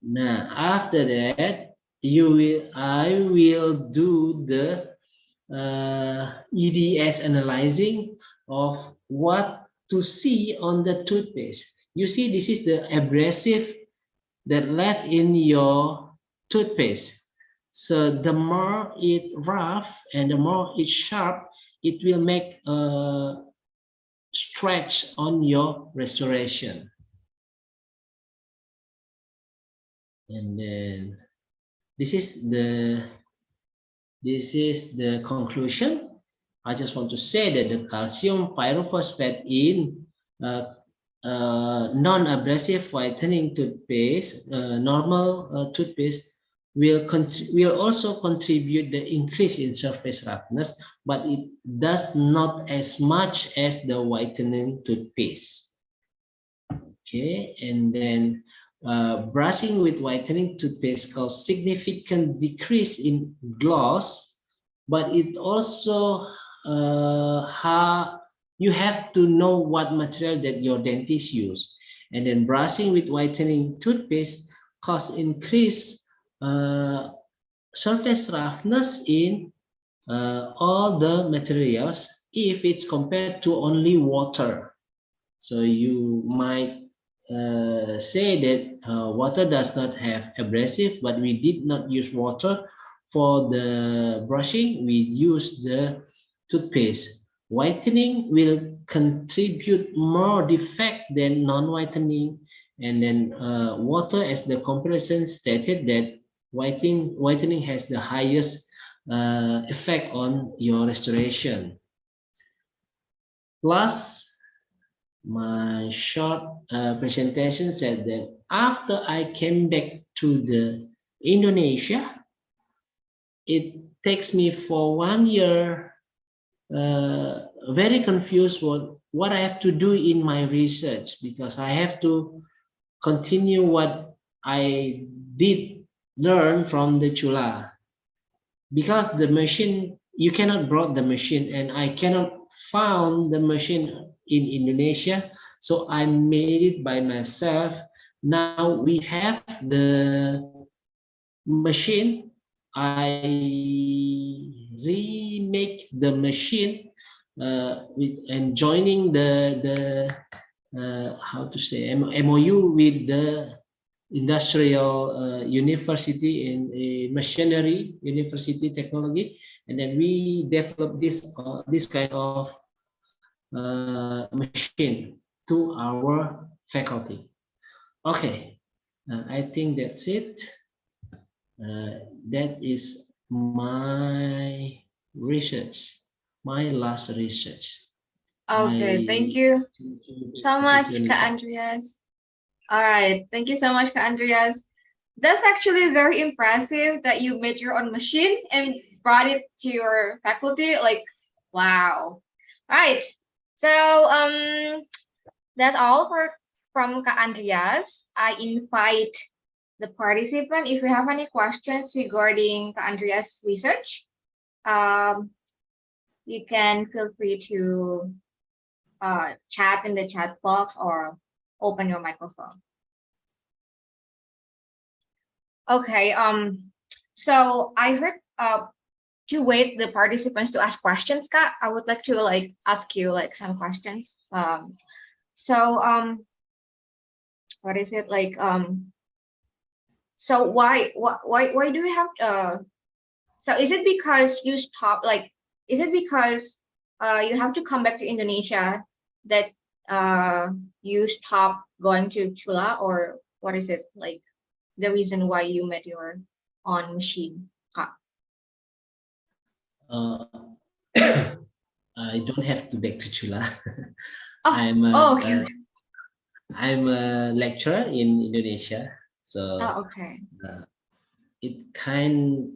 Now after that, I will do the EDS analyzing of what to see on the toothpaste. You see, this is the abrasive that left in your toothpaste. So the more it rough and the more it's sharp, it will make a stretch on your restoration. And then this is the conclusion. I just want to say that the calcium pyrophosphate in non-abrasive whitening toothpaste, normal toothpaste, will also contribute the increase in surface roughness, but it does not as much as the whitening toothpaste. Okay, and then brushing with whitening toothpaste causes significant decrease in gloss, but it also you have to know what material that your dentist use. And then brushing with whitening toothpaste cause increase surface roughness in all the materials if it's compared to only water. So you might say that water does not have abrasive, but we did not use water for the brushing, we use the toothpaste. Whitening will contribute more defect than non-whitening. And then water, as the comparison stated, that whitening has the highest effect on your restoration. Plus, my short presentation said that after I came back to the Indonesia, it takes me for 1 year very confused what I have to do in my research, because I have to continue what I did learn from the Chula, because the machine, you cannot brought the machine, and I cannot found the machine in Indonesia, so I made it by myself. Now we have the machine. I remake the machine and joining the how to say MOU with the industrial university in machinery university technology, and then we develop this kind of machine to our faculty. Okay, I think that's it. That is my research, my last research. Okay, thank you so much, Kak Andreas. All right, thank you so much, Kak Andreas. That's actually very impressive that you made your own machine and brought it to your faculty. Like, wow. All right, so that's all from Kak Andreas. I invite the participant, if you have any questions regarding Kak Andreas' research, you can feel free to chat in the chat box or open your microphone. Okay, so I heard to wait the participants to ask questions, Kak. I would like to ask you some questions. What is it like? So why do you have so is it because you stop is it because you have to come back to Indonesia that you stop going to Chula, or what is it like the reason why you made your own machine? I don't have to back to Chula. Oh, okay. I'm a lecturer in Indonesia, so okay. It kind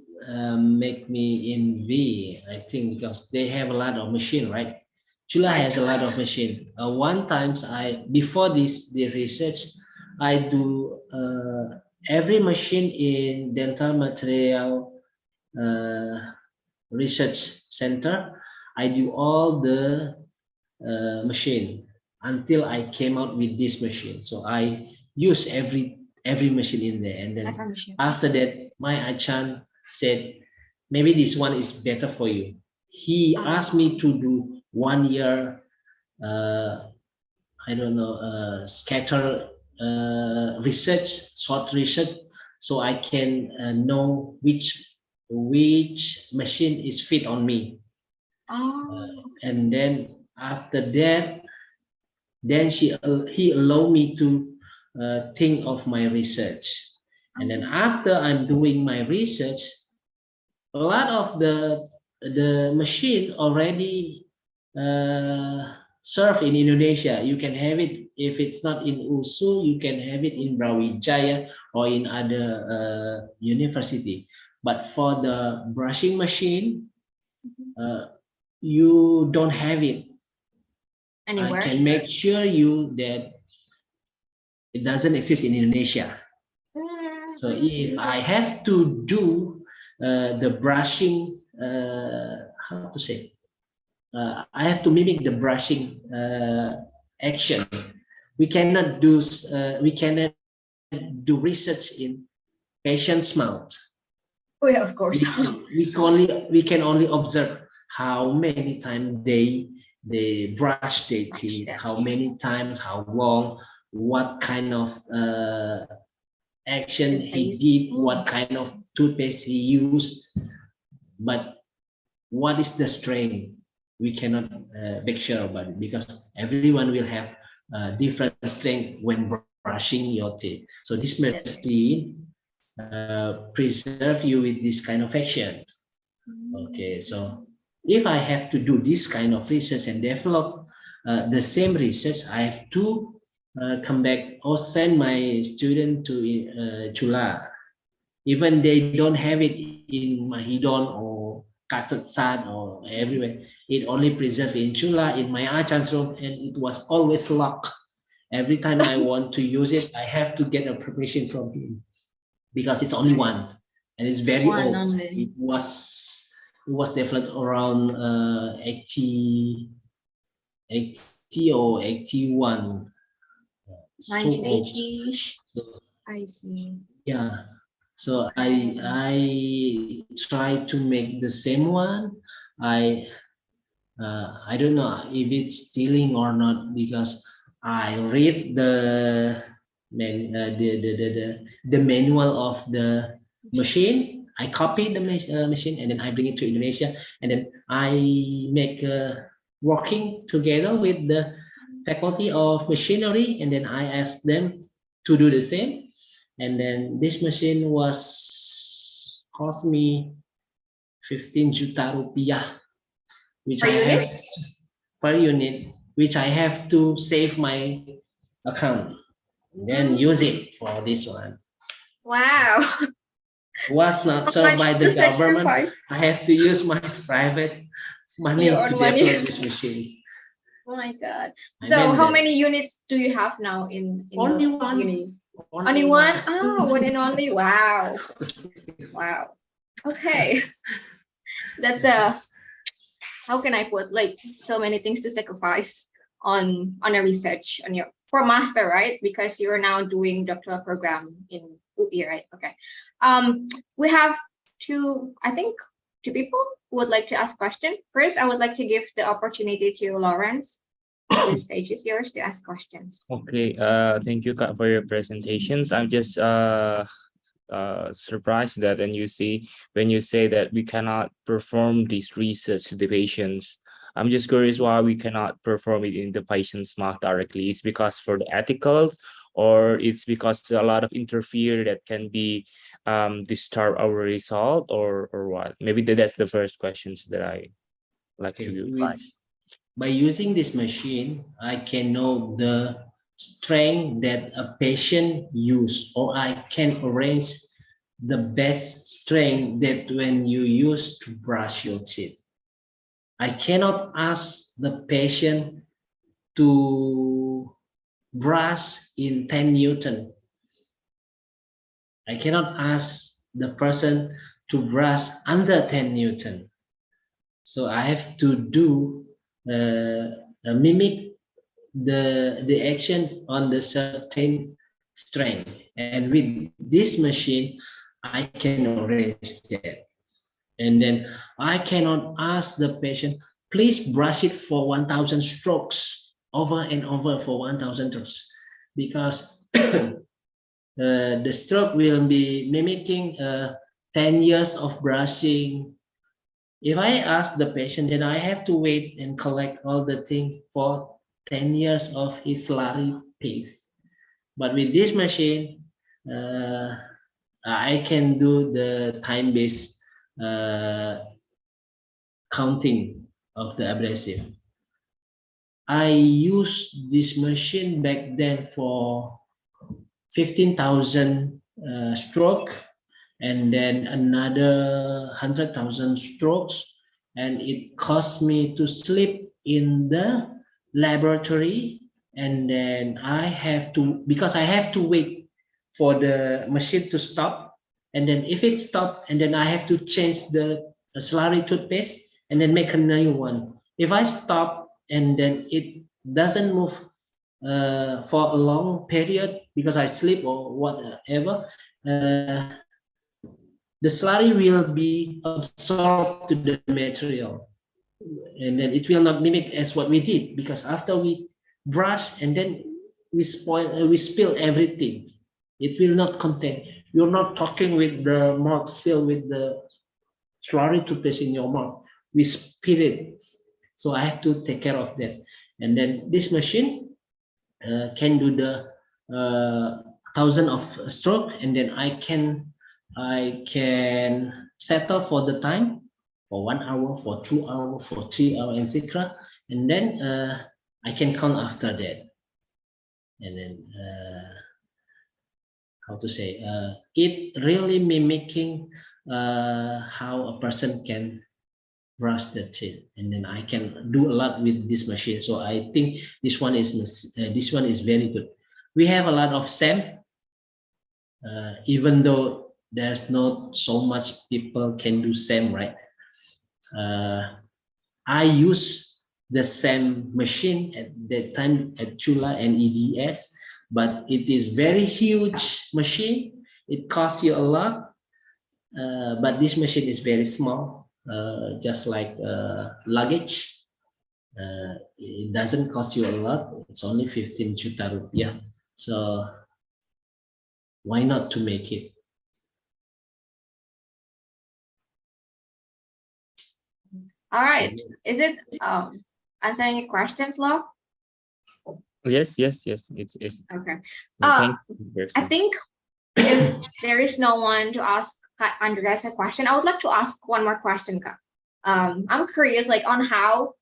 make me envy, I think, because they have a lot of machine, right? Chula has a lot of machine. One times before the research, I do every machine in dental material research center. I do all the machine until I came out with this machine. So I use every machine in there, and then after that, my Achan said, maybe this one is better for you. He asked me to do 1 year, I don't know, scatter research, short research, so I can know which machine is fit on me. And then after that, then he allowed me to think of my research. And then after I'm doing my research, a lot of the machine already served in Indonesia. You can have it, if it's not in USU, you can have it in Brawijaya or in other university. But for the brushing machine, you don't have it anywhere. I can make sure you that it doesn't exist in Indonesia. So if I have to do the brushing, how to say, I have to mimic the brushing action. We cannot do research in patient's mouth. Oh yeah, of course. We can only observe how many times they brush their teeth, how many times, how long, what kind of action he did, what kind of toothpaste he used, but what is the strain? We cannot make sure about it because everyone will have different strain when brushing your teeth. So this machine preserve you with this kind of action. Okay, so if I have to do this kind of research and develop the same research, I have to come back or send my student to Chula. Even they don't have it in Mahidol or Kazakhstan or everywhere, it only preserved in Chula, in my Achan's room, and it was always locked. Every time I want to use it, I have to get a permission from him because it's only one and it's very One old. only. It was developed around 80 or 81. So old. 1980-ish. I see. Yeah. So I try to make the same one. I don't know if it's stealing or not because I read the manual of the machine. I copy the machine and then I bring it to Indonesia, and then I make working together with the faculty of machinery, and then I ask them to do the same. And then this machine was cost me 15 juta rupiah, which Per I have unit? per unit, which I have to save my account, and then use it for this one. Wow. Was not How served much by the to government. sacrifice? I have to use my private money Your to own money. develop this machine. Oh my God. I So meant how that many units do you have now in only your one. uni? Only one? Oh, one and only. Wow. Wow. Okay. That's how can I put, like, so many things to sacrifice on a research on your for master, right? Because you're now doing doctoral program in UI, right? Okay. We have I think two people who would like to ask question. First, I would like to give the opportunity to Lawrence. The stage is yours to ask questions. Okay, thank you, Kak, for your presentations. I'm just surprised that when you say that we cannot perform this research to the patients. I'm just curious why we cannot perform it in the patient's mouth directly. It's because for the ethical, or it's because a lot of interfere that can be disturb our result, or what? Maybe that's the first questions that I like to ask. By using this machine, I can know the strength that a patient use, or I can arrange the best strength that when you use to brush your teeth. I cannot ask the patient to brush in 10 Newton. I cannot ask the person to brush under 10 Newton. So I have to do mimic the action on the certain strength, and with this machine I can arrange that. And then I cannot ask the patient, please brush it for 1000 strokes over and over for 1000 strokes, because the stroke will be mimicking 10 years of brushing. If I ask the patient, then I have to wait and collect all the things for 10 years of his salary pace. But with this machine, I can do the time-based counting of the abrasive. I used this machine back then for 15,000 stroke, and then another 100,000 strokes, and it cost me to sleep in the laboratory, and then I have to, because I have to wait for the machine to stop, and then if it stopped, and then I have to change the slurry toothpaste and then make a new one. If I stop and then it doesn't move for a long period because I sleep or whatever, the slurry will be absorbed to the material, and then it will not mimic as what we did, because after we brush and then we spill everything, it will not contain. you're not talking with the mouth filled with the slurry toothpaste in your mouth. We spit it. So I have to take care of that. And then this machine can do the 1,000 of stroke, and then I can settle for the time for 1 hour, for 2 hours, for 3 hours, etc. And then I can count after that. And then how to say, it really mimicking how a person can brush the teeth, and then I can do a lot with this machine. So I think this one is very good. We have a lot of SEM, even though there's not so much people can do SEM, right? I use the SEM machine at that time at Chula and EDS, but it is very huge machine. It costs you a lot, but this machine is very small, just like luggage. It doesn't cost you a lot. It's only 15 juta rupiah. So why not to make it? All right. Is it answering your questions, Lo? Yes. It's Okay. thank you very I much. think if there is no one to ask Andreas a question, I would like to ask one more question, Kak. I'm curious, like on how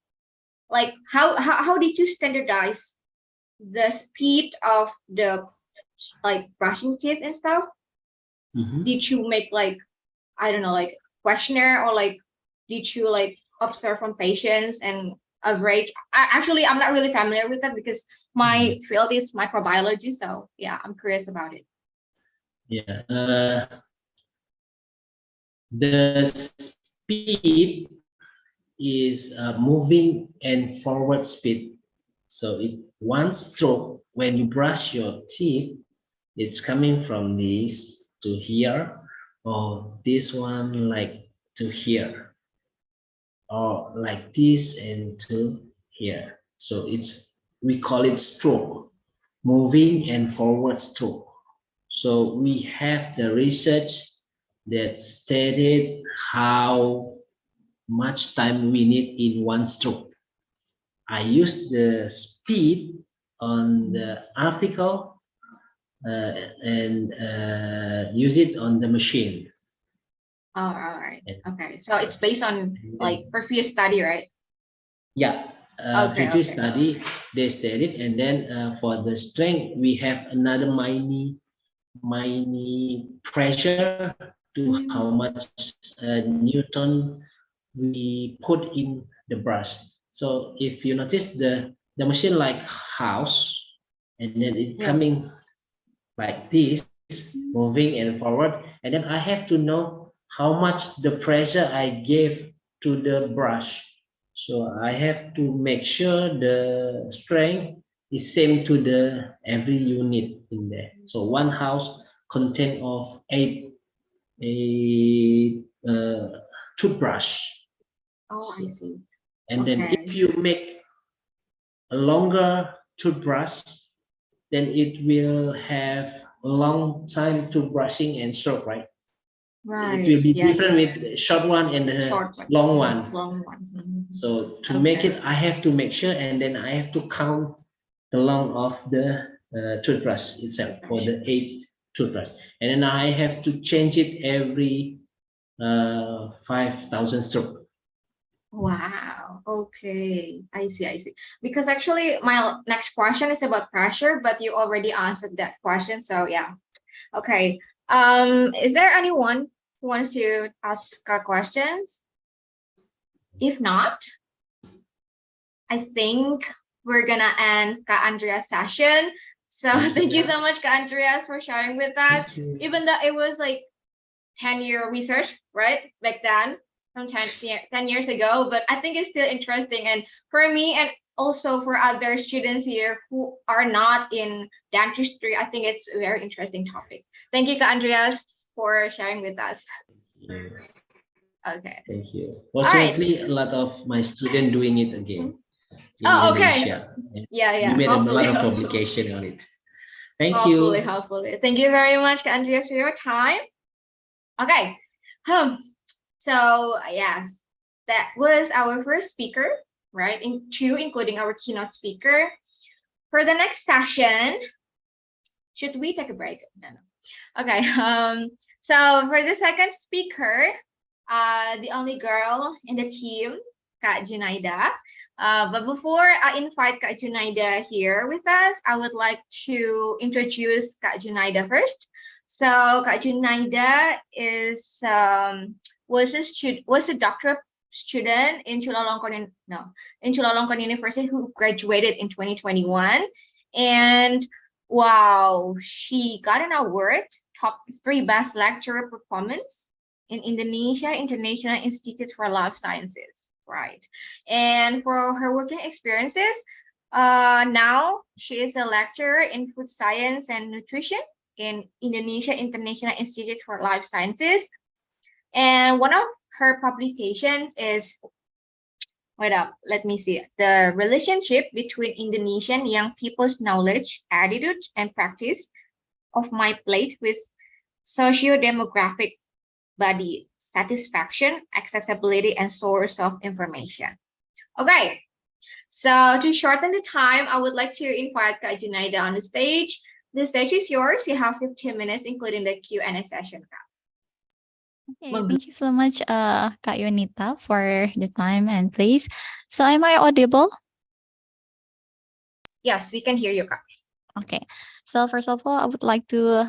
did you standardize the speed of the like brushing teeth and stuff? Mhm. Did you make like, I don't know, like questionnaire, or like did you like observe from patients and average? Actually, I'm not really familiar with that because my field is microbiology. So yeah, I'm curious about it. Yeah. The speed is moving and forward speed. So one stroke when you brush your teeth, it's coming from this to here, or this one like to here, or like this and to here. So we call it stroke, moving and forward stroke. So we have the research that stated how much time we need in one stroke. I used the speed on the article and use it on the machine. Oh, all right. Okay. So it's based on like previous study, right? Yeah. Okay, Previous okay. study they stated, and then for the strength we have another mini pressure to how much Newton we put in the brush. So if you notice the machine like house, and then it Yeah. coming like this, moving and forward, and then I have to know how much the pressure I gave to the brush. So I have to make sure the strength is same to the every unit in there. So one house contain of eight toothbrush. Oh, I see. And then Okay. if you make a longer toothbrush, then it will have a long time to brushing and stroke, right? Right. It will be Yeah, different yeah. with short one and the Short one. long one. Long one. Mhm. So to make Okay. it, I have to make sure, and then I have to count the long of the toothbrush itself for the 8 toothbrush, and then I have to change it every 5,000 stroke. Wow. Okay. I see. I see. Because actually my next question is about pressure, but you already answered that question. So yeah. Okay. Is there anyone who wants to ask questions? If not, I think we're gonna end Kak Andrea's session. So thank you so much, Kak Andreas, for sharing with us. Thank you. Even though it was like 10-year research, right? Back then, from 10 years ago, but I think it's still interesting. And for me, and also for other students here who are not in dentistry, I think it's a very interesting topic. Thank you, Kak Andreas, for sharing with us. Okay. Thank you. right. Fortunately, a lot of my students doing it again in Oh, okay. Indonesia. Yeah, We made a lot hopefully. of publication on it. Thank Hopefully, you. hopefully. Thank you very much, Kak Andreas, for your time. Okay. So yes, that was our first speaker, right? Including our keynote speaker. For the next session, should we take a break? No, no. Okay. So for the second speaker, the only girl in the team, Kak Junaida. But before I invite Kak Junaida here with us, I would like to introduce Kak Junaida first. So Kak Junaida was a doctoral student in Chulalongkorn University who graduated in 2021, and wow, she got an award, top 3 best lecturer performance in Indonesia International Institute for Life Sciences, right? And for her working experiences, now she is a lecturer in food science and nutrition in Indonesia International Institute for Life Sciences. And one of her publications is, wait up, let me see, the relationship between Indonesian young people's knowledge, attitude, and practice of my plate with socio-demographic body satisfaction, accessibility, and source of information. Okay, so to shorten the time, I would like to invite Kak Junaida on the stage. The stage is yours. You have 15 minutes, including the Q&A session, Kak. Okay, thank you so much, Kak Yunita, for the time and place. So am I audible? Yes, we can hear you, Kak. Okay, so first of all, I would like to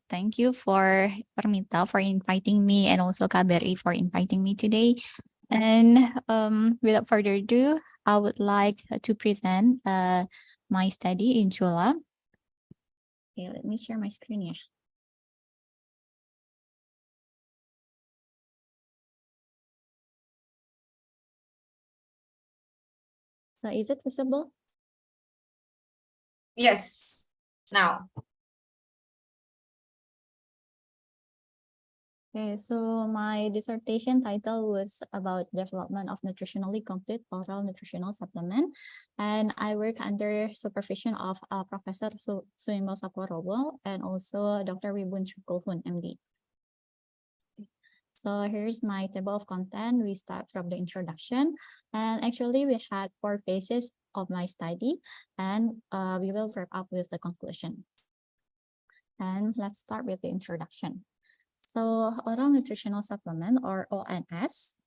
thank you for Permita for inviting me, and also Kak Berry for inviting me today. And without further ado, I would like to present my study in Chula. Okay, let me share my screen here. So is it visible? Yes, now. Okay, so my dissertation title was about development of nutritionally complete oral nutritional supplement, and I work under supervision of Professor Suimbo Saporowo and also Dr. Wibun Chukulhun, MD. So here's my table of content. We start from the introduction, and actually we had 4 phases of my study, and we will wrap up with the conclusion. And let's start with the introduction. So oral nutritional supplement, or ONS,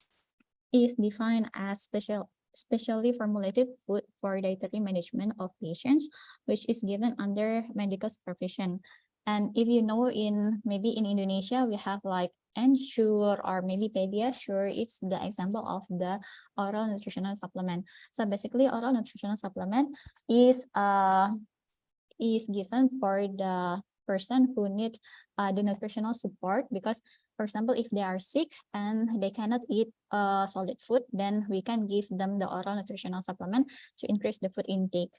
is defined as specially formulated food for dietary management of patients, which is given under medical supervision. And if you know, maybe in Indonesia, we have like Ensure or maybe Pediasure. It's the example of the oral nutritional supplement. So basically, oral nutritional supplement is given for the person who need the nutritional support, because for example, if they are sick and they cannot eat solid food, then we can give them the oral nutritional supplement to increase the food intake.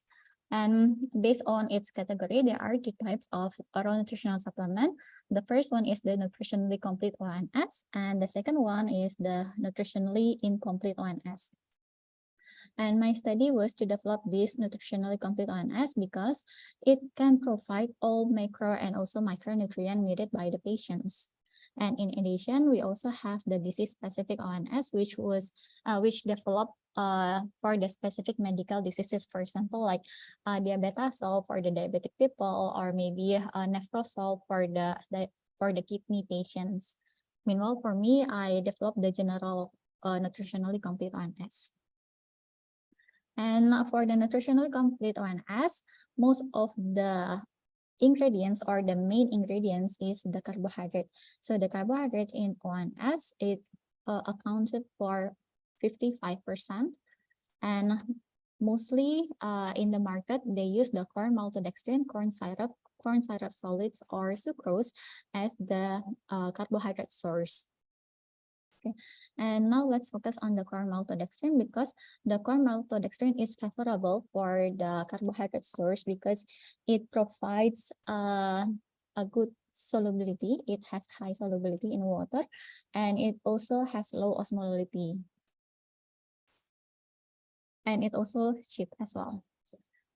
And based on its category, there are 2 types of oral nutritional supplement. The first one is the nutritionally complete ONS, and the second one is the nutritionally incomplete ONS. And my study was to develop this nutritionally complete ONS because it can provide all macro and also micronutrient needed by the patients. And in addition, we also have the disease-specific ONS, which developed for the specific medical diseases, for example, like diabetazole for the diabetic people, or maybe nefrosol for the kidney patients. Meanwhile, for me, I developed the general nutritionally complete ONS. And for the nutritionally complete ONS, most of the ingredients or the main ingredients is the carbohydrate. So the carbohydrate in ONS, it accounted for 55%, and mostly in the market they use the corn maltodextrin, corn syrup solids, or sucrose as the carbohydrate source. Okay, and now let's focus on the corn maltodextrin, because the corn maltodextrin is favorable for the carbohydrate source because it provides a good solubility. It has high solubility in water, and it also has low osmolality, and it also cheap as well.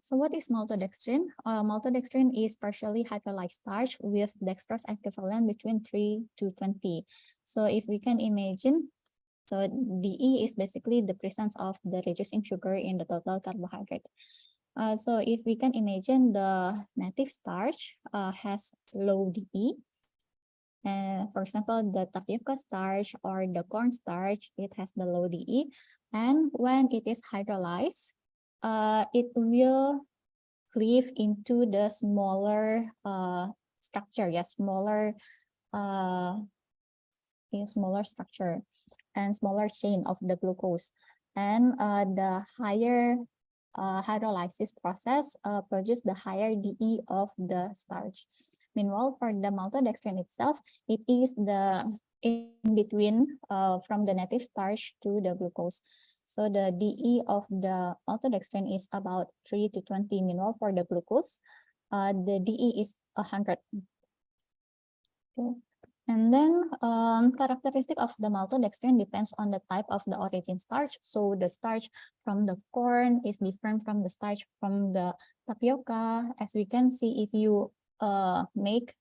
So what is maltodextrin? Maltodextrin is partially hydrolyzed starch with dextrose equivalent between 3 to 20. So if we can imagine, so DE is basically the presence of the reducing sugar in the total carbohydrate. So if we can imagine the native starch has low DE. For example, the tapioca starch or the corn starch, it has the low DE. And when it is hydrolyzed, it will cleave into the smaller structure, smaller structure and smaller chain of the glucose. And the higher hydrolysis process produce the higher DE of the starch. Meanwhile, for the maltodextrin itself, it is the in between from the native starch to the glucose. So the DE of the maltodextrin is about 3 to 20. Meanwhile, for the glucose, the DE is 100. Okay. And then characteristic of the maltodextrin depends on the type of the origin starch. So the starch from the corn is different from the starch from the tapioca. As we can see, if you make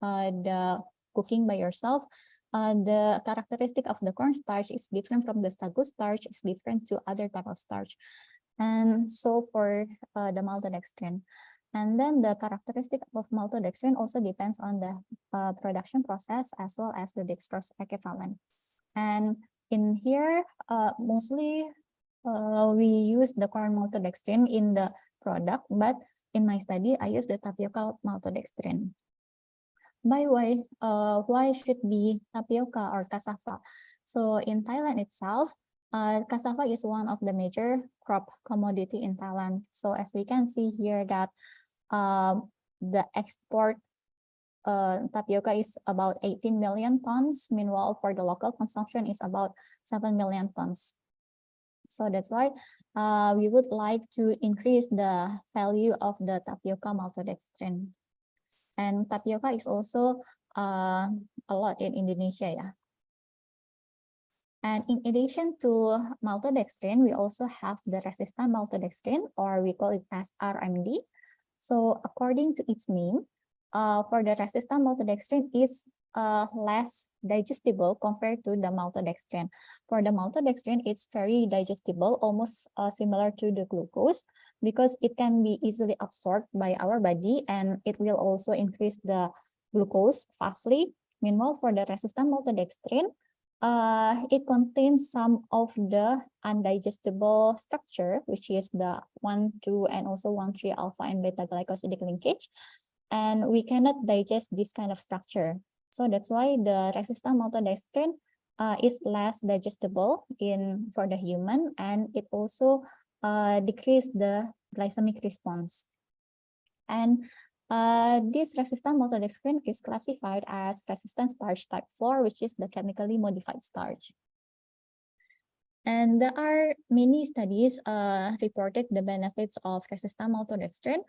the cooking by yourself, the characteristic of the corn starch is different from the sagu starch, is different to other type of starch. And so for the maltodextrin. And then the characteristic of maltodextrin also depends on the production process as well as the dextrose equivalent. And in here, mostly we use the corn maltodextrin in the product, but in my study, I use the tapioca maltodextrin. By way, why should be tapioca or cassava? So in Thailand itself, cassava is one of the major crop commodity in Thailand. So as we can see here that the export tapioca is about 18 million tons. Meanwhile, for the local consumption is about 7 million tons. So that's why we would like to increase the value of the tapioca maltodextrin. And tapioca is also a lot in Indonesia. Yeah. And in addition to maltodextrin, we also have the resistant maltodextrin, or we call it as RMD. So according to its name, for the resistant maltodextrin is less digestible compared to the maltodextrin. For the maltodextrin, it's very digestible, almost similar to the glucose, because it can be easily absorbed by our body and it will also increase the glucose fastly. Meanwhile, for the resistant maltodextrin, it contains some of the undigestible structure, which is the 1,2 and also 1,3 alpha and beta glycosidic linkage. And we cannot digest this kind of structure. So that's why the resistant maltodextrin is less digestible for the human, and it also decrease the glycemic response. And this resistant maltodextrin is classified as resistant starch type 4, which is the chemically modified starch. And there are many studies reported the benefits of resistant maltodextrin,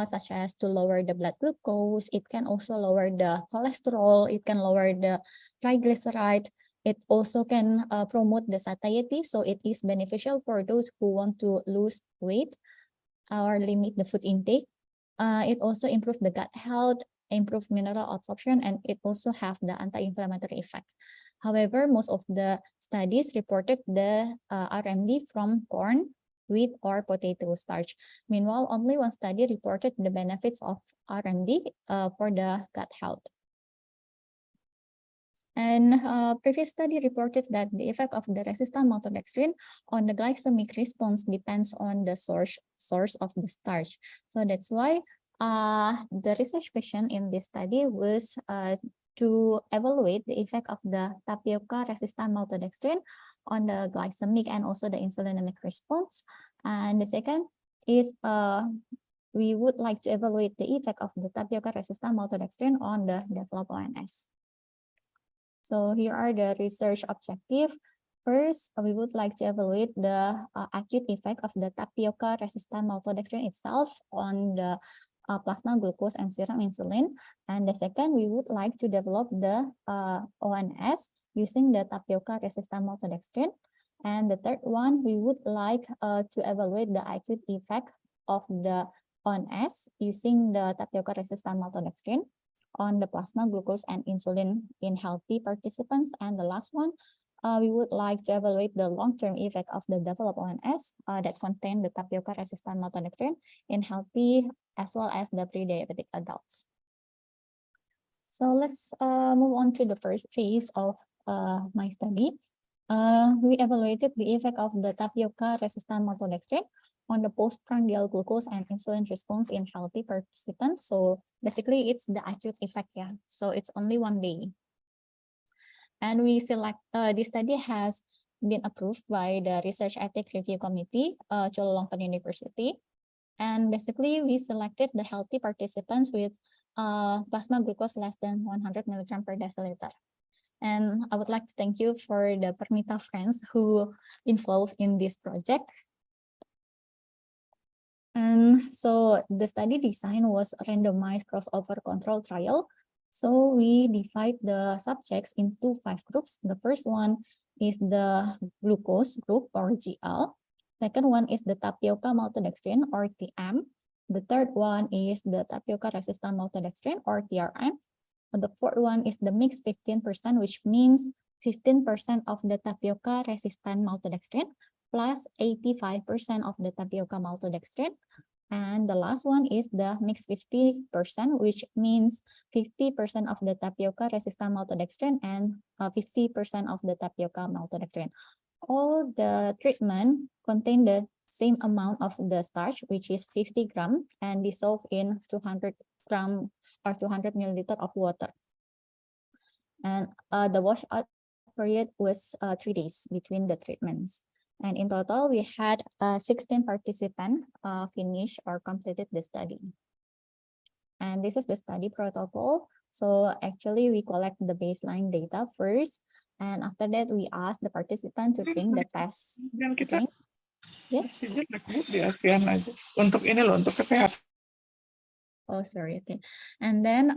such as to lower the blood glucose. It can also lower the cholesterol. It can lower the triglyceride. It also can promote the satiety. So it is beneficial for those who want to lose weight or limit the food intake. It also improves the gut health, improve mineral absorption, and it also have the anti-inflammatory effect. However, most of the studies reported the RMD from corn, wheat, or potato starch. Meanwhile, only one study reported the benefits of RMD for the gut health. And previous study reported that the effect of the resistant maltodextrin on the glycemic response depends on the source of the starch. So that's why the research question in this study was to evaluate the effect of the tapioca resistant maltodextrin on the glycemic and also the insulinemic response. And the second is we would like to evaluate the effect of the tapioca resistant maltodextrin on the developed ONS. So here are the research objectives. First, we would like to evaluate the acute effect of the tapioca resistant maltodextrin itself on the plasma glucose and serum insulin. And the second, we would like to develop the ONS using the tapioca resistant maltodextrin. And the third one, we would like to evaluate the acute effect of the ONS using the tapioca resistant maltodextrin on the plasma glucose and insulin in healthy participants. And the last one, we would like to evaluate the long-term effect of the developed ONS that contain the tapioca resistant maltodextrin in healthy as well as the pre-diabetic adults. So let's move on to the first phase of my study. We evaluated the effect of the tapioca resistant maltodextrin on the postprandial glucose and insulin response in healthy participants. So basically it's the acute effect, yeah. So it's only 1 day. And we select, this study has been approved by the Research Ethics Review Committee, Chulalongkorn University. And basically we selected the healthy participants with plasma glucose less than 100 milligram per deciliter. And I would like to thank you for the Permita friends who involved in this project. And so the study design was a randomized crossover control trial. So we divide the subjects into 5 groups. The first one is the glucose group or GL. Second one is the tapioca maltodextrin or TM. The third one is the tapioca resistant maltodextrin or TRM. The fourth one is the mixed 15%, which means 15% of the tapioca resistant maltodextrin plus 85% of the tapioca maltodextrin. And the last one is the mixed 50%, which means 50% of the tapioca resistant maltodextrin and 50% of the tapioca maltodextrin. All the treatment contain the same amount of the starch, which is 50 gram and dissolved in 200 gram or 200 milliliter of water. And the washout period was 3 days between the treatments. And in total, we had 16 participants finish or completed the study. And this is the study protocol. So actually, we collect the baseline data first. And after that, we ask the participant to drink the test. Dan kita Okay. Yes. sejak di ASEAN aja. Untuk ini loh, untuk kesehatan. Oh, sorry. Okay. And then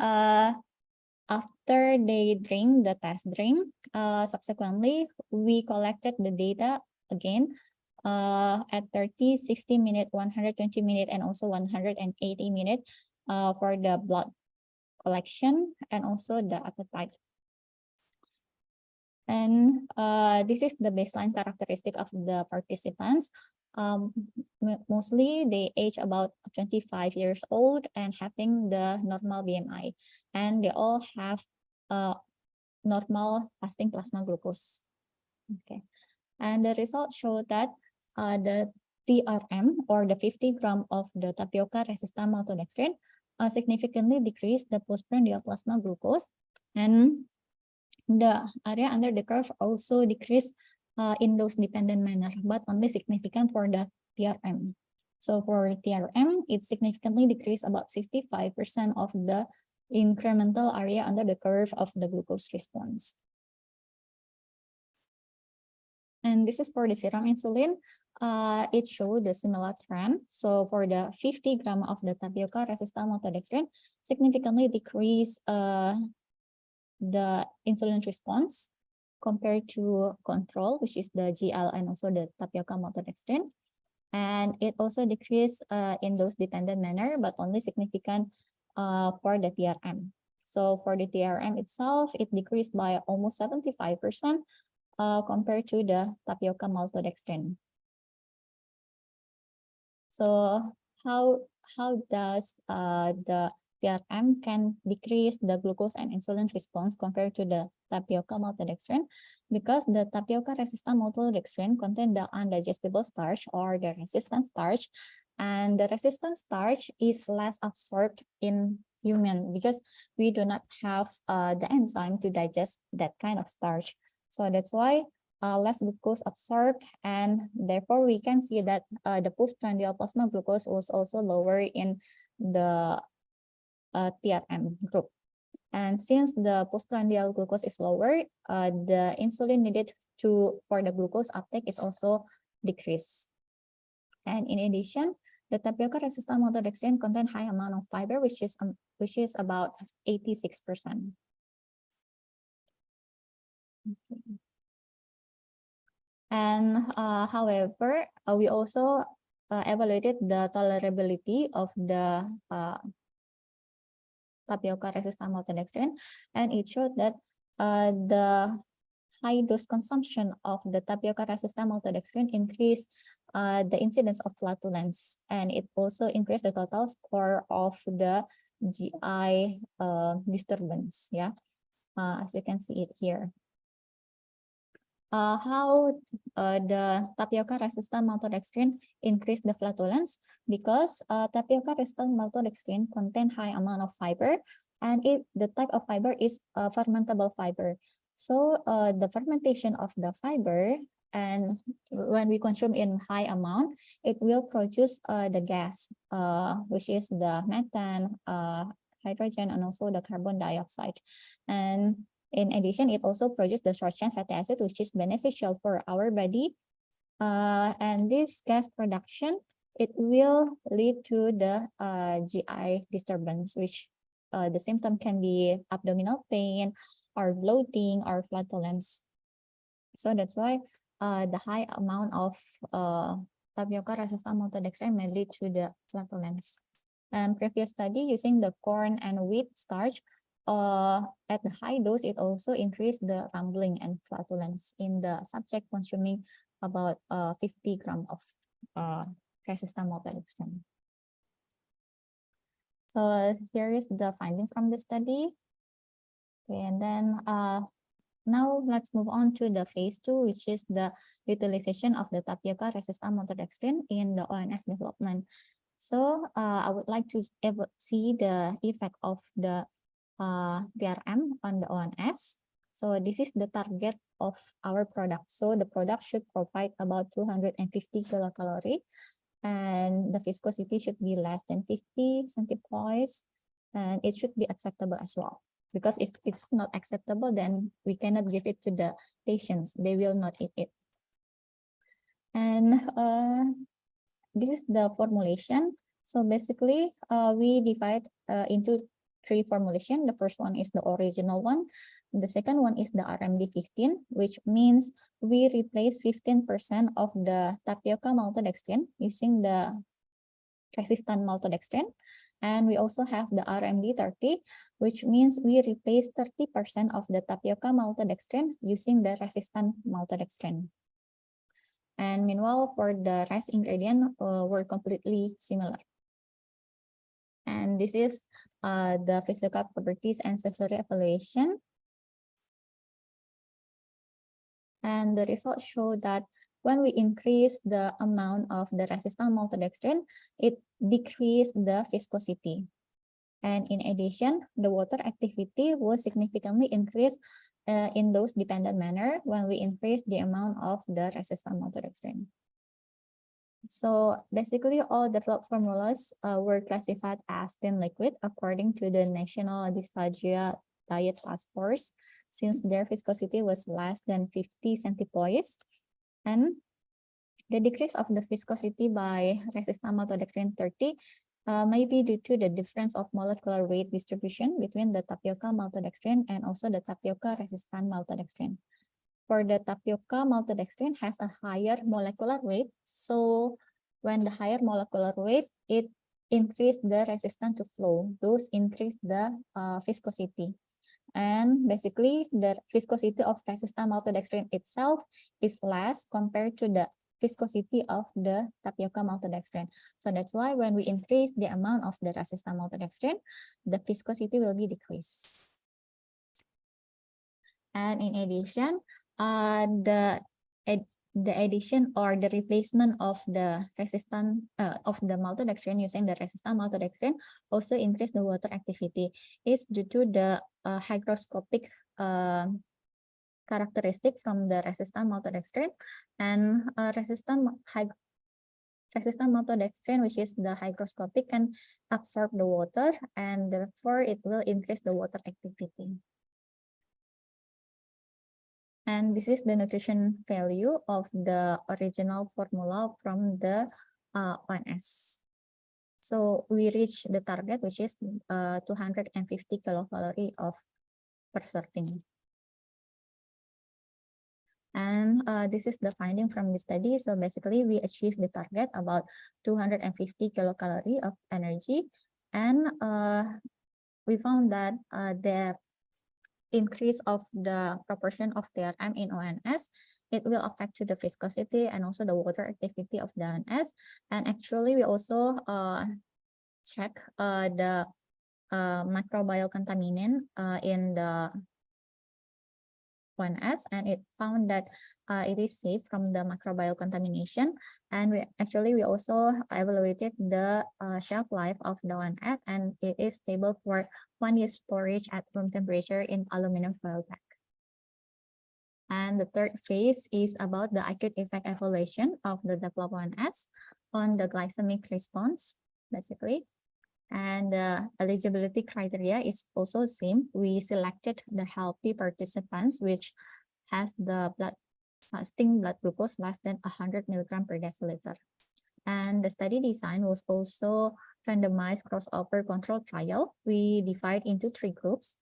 after they drink the test drink, subsequently, we collected the data again at 30, 60 minute, 120 minute, and also 180 minute for the blood collection and also the appetite. And this is the baseline characteristic of the participants. Mostly they age about 25 years old and having the normal BMI, and they all have normal fasting plasma glucose. Okay, and the results show that the TRM or the 50 gram of the tapioca resistant maltodextrin significantly decreased the postprandial plasma glucose, and the area under the curve also decreased in dose-dependent manner, but only significant for the TRM. So for TRM, it significantly decreased about 65% of the incremental area under the curve of the glucose response. And this is for the serum insulin. It showed the similar trend. So for the 50 gram of the tapioca resistant maltodextrin, significantly decreased the insulin response compared to control, which is the GL and also the tapioca maltodextrin. And it also decreased in dose-dependent manner, but only significant for the TRM. So for the TRM itself, it decreased by almost 75% compared to the tapioca maltodextrin. So how does the TRM can decrease the glucose and insulin response compared to the tapioca maltodextrin? Because the tapioca resistant maltodextrin contain the undigestible starch or the resistant starch, and the resistant starch is less absorbed in human because we do not have the enzyme to digest that kind of starch. So that's why less glucose absorbed, and therefore we can see that the postprandial plasma glucose was also lower in the TRM group. And since the postprandial glucose is lower, the insulin needed for the glucose uptake is also decreased. And in addition, the tapioca resistant maltodextrin contain high amount of fiber, which is about 86%. Okay. And however, we also evaluated the tolerability of the tapioca resistant maltodextrin, and it showed that the high dose consumption of the tapioca resistant maltodextrin increased the incidence of flatulence, and it also increased the total score of the GI disturbance. Yeah, as you can see it here. How the tapioca resistant maltodextrin increase the flatulence? Because tapioca resistant maltodextrin contain high amount of fiber, and the type of fiber is fermentable fiber. So the fermentation of the fiber, and when we consume in high amount, it will produce the gas, which is the methane, hydrogen, and also the carbon dioxide. And in addition, it also produces the short-chain fatty acid, which is beneficial for our body. And this gas production, it will lead to the GI disturbance, which the symptom can be abdominal pain or bloating or flatulence. So that's why the high amount of tapioca resistant maltodextrin may lead to the flatulence. And previous study using the corn and wheat starch, at the high dose, it also increased the rumbling and flatulence in the subject consuming about 50 grams of resistant maltodextrin. So here is the finding from the study. Okay, and then now let's move on to the phase 2, which is the utilization of the tapioca resistant maltodextrin in the ONS development. So I would like to see the effect of the DRM on the ONS. So this is the target of our product. So the product should provide about 250 kilocalorie, and the viscosity should be less than 50 centipoise, and it should be acceptable as well. Because if it's not acceptable, then we cannot give it to the patients. They will not eat it. And this is the formulation. So basically, we divide into 3 formulation. The first one is the original one. The second one is the RMD15, which means we replace 15% of the tapioca maltodextrin using the resistant maltodextrin. And we also have the RMD30, which means we replace 30% of the tapioca maltodextrin using the resistant maltodextrin. And meanwhile, for the rest ingredient were completely similar. And this is the physical properties and sensory evaluation. And the results show that when we increase the amount of the resistant maltodextrin, it decreased the viscosity. And in addition, the water activity was significantly increased in dose-dependent manner when we increase the amount of the resistant maltodextrin. So basically, all developed formulas were classified as thin liquid according to the National Dysphagia Diet Task Force, since their viscosity was less than 50 centipoise. And the decrease of the viscosity by resistant maltodextrin 30 may be due to the difference of molecular weight distribution between the tapioca maltodextrin and also the tapioca resistant maltodextrin. For the tapioca maltodextrin has a higher molecular weight, so when the higher molecular weight, it increased the resistance to flow, thus increase the viscosity. And basically, the viscosity of resistant maltodextrin itself is less compared to the viscosity of the tapioca maltodextrin. So that's why when we increase the amount of the resistant maltodextrin, the viscosity will be decreased. And in addition, the addition or the replacement of the resistant of the maltodextrin using the resistant maltodextrin also increase the water activity. It's due to the hygroscopic characteristic from the resistant maltodextrin, and resistant maltodextrin, which is the hygroscopic, can absorb the water, and therefore it will increase the water activity. And this is the nutrition value of the original formula from the ONS. So we reach the target, which is 250 kilocalorie of per serving. And this is the finding from the study. So basically, we achieved the target about 250 kilocalorie of energy, and we found that the increase of the proportion of TRM in ONS, it will affect to the viscosity and also the water activity of the ONS. And actually, we also check the microbial contaminant in the ONS, and it found that it is safe from the microbial contamination. And we also evaluated the shelf life of the ONS, and it is stable for 1 year storage at room temperature in aluminum foil bag. And the third phase is about the acute effect evaluation of the developed ONS on the glycemic response, basically. And the eligibility criteria is also same. We selected the healthy participants, which has the fasting blood glucose less than 100 milligram per deciliter. And the study design was also randomized crossover control trial. We divide into 3 groups.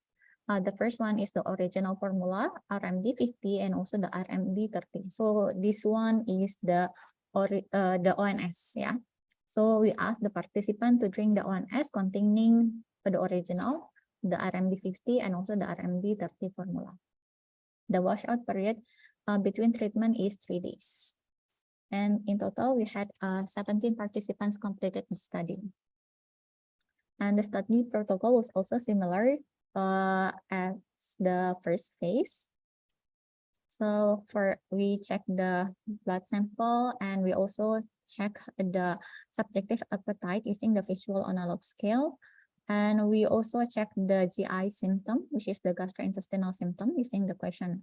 The first one is the original formula, RMD50, and also the RMD30. So this one is the ONS, yeah. So we asked the participant to drink the ONS containing the original, the RMD50, and also the RMD30 formula. The washout period between treatment is 3 days. And in total, we had 17 participants completed the study. And the study protocol was also similar as the first phase. So we check the blood sample, and we also check the subjective appetite using the visual analog scale. And we also check the GI symptom, which is the gastrointestinal symptom, using the questionnaire.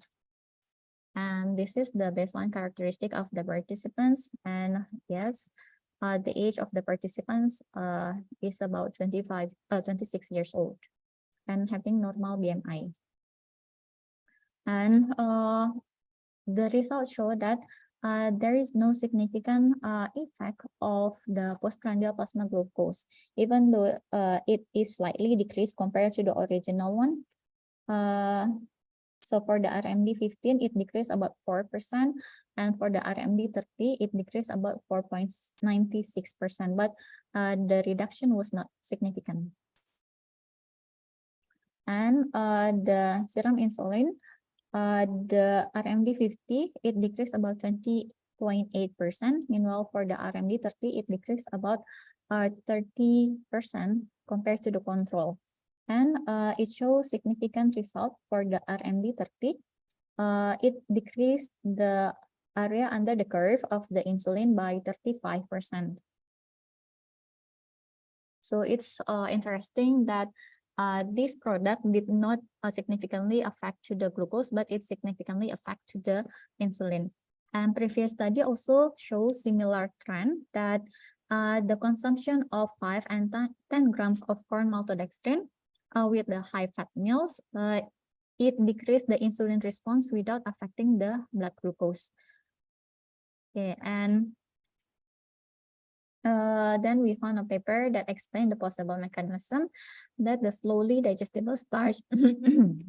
And this is the baseline characteristic of the participants. And yes, the age of the participants is about 26 years old and having normal BMI. And the results show that there is no significant effect of the postprandial plasma glucose, even though it is slightly decreased compared to the original one. So for the RMD15, it decreased about 4%, and for the RMD30, it decreased about 4.96%, but the reduction was not significant. And the serum insulin, the RMD50, it decreased about 20.8%. Meanwhile, for the RMD30, it decreased about 30% compared to the control. And it shows significant result for the RMD30. It decreased the area under the curve of the insulin by 35%. So it's interesting that this product did not significantly affect to the glucose, but it significantly affect to the insulin. And previous study also shows similar trend that the consumption of 5 and 10 grams of corn maltodextrin with the high-fat meals, it decreased the insulin response without affecting the blood glucose. Okay, and then we found a paper that explained the possible mechanism that the slowly digestible starch,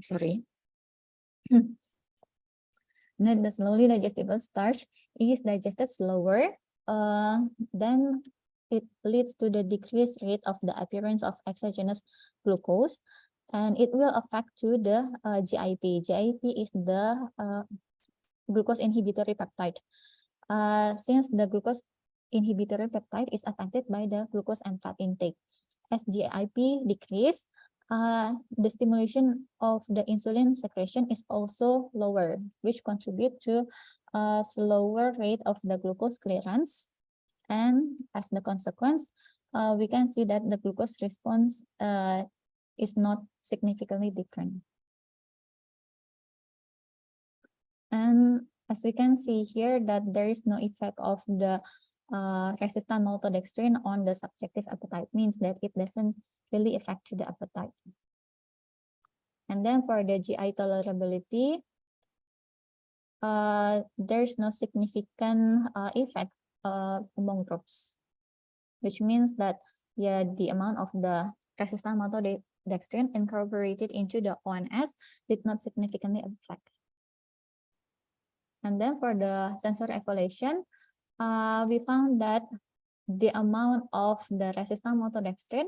sorry, that the slowly digestible starch is digested slower, then it leads to the decreased rate of the appearance of exogenous glucose, and it will affect to the GIP. GIP is the glucose inhibitory peptide. Since the glucose inhibitory peptide is affected by the glucose and fat intake. As GIP decrease, the stimulation of the insulin secretion is also lower, which contribute to a slower rate of the glucose clearance. And as the consequence, we can see that the glucose response is not significantly different. And as we can see here, that there is no effect of the resistant maltodextrin on the subjective appetite, means that it doesn't really affect the appetite. And then for the GI tolerability, there's no significant effect among groups, which means that the amount of the resistant maltodextrin incorporated into the ONS did not significantly affect. And then for the sensor evaluation, we found that the amount of the resistant maltodextrin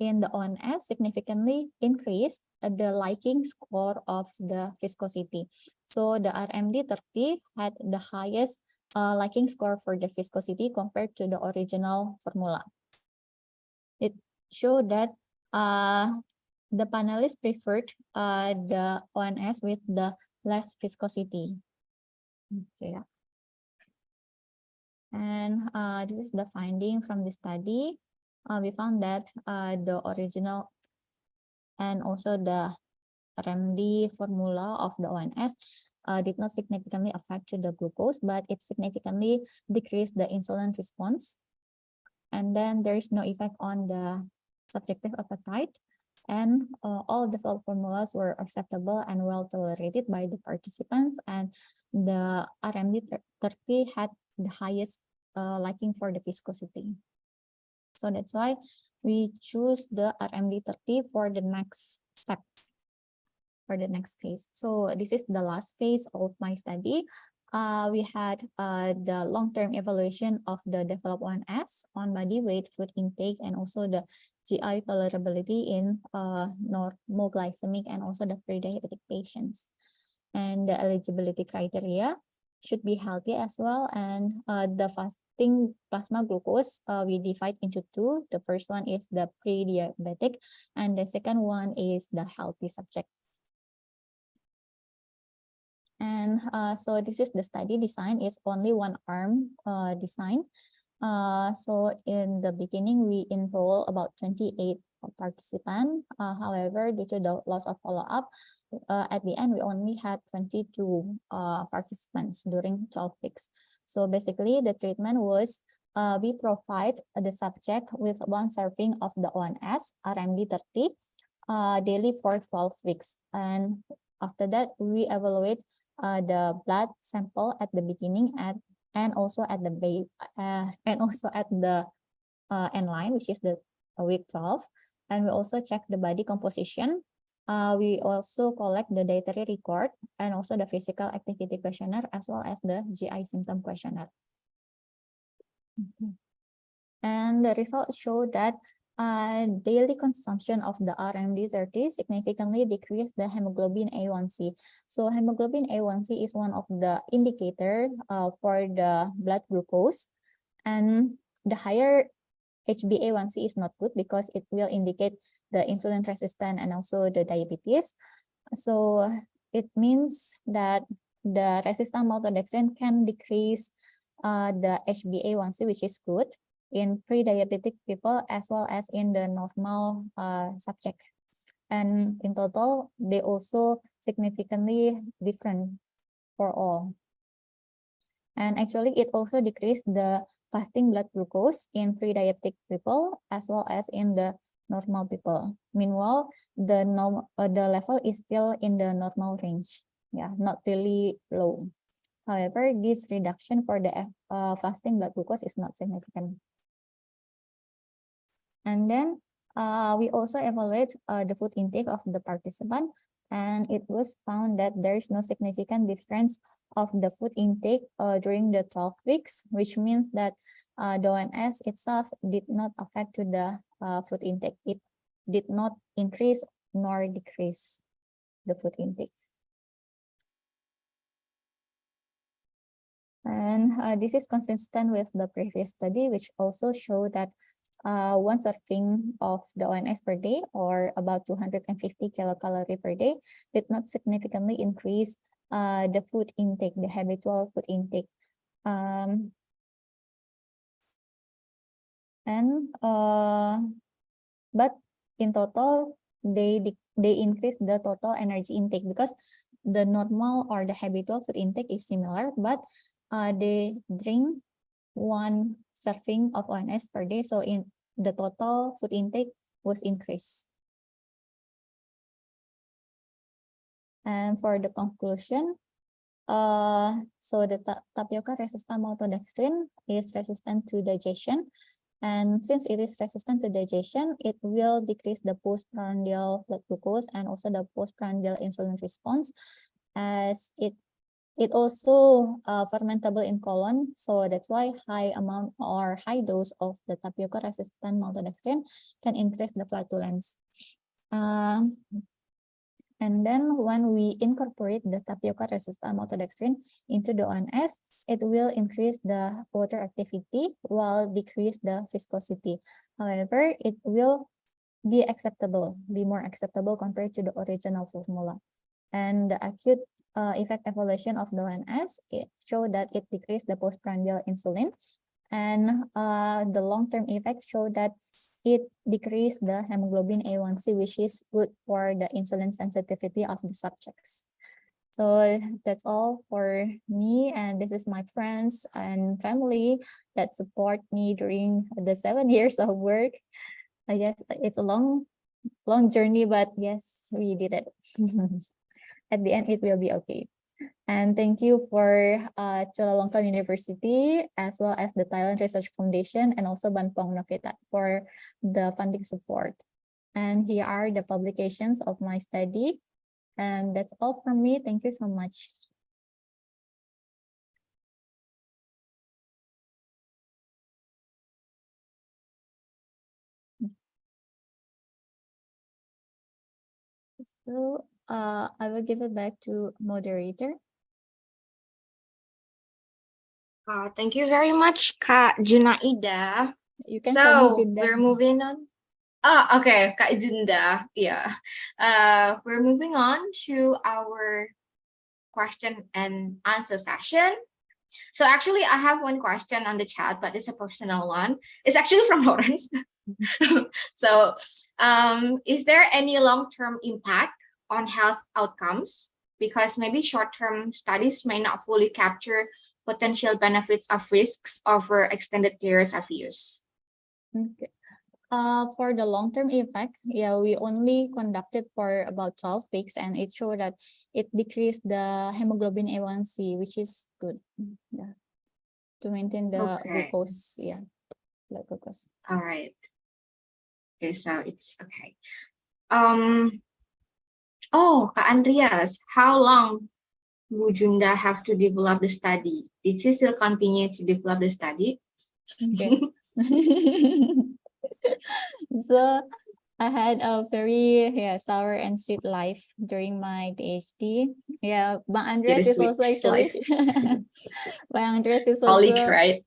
in the ONS significantly increased the liking score of the viscosity. So the RMD30 had the highest liking score for the viscosity compared to the original formula. It showed that the panelists preferred the ONS with the less viscosity. Okay. And this is the finding from the study. We found that the original and also the RMD formula of the ONS did not significantly affect to the glucose, but it significantly decreased the insulin response. And then there is no effect on the subjective appetite. And all developed formulas were acceptable and well tolerated by the participants. And the RMD30 had the highest liking for the viscosity. So that's why we choose the RMD30 for the next step, for the next phase. So this is the last phase of my study. We had the long-term evaluation of the developed ONS on body weight, food intake, and also the GI tolerability in normoglycemic and also the pre-diabetic patients. And the eligibility criteria should be healthy as well. And the fasting plasma glucose, we divide into two. The first one is the pre-diabetic, and the second one is the healthy subject. And so this is the study design. Is only one arm design. So in the beginning, we enroll about 28 participants. However, due to the loss of follow-up, at the end, we only had 22 participants during 12 weeks. So basically, the treatment was we provide the subject with 1 serving of the ONS, RMD30, daily for 12 weeks. And after that, we evaluate the blood sample at the beginning and also at the end line, which is the week 12. And we also check the body composition. We also collect the dietary record and also the physical activity questionnaire as well as the GI symptom questionnaire. And the results show that daily consumption of the RMD30 significantly decreased the hemoglobin A1C. So hemoglobin A1C is one of the indicator for the blood glucose, and the higher HbA1c is not good because it will indicate the insulin resistant and also the diabetes. So it means that the resistant maltodextrin can decrease the HbA1c, which is good in pre-diabetic people as well as in the normal subject. And in total, they also significantly different for all. And actually, it also decreased the fasting blood glucose in pre-diabetic people as well as in the normal people. Meanwhile, the level is still in the normal range. Yeah, not really low. However, this reduction for the fasting blood glucose is not significant. And then we also evaluate the food intake of the participant, and it was found that there is no significant difference of the food intake during the 12 weeks, which means that the ONS itself did not affect to the food intake. It did not increase nor decrease the food intake. And this is consistent with the previous study, which also showed that 1 serving of the ONS per day, or about 250 kilocalorie per day, did not significantly increase the food intake, the habitual food intake. But in total, they increase the total energy intake because the normal or the habitual food intake is similar, but they drink 1 serving of ONS per day. So in the total food intake was increased. And for the conclusion, so the tapioca resistant maltodextrin is resistant to digestion. And since it is resistant to digestion, it will decrease the postprandial blood glucose and also the postprandial insulin response, as it it also fermentable in colon, so that's why high amount or high dose of the tapioca resistant maltodextrin can increase the flatulence. And then when we incorporate the tapioca resistant maltodextrin into the ONS, it will increase the water activity while decrease the viscosity. However, it will be more acceptable compared to the original formula. And the acute effect evaluation of the ONS, it showed that it decreased the postprandial insulin, and the long-term effect showed that it decreased the hemoglobin A1C, which is good for the insulin sensitivity of the subjects. So that's all for me, and this is my friends and family that support me during the 7 years of work. I guess it's a long journey, but yes, we did it. At the end, it will be okay. And thank you for Chulalongkorn University, as well as the Thailand Research Foundation, and also Banpong Novitat for the funding support. And here are the publications of my study. And that's all from me. Thank you so much. So I will give it back to moderator. Thank you very much, Kak Junaida. You can call me So Junda. we're moving on. Okay, Kak Junda. Yeah. We're moving on to our question and answer session. So actually, I have one question on the chat, but it's a personal one. It's actually from Lawrence. So, is there any long-term impact on health outcomes? Because maybe short-term studies may not fully capture potential benefits of risks over extended periods of use. Okay. For the long-term effect, yeah, we only conducted for about 12 weeks, and it showed that it decreased the hemoglobin A1C, which is good. Yeah, to maintain the Okay. glucose. Yeah, blood glucose. All right. Okay, so it's okay. Oh, Kak Andreas, how long would Junda have to develop the study? Did she still continue to develop the study? Okay. So I had a very sour and sweet life during my PhD. Yeah, Bang Andres is also Bittersweet actually life. Bang Andres is Colleague, also right?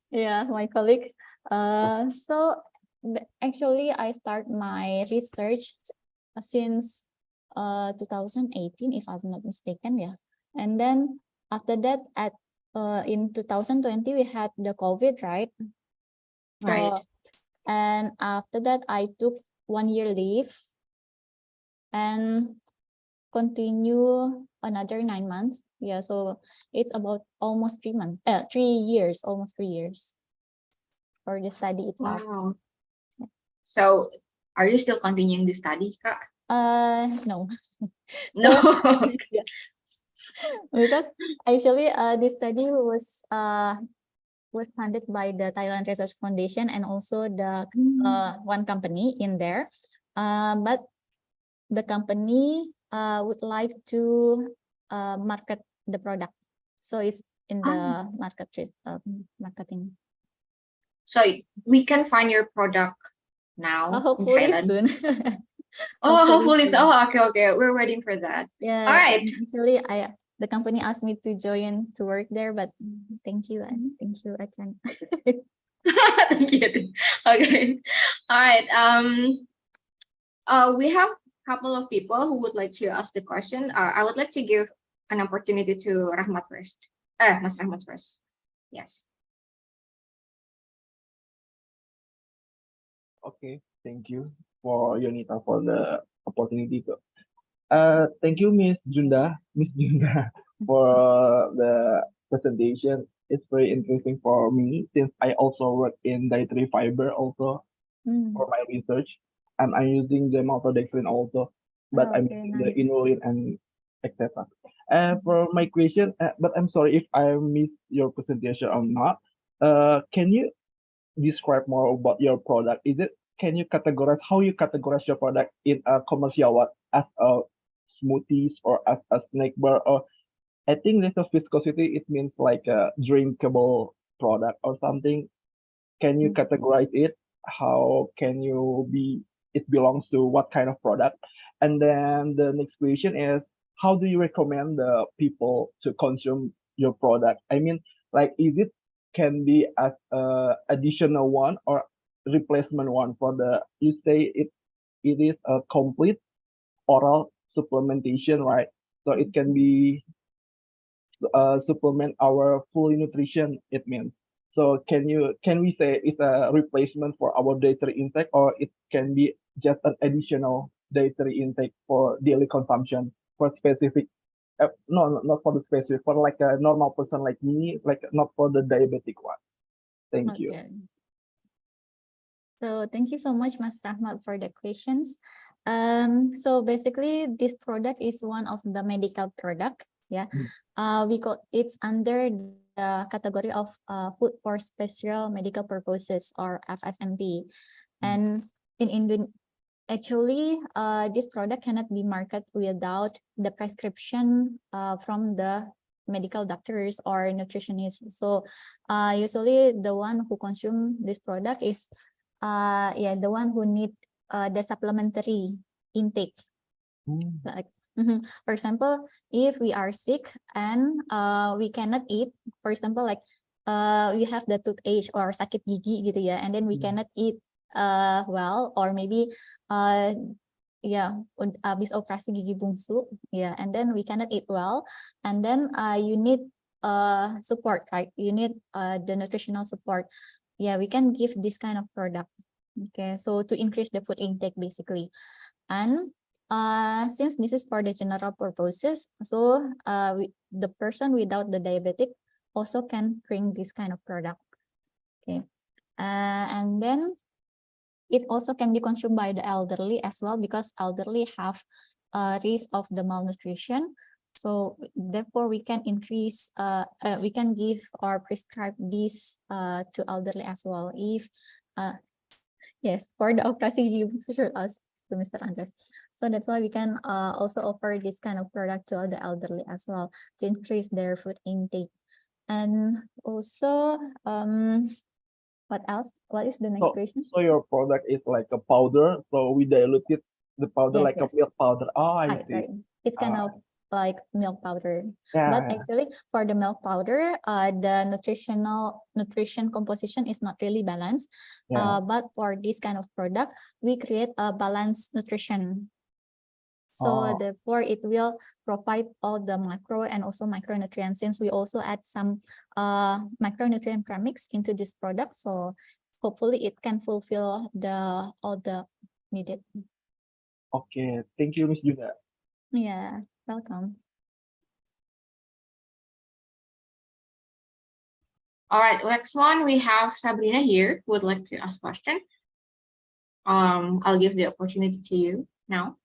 my colleague. So actually I start my research since 2018, if I'm not mistaken. Yeah, and then after that in 2020 we had the COVID, right? So, Right. and after that, I took 1 year leave and continue another 9 months. Yeah, so it's about almost 3 months, 3 years, almost 3 years for the study itself. Wow. So, are you still continuing the study, Kak? No. No. Yeah. Because actually, this study was funded by the Thailand Research Foundation and also the one company in there. But the company would like to market the product, so it's in the marketing. So we can find your product now in Hopefully Thailand. soon. Oh, hopefully soon. so. Okay, okay. We're waiting for that. Yeah. All right. Actually, the company asked me to join to work there, but thank you, Achan. Thank you. Okay. All right. We have a couple of people who would like to ask the question. I would like to give an opportunity to Rahmat first. Mas Rahmat first. Yes. Okay, thank you for Yonita for the opportunity to. Thank you, Miss Junda, for the presentation. It's very interesting for me since I also work in dietary fiber also for my research, and I'm using the maltodextrin also, but I'm Okay, using the nice. inulin and etc. For my question, but I'm sorry if I missed your presentation or not. Can you describe more about your product? Can you categorize how you categorize your product in a commercial what as a smoothies or as a snack bar, or I think this of viscosity, it means like a drinkable product or something. Can you categorize it? How can you be, it belongs to what kind of product? And then the next question is, how do you recommend the people to consume your product? I mean, like, is it can be as a additional one or replacement one for the, you say it is a complete oral supplementation, right? So it can be supplement our full nutrition, it means. So can we say it's a replacement for our dietary intake, or it can be just an additional dietary intake for daily consumption for specific, no, not for the specific, for like a normal person like me, like not for the diabetic one. Thank you. Okay. So thank you so much, Mas Rahmat, for the questions. So basically, this product is one of the medical product. Yeah, we got it's under the category of food for special medical purposes, or FSMP. And in Indonesia, actually, this product cannot be marketed without the prescription from the medical doctors or nutritionists. So usually the one who consume this product is the one who need the supplementary intake. Like, for example, if we are sick and we cannot eat, for example, like we have the toothache or sakit gigi gitu ya, and then we cannot eat well, or maybe habis operasi gigi bungsu, and then we cannot eat well, and then you need support, right? You need the nutritional support. We can give this kind of product. Okay, so to increase the food intake basically. And since this is for the general purposes, so the person without the diabetic also can bring this kind of product. Okay, and then it also can be consumed by the elderly as well, because elderly have a risk of the malnutrition. So therefore we can increase, we can give or prescribe this to elderly as well. If yes, for the operasi gigi bungsu, us to Mr. Andres. So that's why we can also offer this kind of product to the elderly as well, to increase their food intake. And also, what else? What is the next question? So your product is like a powder, so we diluted the powder Yes, like a milk powder. Oh, I see. Right. It's kind of like milk powder. Yeah, But actually, for the milk powder, the nutrition composition is not really balanced. yeah. But for this kind of product, we create a balanced nutrition. So therefore, it will provide all the macro and also micronutrients, since we also add some micronutrient premix into this product. So hopefully it can fulfill all the needed. Okay, thank you, Miss Juda. Yeah, welcome. All right, next one, we have Sabrina here who would like to ask question. I'll give the opportunity to you now.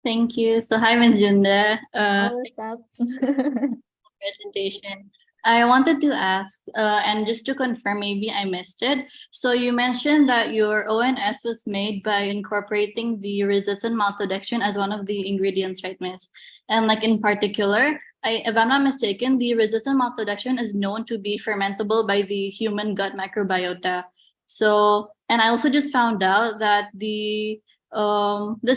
Thank you. So hi, Ms. Junda. What's up? Presentation. I wanted to ask, and just to confirm, maybe I missed it. So you mentioned that your ONS was made by incorporating the resistant maltodextrin as one of the ingredients, right, Miss? And like in particular, if I'm not mistaken, the resistant maltodextrin is known to be fermentable by the human gut microbiota. So, and I also just found out that this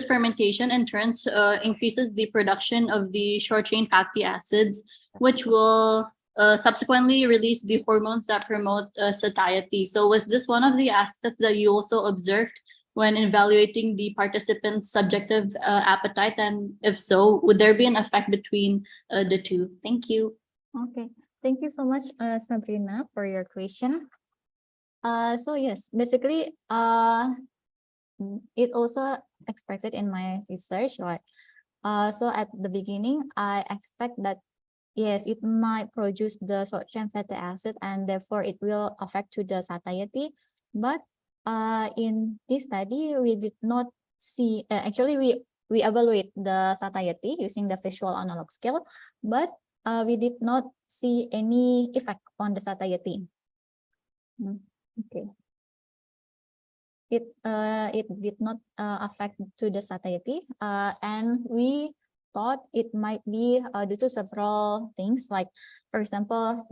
fermentation in turns increases the production of the short chain fatty acids, which will subsequently release the hormones that promote satiety. So was this one of the aspects that you also observed when evaluating the participants' subjective appetite? And if so, would there be an effect between the two? Thank you. Okay, thank you so much, Sabrina, for your question. So yes, basically, it also expected in my research, right? So at the beginning, I expect that yes, it might produce the short chain fatty acid, and therefore it will affect to the satiety. But in this study, we did not see. Actually, we evaluate the satiety using the visual analog scale, but we did not see any effect on the satiety. Okay. It did not affect to the satiety, and we thought it might be due to several things. Like, for example,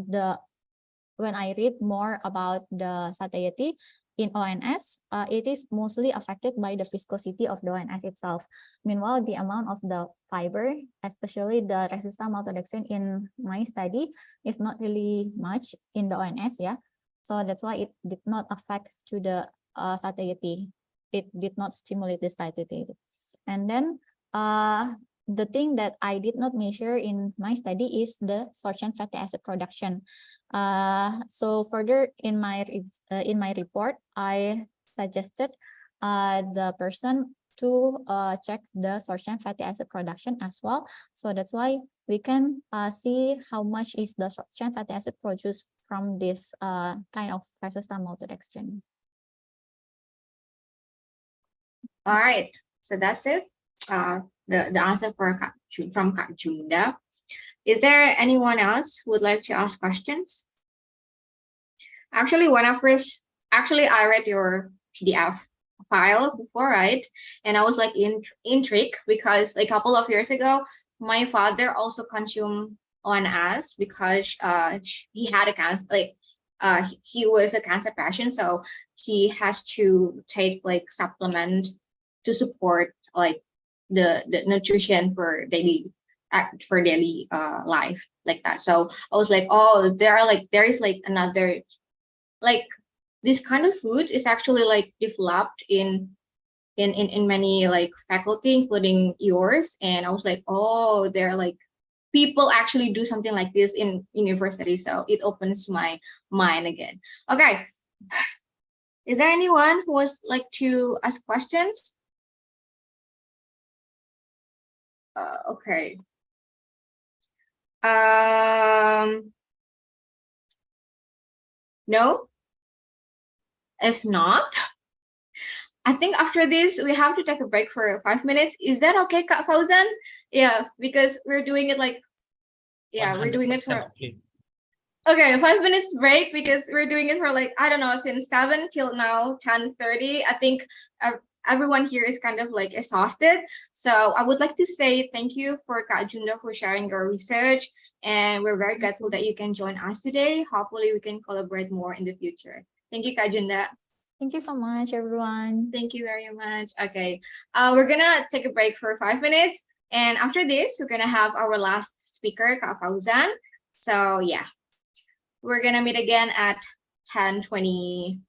when I read more about the satiety in ONS, it is mostly affected by the viscosity of the ONS itself. Meanwhile, the amount of the fiber, especially the resistant maltodextrin in my study, is not really much in the ONS, yeah. So that's why it did not affect to the satiety. It did not stimulate the satiety. And then the thing that I did not measure in my study is the short-chain fatty acid production. So further in my report, I suggested the person to check the short-chain fatty acid production as well. So that's why we can see how much is the short-chain fatty acid produced from this kind of resistant maltodextrin. All right, so that's it. The answer from Kak Junda. Is there anyone else who would like to ask questions? Actually, I read your PDF file before, right? And I was like intrigued because like a couple of years ago, my father also consumed ONS because he had a cancer, like he was a cancer patient, so he has to take like supplement to support like the nutrition for daily life like that. So I was like, oh, there is like another, like this kind of food is actually like developed in many like faculty, including yours. And I was like, oh, they're like people actually do something like this in university. So it opens my mind again. Okay. Is there anyone who would like to ask questions? Okay. No? If not, I think after this, we have to take a break for 5 minutes. Is that okay, Kak Fauzan? Yeah, because we're doing it like, yeah, we're doing it 100% for, okay. okay, 5 minutes break because we're doing it for like, I don't know, since 7 till now, 10:30. I think everyone here is kind of like exhausted. So I would like to say thank you for Kak Junda for sharing your research. And we're very grateful that you can join us today. Hopefully we can collaborate more in the future. Thank you, Kak Junda. Thank you so much, everyone. Thank you very much. Okay, we're gonna take a break for 5 minutes. And after this, we're gonna have our last speaker, Kak Fauzan. So yeah, we're gonna meet again at 10:27.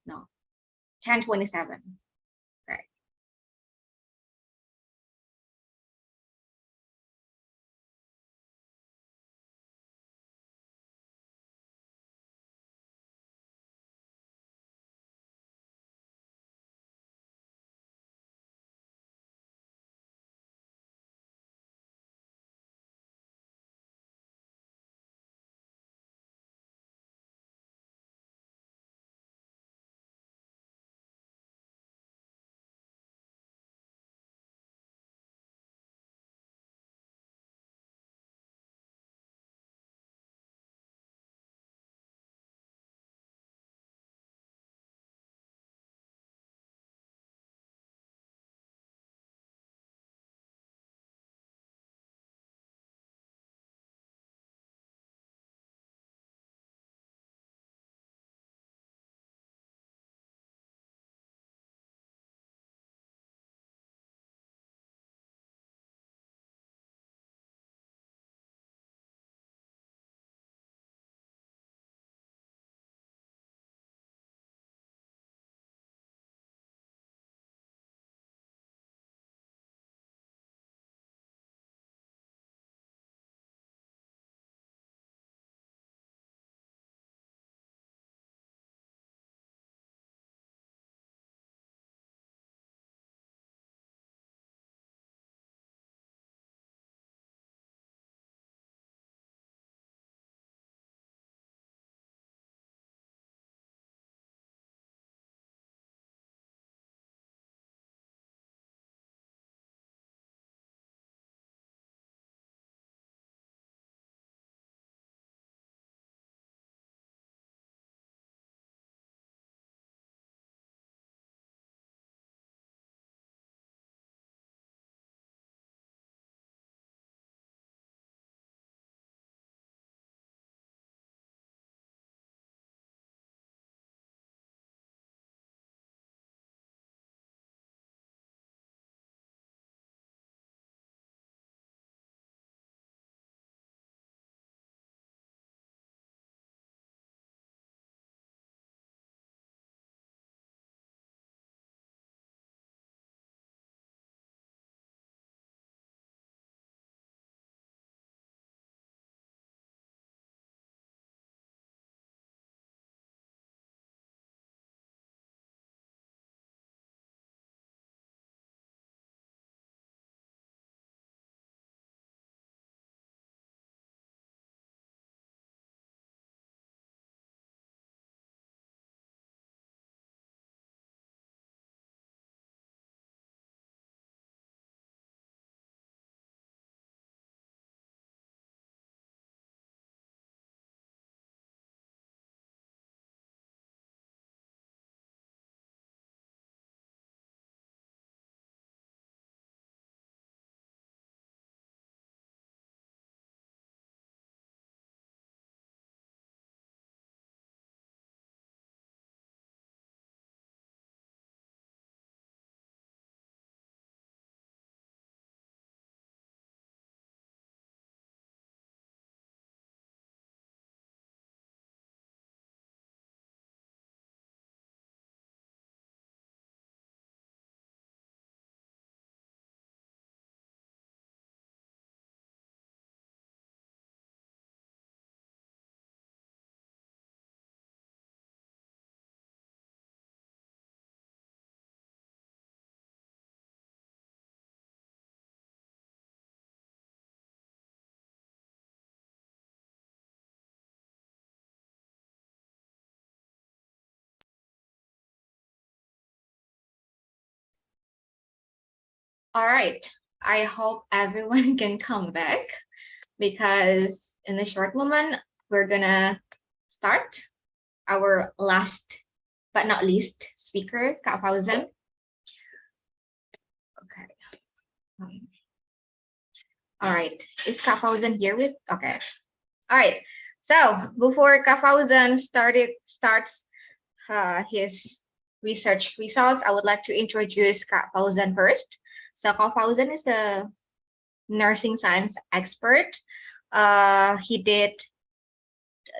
All right. I hope everyone can come back because in a short moment, we're gonna start our last but not least speaker, Kak Fauzan. Okay. All right. Is Kak Fauzan here with? Okay. All right. So before Kak Fauzan starts his research results, I would like to introduce Kak Fauzan first. So Kak Fauzan is a nursing science expert. He did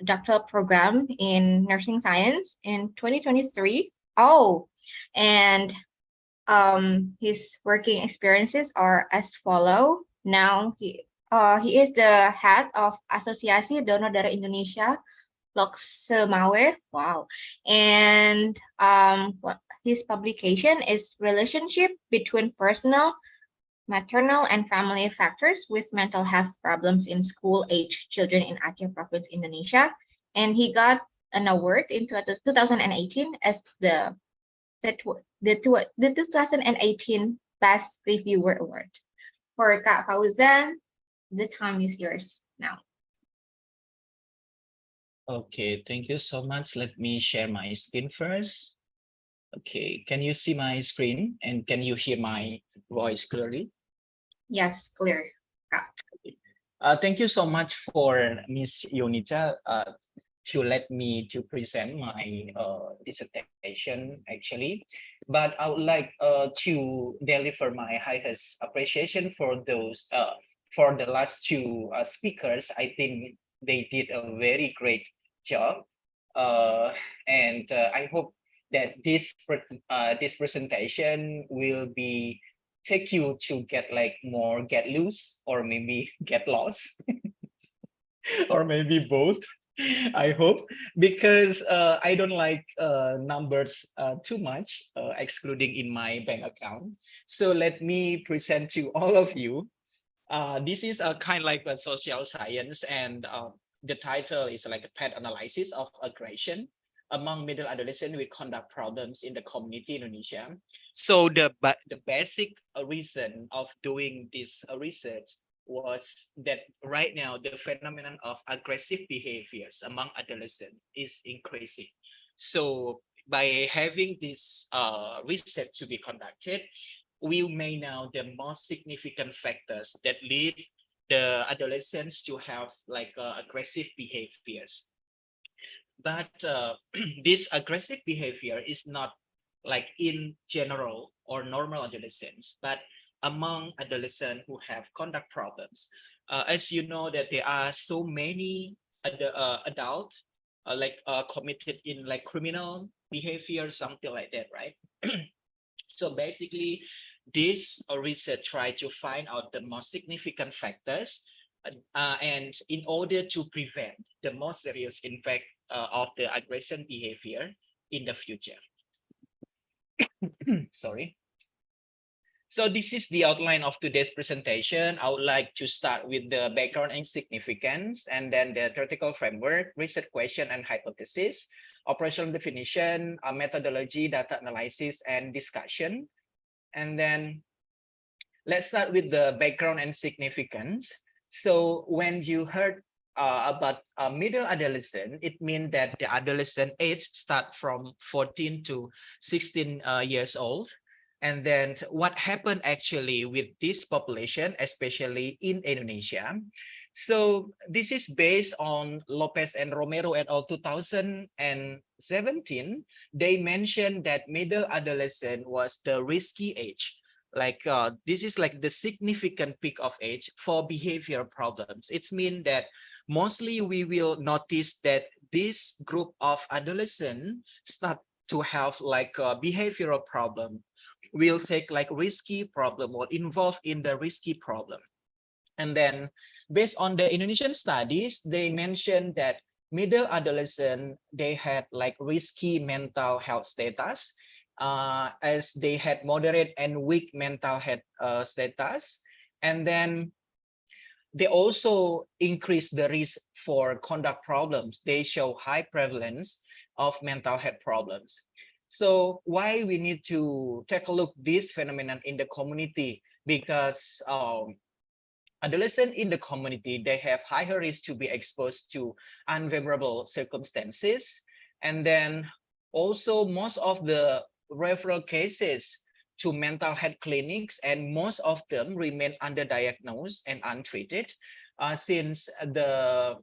a doctoral program in nursing science in 2023. Oh, and his working experiences are as follow. Now he is the head of Asosiasi Donor Darah Indonesia, Loksemawe. Wow. And what his publication is Relationship Between Personal, Maternal, and Family Factors with Mental Health Problems in School-Age Children in Aceh Province, Indonesia. And he got an award in 2018 as the 2018 Best Reviewer Award. For Kak Fauzan, the time is yours now. Okay, thank you so much. Let me share my screen first. Okay, can you see my screen and can you hear my voice clearly? Yes, clear. Thank you so much for Miss Yonita to let me to present my dissertation actually, but I would like to deliver my highest appreciation for those for the last two speakers. I think they did a very great job, and I hope that this presentation will be take you to get like more get loose or maybe get lost or maybe both. I hope, because I don't like numbers too much, excluding in my bank account. So let me present to all of you. This is a kind like a social science, and the title is like a pet analysis of aggression among middle adolescents with conduct problems in the community in Indonesia. So the basic reason of doing this research was that right now the phenomenon of aggressive behaviors among adolescents is increasing. So by having this research to be conducted, we may know the most significant factors that lead the adolescents to have like aggressive behaviors. But this aggressive behavior is not like in general or normal adolescents, but among adolescents who have conduct problems. As you know that there are so many adults committed in like criminal behavior, something like that, right? So basically, this research tried to find out the most significant factors and in order to prevent the most serious impact of the aggression behavior in the future. Sorry. So this is the outline of today's presentation. I would like to start with the background and significance, and then the theoretical framework, research question and hypothesis, operational definition, methodology, data analysis, and discussion. And then let's start with the background and significance. So when you heard about middle adolescent, it means that the adolescent age start from 14 to 16 years old. And then what happened actually with this population, especially in Indonesia. So this is based on Lopez and Romero et al. 2017. They mentioned that middle adolescent was the risky age. Like this is like the significant peak of age for behavior problems. It's mean that mostly we will notice that this group of adolescents start to have like a behavioral problem, will take like risky problem or involved in the risky problem. And then based on the Indonesian studies, they mentioned that middle adolescent, they had like risky mental health status, as they had moderate and weak mental health status. And then they also increase the risk for conduct problems. They show high prevalence of mental health problems. So why we need to take a look this phenomenon in the community? because adolescents in the community, they have higher risk to be exposed to unfavorable circumstances. And then also most of the referral cases to mental health clinics, and most of them remain underdiagnosed and untreated, since the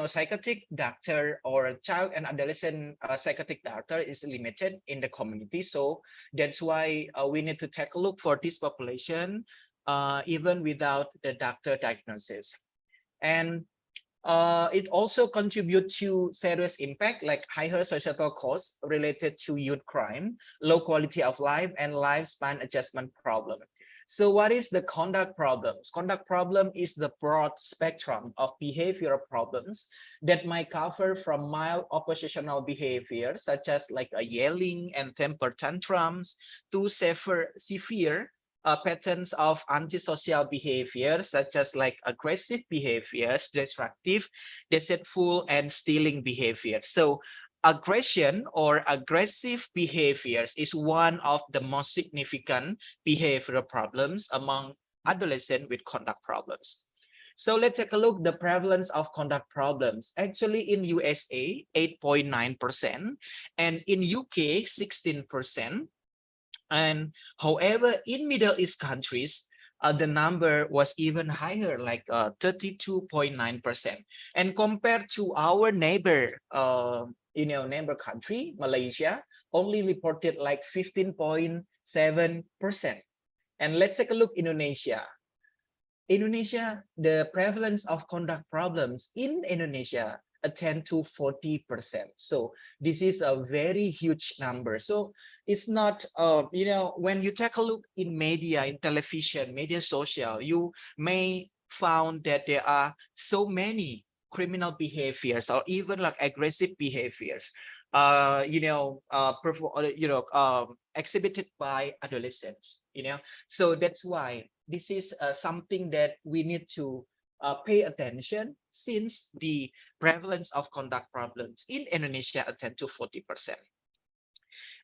psychiatric doctor or child and adolescent psychiatric doctor is limited in the community. So that's why we need to take a look for this population, even without the doctor diagnosis. And it also contributes to serious impact like higher societal costs related to youth crime, low quality of life, and lifespan adjustment problem. So what is the conduct problems? Conduct problem is the broad spectrum of behavioral problems that might cover from mild oppositional behavior, such as like a yelling and temper tantrums, to severe patterns of antisocial behavior, such as like aggressive behaviors, destructive, deceitful, and stealing behavior. So aggression or aggressive behaviors is one of the most significant behavioral problems among adolescents with conduct problems. So let's take a look the prevalence of conduct problems. Actually in USA, 8.9%, and in UK, 16%. And however, in Middle East countries, the number was even higher, like 32.9%. And compared to our neighbor, neighbor country, Malaysia, only reported like 15.7%. And let's take a look Indonesia. Indonesia, the prevalence of conduct problems in Indonesia attend to 40%. So this is a very huge number. So it's not, when you take a look in media, in television, media social, you may found that there are so many criminal behaviors or even like aggressive behaviors, exhibited by adolescents, So that's why this is something that we need to pay attention, since the prevalence of conduct problems in Indonesia attend to 40%.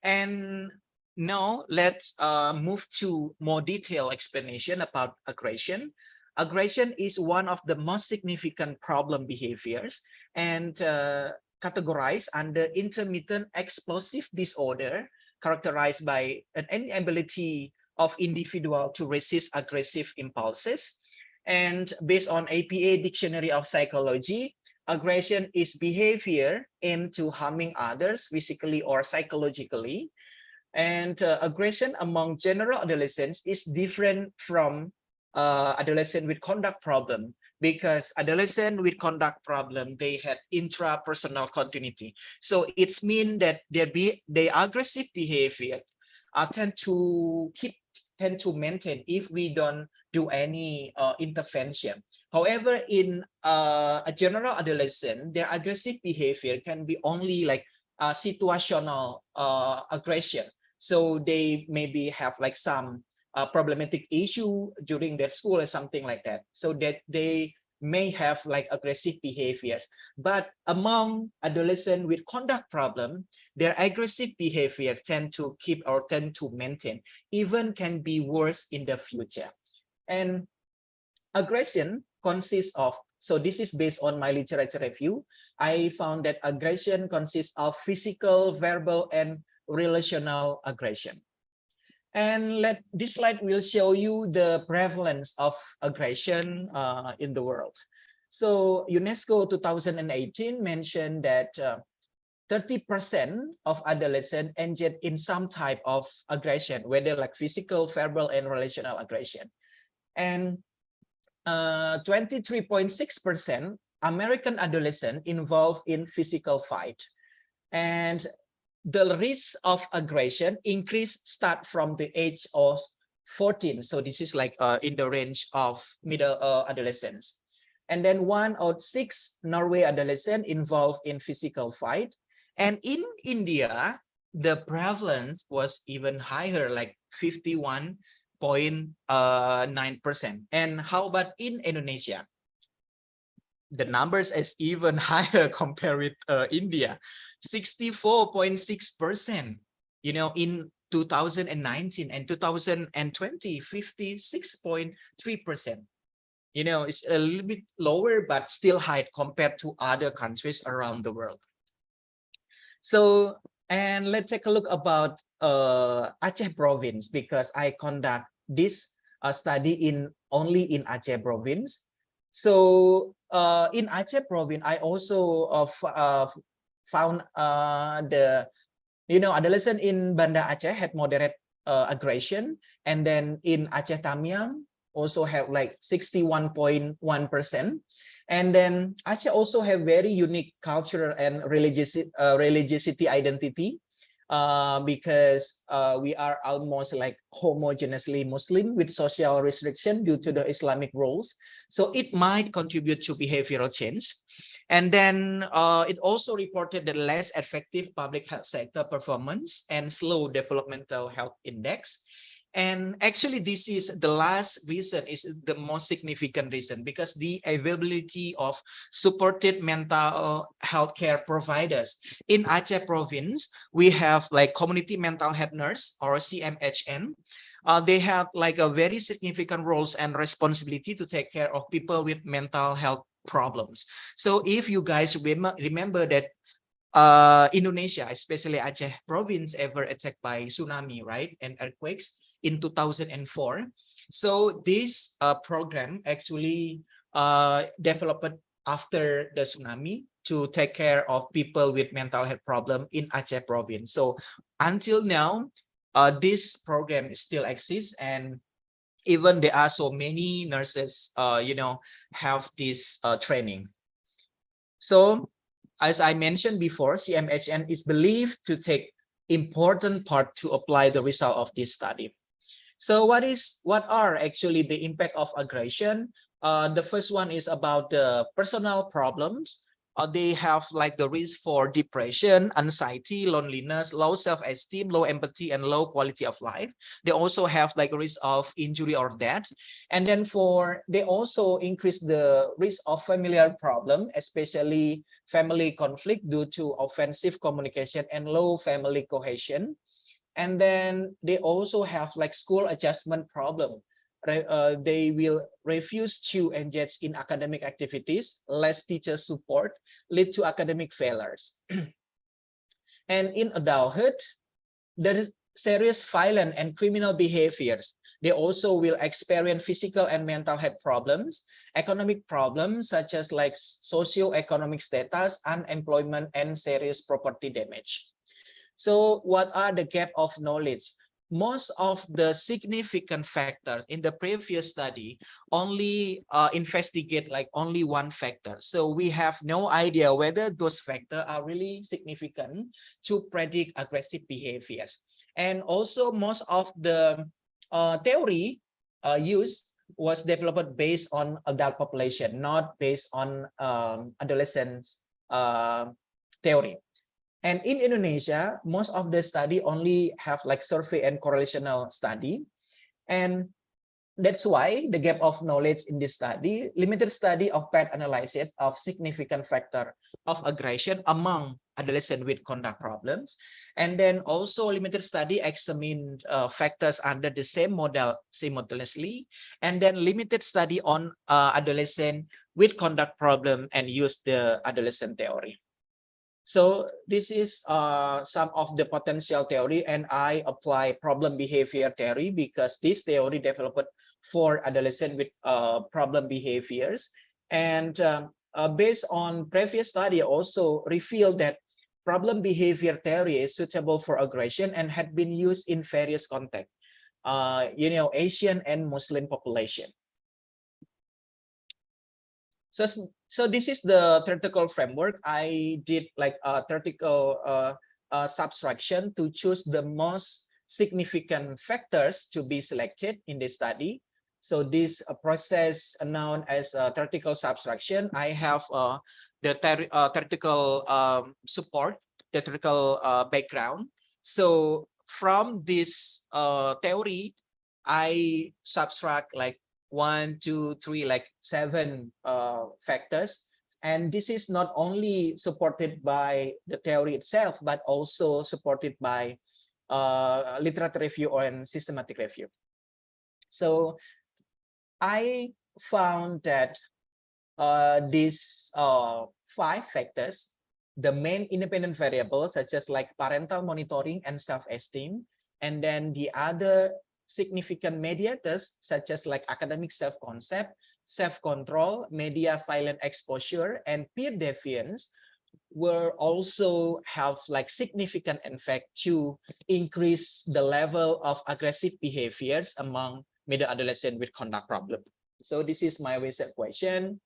And now let's move to more detailed explanation about aggression. Aggression is one of the most significant problem behaviors and categorized under intermittent explosive disorder, characterized by an inability of individual to resist aggressive impulses. And based on APA Dictionary of Psychology, aggression is behavior aimed to harming others physically or psychologically. And aggression among general adolescents is different from adolescent with conduct problem, because adolescent with conduct problem, they had intrapersonal continuity. So it's mean that their aggressive behavior tend to maintain if we don't do any intervention. However, in a general adolescent, their aggressive behavior can be only like situational aggression. So they maybe have like some problematic issue during their school or something like that. So that they may have like aggressive behaviors. But among adolescents with conduct problem, their aggressive behavior tend to keep or tend to maintain, even can be worse in the future. And aggression consists of, so this is based on my literature review, I found that aggression consists of physical, verbal, and relational aggression. And this slide will show you the prevalence of aggression in the world. So UNESCO 2018 mentioned that 30% of adolescents engage in some type of aggression, whether like physical, verbal, and relational aggression. And 23.6% American adolescents involved in physical fight. And the risk of aggression increase start from the age of 14. So this is like in the range of middle adolescents. And then 1 out of 6 Norway adolescents involved in physical fight. And in India, the prevalence was even higher, like 51.9%. And how about in Indonesia? The numbers is even higher compared with India, 64.6%. In 2019 and 2020, 56.3%. You know, it's a little bit lower, but still high compared to other countries around the world. So, and let's take a look about Aceh province, because I conduct this study only in Aceh province. So in Aceh province, I also found the adolescent in Banda Aceh had moderate aggression, and then in Aceh Tamiang also have like 61.1%. And then Aceh also have very unique cultural and religiosity identity, because we are almost like homogeneously Muslim with social restriction due to the Islamic rules. So it might contribute to behavioral change. And then it also reported the less effective public health sector performance and slow developmental health index. And actually, this is the last reason, is the most significant reason, because the availability of supported mental health care providers in Aceh province, we have like community mental health nurse, or CMHN. They have like a very significant roles and responsibility to take care of people with mental health problems. So if you guys remember that Indonesia, especially Aceh province, ever attacked by tsunami, right, and earthquakes in 2004. So this program actually developed after the tsunami to take care of people with mental health problem in Aceh province. So until now, this program still exists, and even there are so many nurses, have this training. So as I mentioned before, CMHN is believed to take important part to apply the result of this study. So what are actually the impact of aggression? The first one is about the personal problems. They have like the risk for depression, anxiety, loneliness, low self-esteem, low empathy, and low quality of life. They also have like a risk of injury or death. And then they also increase the risk of familial problem, especially family conflict due to offensive communication and low family cohesion. And then they also have like school adjustment problem. They will refuse to engage in academic activities, less teacher support, lead to academic failures. And in adulthood, there is serious violent and criminal behaviors. They also will experience physical and mental health problems, economic problems such as like socio-economic status, unemployment, and serious property damage. So what are the gap of knowledge? Most of the significant factors in the previous study only investigate like only one factor. So we have no idea whether those factors are really significant to predict aggressive behaviors. And also most of the theory used was developed based on adult population, not based on adolescents theory. And in Indonesia, most of the study only have like survey and correlational study. And that's why the gap of knowledge in this study, limited study of pattern analysis of significant factor of aggression among adolescents with conduct problems. And then also limited study examined factors under the same model simultaneously. And then limited study on adolescent with conduct problem and use the adolescent theory. So this is some of the potential theory, and I apply problem behavior theory because this theory developed for adolescent with problem behaviors. And based on previous study also revealed that problem behavior theory is suitable for aggression and had been used in various contexts, Asian and Muslim population. So this is the theoretical framework. I did like a theoretical subtraction to choose the most significant factors to be selected in this study. So this process known as theoretical subtraction, I have the theoretical support, the theoretical background. So from this theory, I subtract like 1, 2, 3, like 7 factors. And this is not only supported by the theory itself, but also supported by literature review or systematic review. So I found that these 5 factors, the main independent variables such as like parental monitoring and self-esteem, and then the other significant mediators such as like academic self-concept, self-control, media violent exposure, and peer deviance will also have like significant effect to increase the level of aggressive behaviors among middle adolescent with conduct problem. So this is my research question.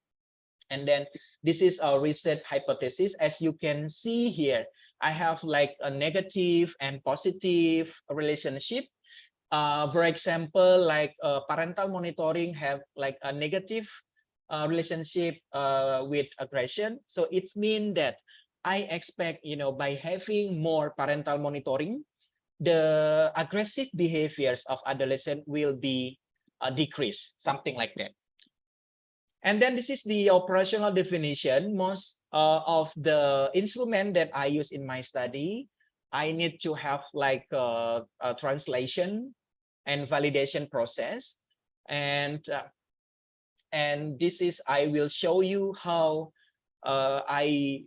And then this is our research hypothesis. As you can see here, I have like a negative and positive relationship. For example, like parental monitoring have like a negative relationship with aggression. So it's mean that I expect, by having more parental monitoring, the aggressive behaviors of adolescent will be decreased, something like that. And then this is the operational definition. Most of the instrument that I use in my study, I need to have like a translation and validation process. And this is, I will show you how I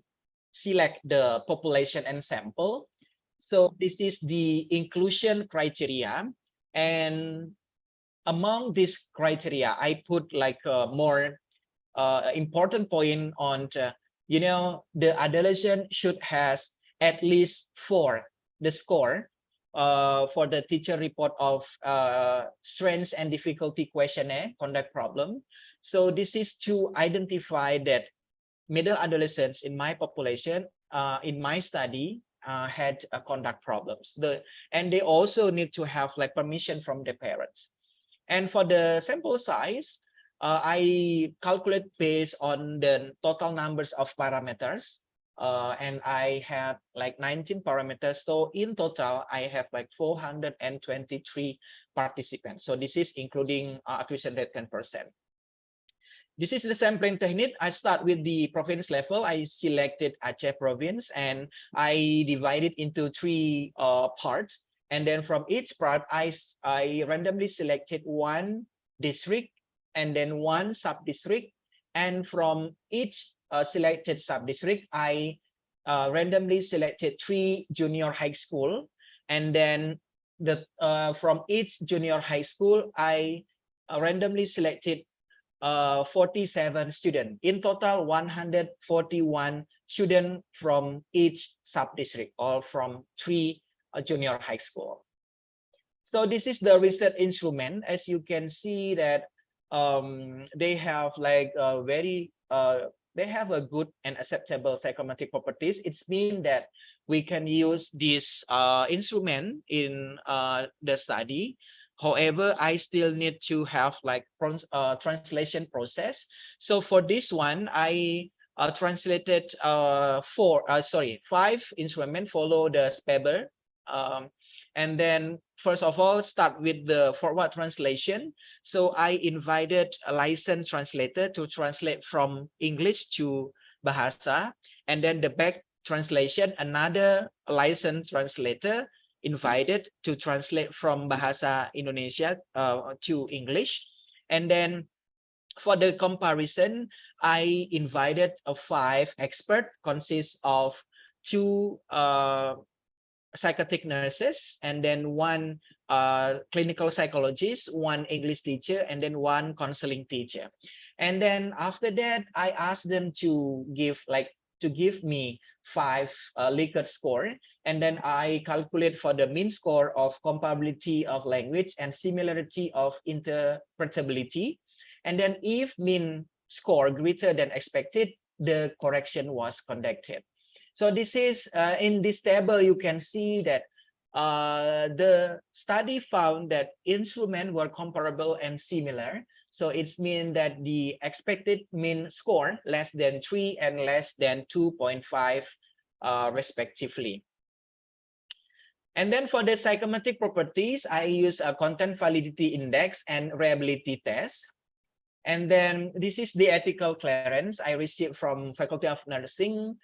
select the population and sample. So this is the inclusion criteria. And among these criteria, I put like a more important point on, the adolescent should has at least 4 the score for the teacher report of strengths and difficulty questionnaire conduct problem. So this is to identify that middle adolescents in my population, in my study, had conduct problems. And they also need to have like permission from the parents. And for the sample size, I calculate based on the total numbers of parameters. And I have like 19 parameters. So in total, I have like 423 participants. So this is including accuracy rate 10%. This is the sampling technique. I start with the province level. I selected Aceh province and I divided into 3 parts. And then from each part, I randomly selected 1 district and then 1 sub-district. And from each selected sub-district, I randomly selected 3 junior high school. And then from each junior high school, I randomly selected 47 students. In total, 141 students from each sub-district or from 3 junior high school. So this is the research instrument. As you can see that they have like they have a good and acceptable psychometric properties. It's mean that we can use this instrument in the study. However, I still need to have like translation process. So for this one, I translated 5 instruments, follow the Speber. And then first of all, start with the forward translation. So I invited a licensed translator to translate from English to Bahasa. And then the back translation, another licensed translator invited to translate from Bahasa Indonesia to English. And then for the comparison, I invited 5 experts, consists of 2 psychiatric nurses, and then 1 clinical psychologist, 1 English teacher, and then 1 counseling teacher. And then after that, I asked them to give me 5 Likert score, and then I calculate for the mean score of comparability of language and similarity of interpretability. And then if mean score greater than expected, the correction was conducted. So this is in this table, you can see that the study found that instruments were comparable and similar. So it's mean that the expected mean score less than 3 and less than 2.5 respectively. And then for the psychometric properties, I use a content validity index and reliability test. And then this is the ethical clearance I received from Faculty of Nursing,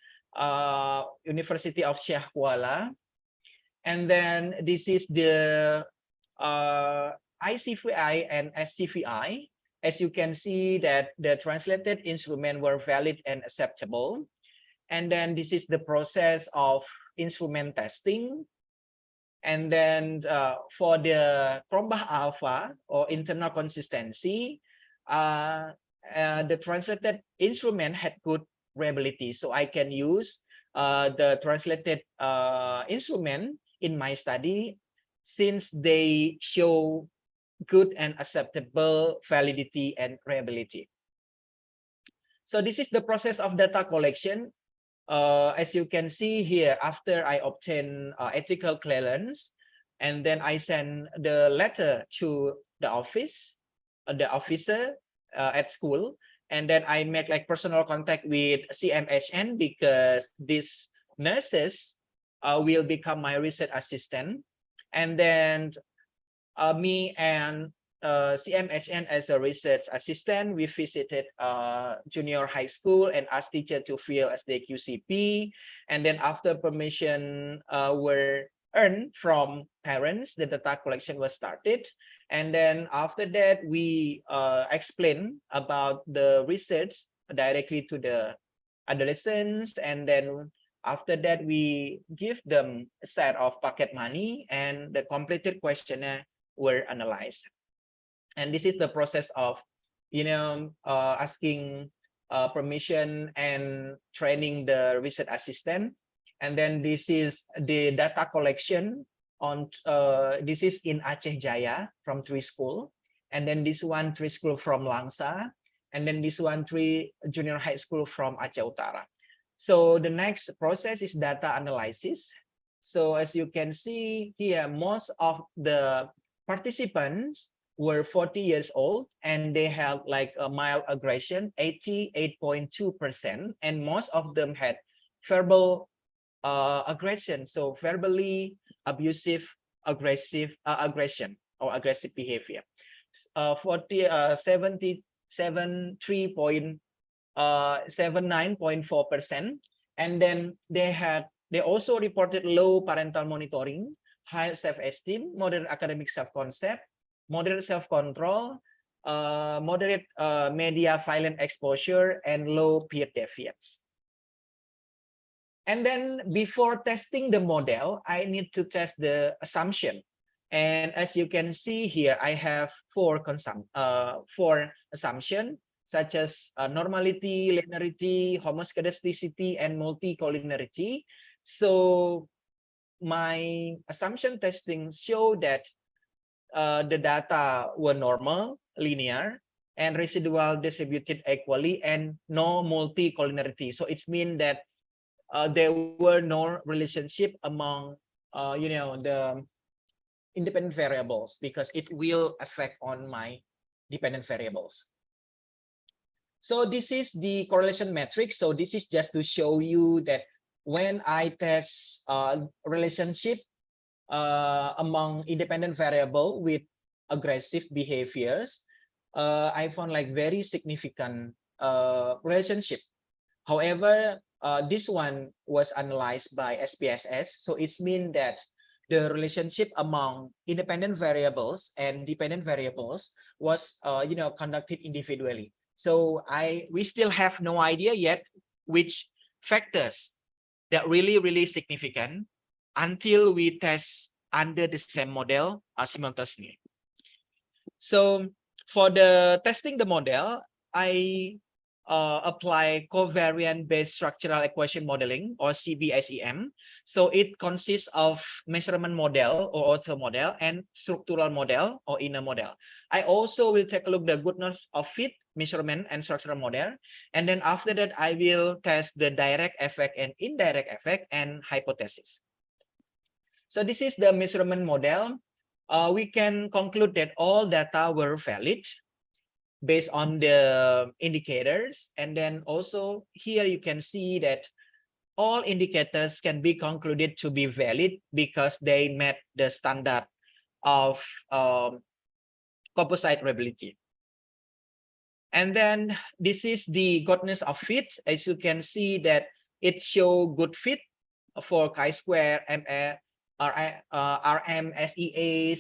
University of Sheikh Kuala. And then this is the ICVI and SCVI. As you can see that the translated instrument were valid and acceptable. And then this is the process of instrument testing. And then for the Krombach alpha or internal consistency, the translated instrument had good reliability. So I can use the translated instrument in my study since they show good and acceptable validity and reliability. So this is the process of data collection. As you can see here, after I obtain ethical clearance, and then I send the letter to the office, the officer at school, and then I make like personal contact with CMHN because these nurses will become my research assistant, and then me and CMHN as a research assistant, we visited junior high school and asked teacher to fill as the QCP. And then after permission were earned from parents, the data collection was started. And then after that, we explain about the research directly to the adolescents. And then after that, we give them a set of pocket money and the completed questionnaire were analyzed. And this is the process of, asking permission and training the research assistant. And then this is the data collection on, this is in Aceh Jaya from 3 school. And then this one 3 school from Langsa. And then this one 3 junior high school from Aceh Utara. So the next process is data analysis. So as you can see here, most of the participants were 40 years old and they have like a mild aggression, 88.2%, and most of them had verbal aggression, so verbally abusive aggression or aggressive behavior. 79.4%, and then they also reported low parental monitoring, high self-esteem, moderate academic self-concept, moderate self-control, moderate media violent exposure, and low peer deviance. And then before testing the model, I need to test the assumption. And as you can see here, I have four assumptions, such as normality, linearity, homoscedasticity, and multicollinearity. So my assumption testing show that the data were normal, linear, and residual distributed equally, and no multicollinearity. So it means that there were no relationship among, the independent variables, because it will affect on my dependent variables. So this is the correlation matrix. So this is just to show you that when I test relationship among independent variable with aggressive behaviors, I found like very significant relationship. However, this one was analyzed by SPSS, so it means that the relationship among independent variables and dependent variables was, conducted individually. So we still have no idea yet which factors that really significant until we test under the same model simultaneously. So for the testing the model, I apply covariant-based structural equation modeling, or CBSEM. So it consists of measurement model or outer model and structural model or inner model. I also will take a look the goodness of fit, measurement, and structural model. And then after that, I will test the direct effect and indirect effect and hypothesis. So this is the measurement model. We can conclude that all data were valid based on the indicators. And then also here you can see that all indicators can be concluded to be valid because they met the standard of composite reliability. And then this is the goodness of fit. As you can see that it show good fit for chi-square, RMSEA,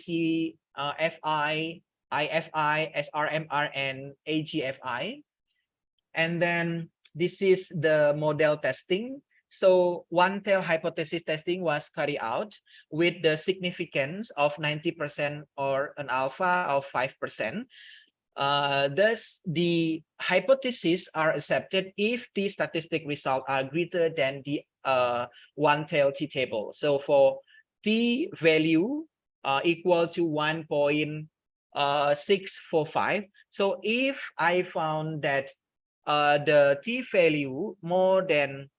FI, IFI, SRMR, and AGFI. And then this is the model testing. So one tail hypothesis testing was carried out with the significance of 90% or an alpha of 5%. Thus, the hypotheses are accepted if the statistic results are greater than the one tail t-table. So for t value equal to 1.645. So if I found that the t value more than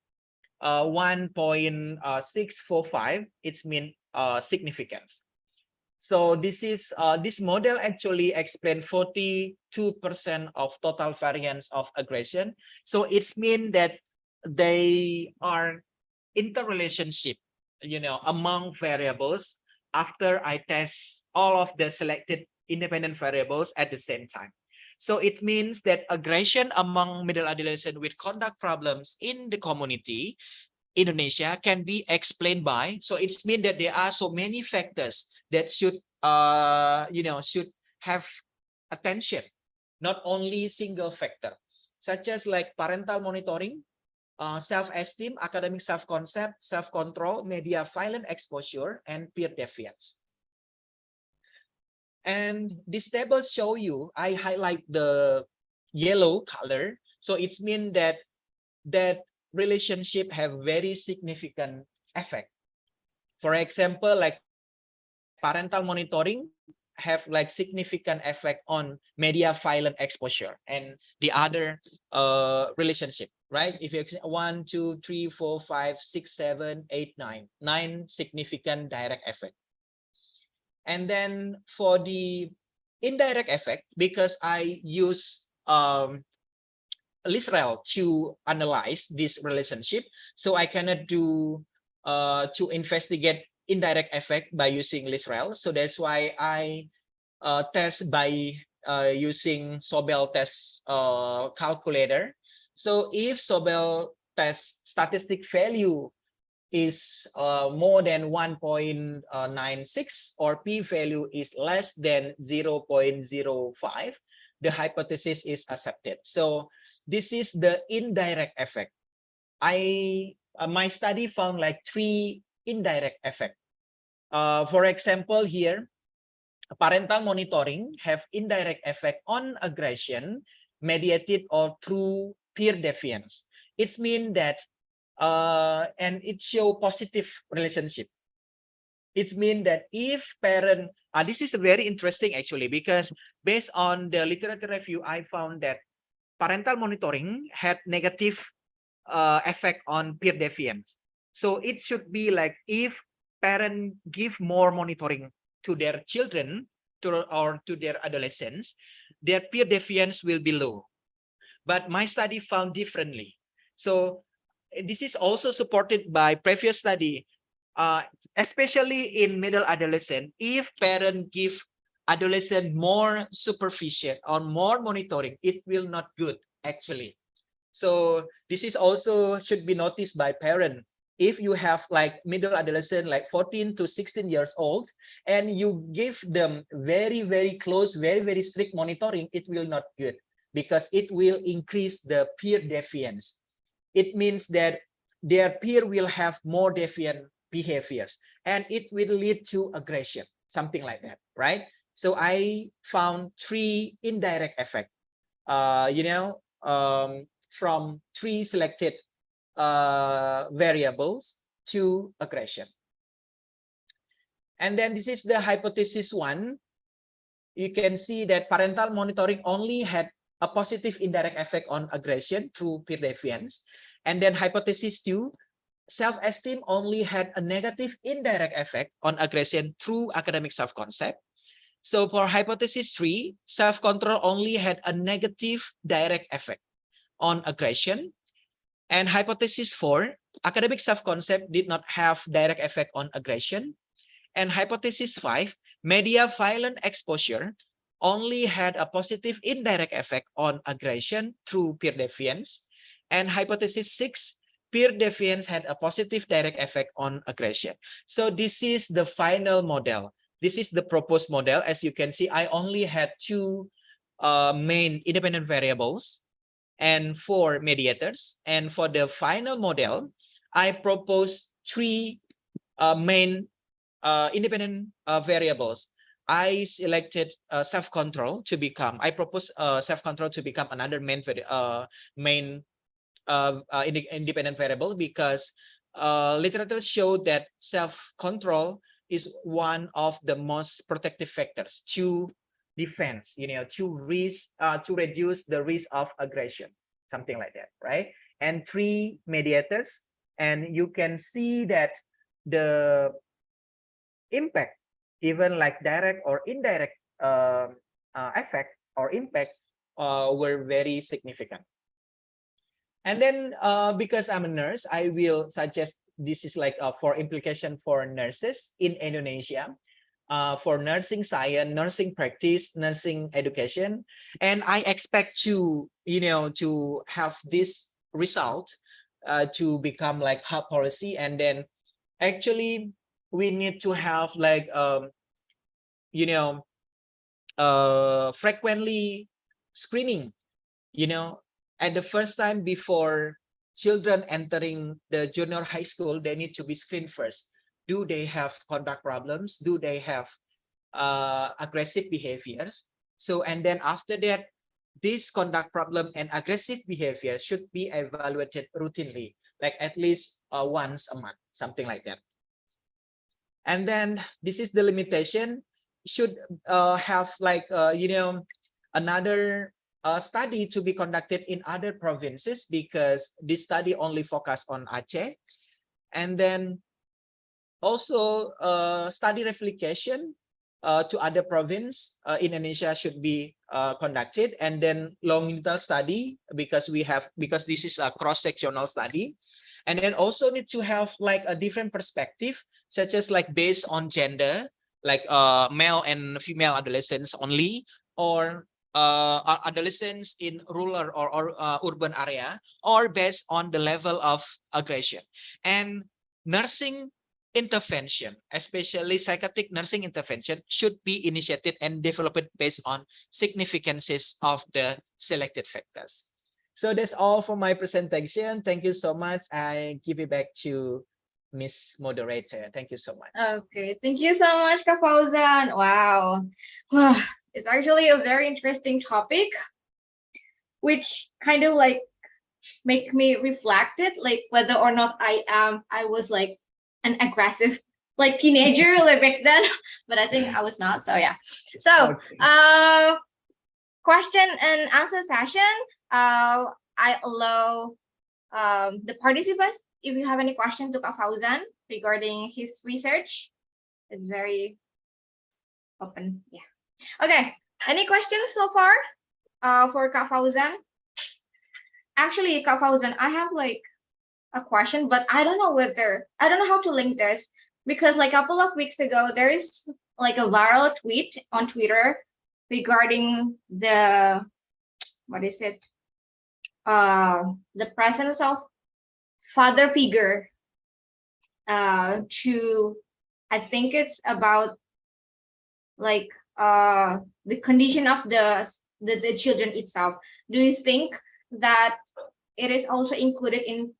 1.645, it's mean significance. So this is this model actually explain 42% of total variance of aggression. So it's mean that they are interrelationship, among variables after I test all of the selected independent variables at the same time. So it means that aggression among middle adolescent with conduct problems in the community Indonesia can be explained by, so it's mean that there are so many factors that should should have attention, not only single factor, such as like parental monitoring, self-esteem, academic self-concept, self-control, media violent exposure, and peer deviance. And this table show you, I highlight the yellow color, so it's mean that relationship have very significant effect. For example, like parental monitoring have like significant effect on media violent exposure, and the other relationship, right? If you 1, 2, 3, 4, 5, 6, 7, 8, 9 significant direct effect. And then for the indirect effect, because I use Lisrel to analyze this relationship, so I cannot do to investigate indirect effect by using Lisrel. So that's why I test by using Sobel test calculator. So if Sobel test statistic value is more than 1.96 or p value is less than 0.05, the hypothesis is accepted. So this is the indirect effect. My study found like 3 indirect effect. For example, here, parental monitoring have indirect effect on aggression mediated or through peer deviance. It means that and it show positive relationship. It means that if parent, this is very interesting actually, because based on the literature review, I found that parental monitoring had negative effect on peer deviance. So it should be like if parents give more monitoring to their children or to their adolescents, their peer deviance will be low. But my study found differently. So this is also supported by previous study, especially in middle adolescent. If parents give adolescent more supervision or more monitoring, it will not good actually. So this is also should be noticed by parent. If you have like middle adolescent, like 14 to 16 years old, and you give them very, very close, very, very strict monitoring, it will not good, because it will increase the peer deviance. It means that their peer will have more deviant behaviors, and it will lead to aggression, something like that, right? So I found 3 indirect effects, from 3 selected variables to aggression. And then this is the hypothesis 1. You can see that parental monitoring only had a positive indirect effect on aggression through peer deviance. And then hypothesis 2, self-esteem only had a negative indirect effect on aggression through academic self-concept. So for hypothesis 3, self-control only had a negative direct effect on aggression. And hypothesis 4, academic self-concept did not have direct effect on aggression. And hypothesis 5, media violent exposure only had a positive indirect effect on aggression through peer deviance. And hypothesis 6, peer deviance had a positive direct effect on aggression. So this is the final model. This is the proposed model. As you can see, I only had two main independent variables and 4 mediators. And for the final model, I proposed 3 main independent variables. I selected self-control to become, I propose self-control to become another main independent variable, because literature showed that self-control is one of the most protective factors to defense, to reduce the risk of aggression, something like that, right? And 3 mediators, and you can see that the impact, even like direct or indirect effect or impact, were very significant. And then because I'm a nurse, I will suggest this is like for implication for nurses in Indonesia, for nursing science, nursing practice, nursing education. And I expect to, to have this result to become like hub policy. And then actually we need to have like, frequently screening, at the first time before children entering the junior high school, they need to be screened first. Do they have conduct problems? Do they have aggressive behaviors? So, and then after that, this conduct problem and aggressive behavior should be evaluated routinely, like at least once a month, something like that. And then this is the limitation. Should have like, another study to be conducted in other provinces, because this study only focused on Aceh. And then also study replication to other province in Indonesia should be conducted. And then longitudinal study, because this is a cross-sectional study. And then also need to have like a different perspective, such as like based on gender, like male and female adolescents only, or adolescents in rural or urban area, or based on the level of aggression. And nursing intervention, especially psychiatric nursing intervention, should be initiated and developed based on significances of the selected factors. So that's all for my presentation. Thank you so much. I give it back to Miss Moderator. Thank you so much. Okay, thank you so much, Kak Fauzan. Wow. It's actually a very interesting topic, which kind of like make me reflected, like whether or not I was like an aggressive like teenager like back then, but I think I was not. So yeah. So Okay. question and answer session. I allow the participants, if you have any questions to Kak Fauzan regarding his research, it's very open. Yeah. Okay. Any questions so far for Kak Fauzan? Actually, Kak Fauzan, I have like a question, but I don't know how to link this, because like a couple of weeks ago, there is like a viral tweet on Twitter regarding the, what is it? The presence of father figure to, I think it's about like the condition of the children itself. Do you think that it is also included in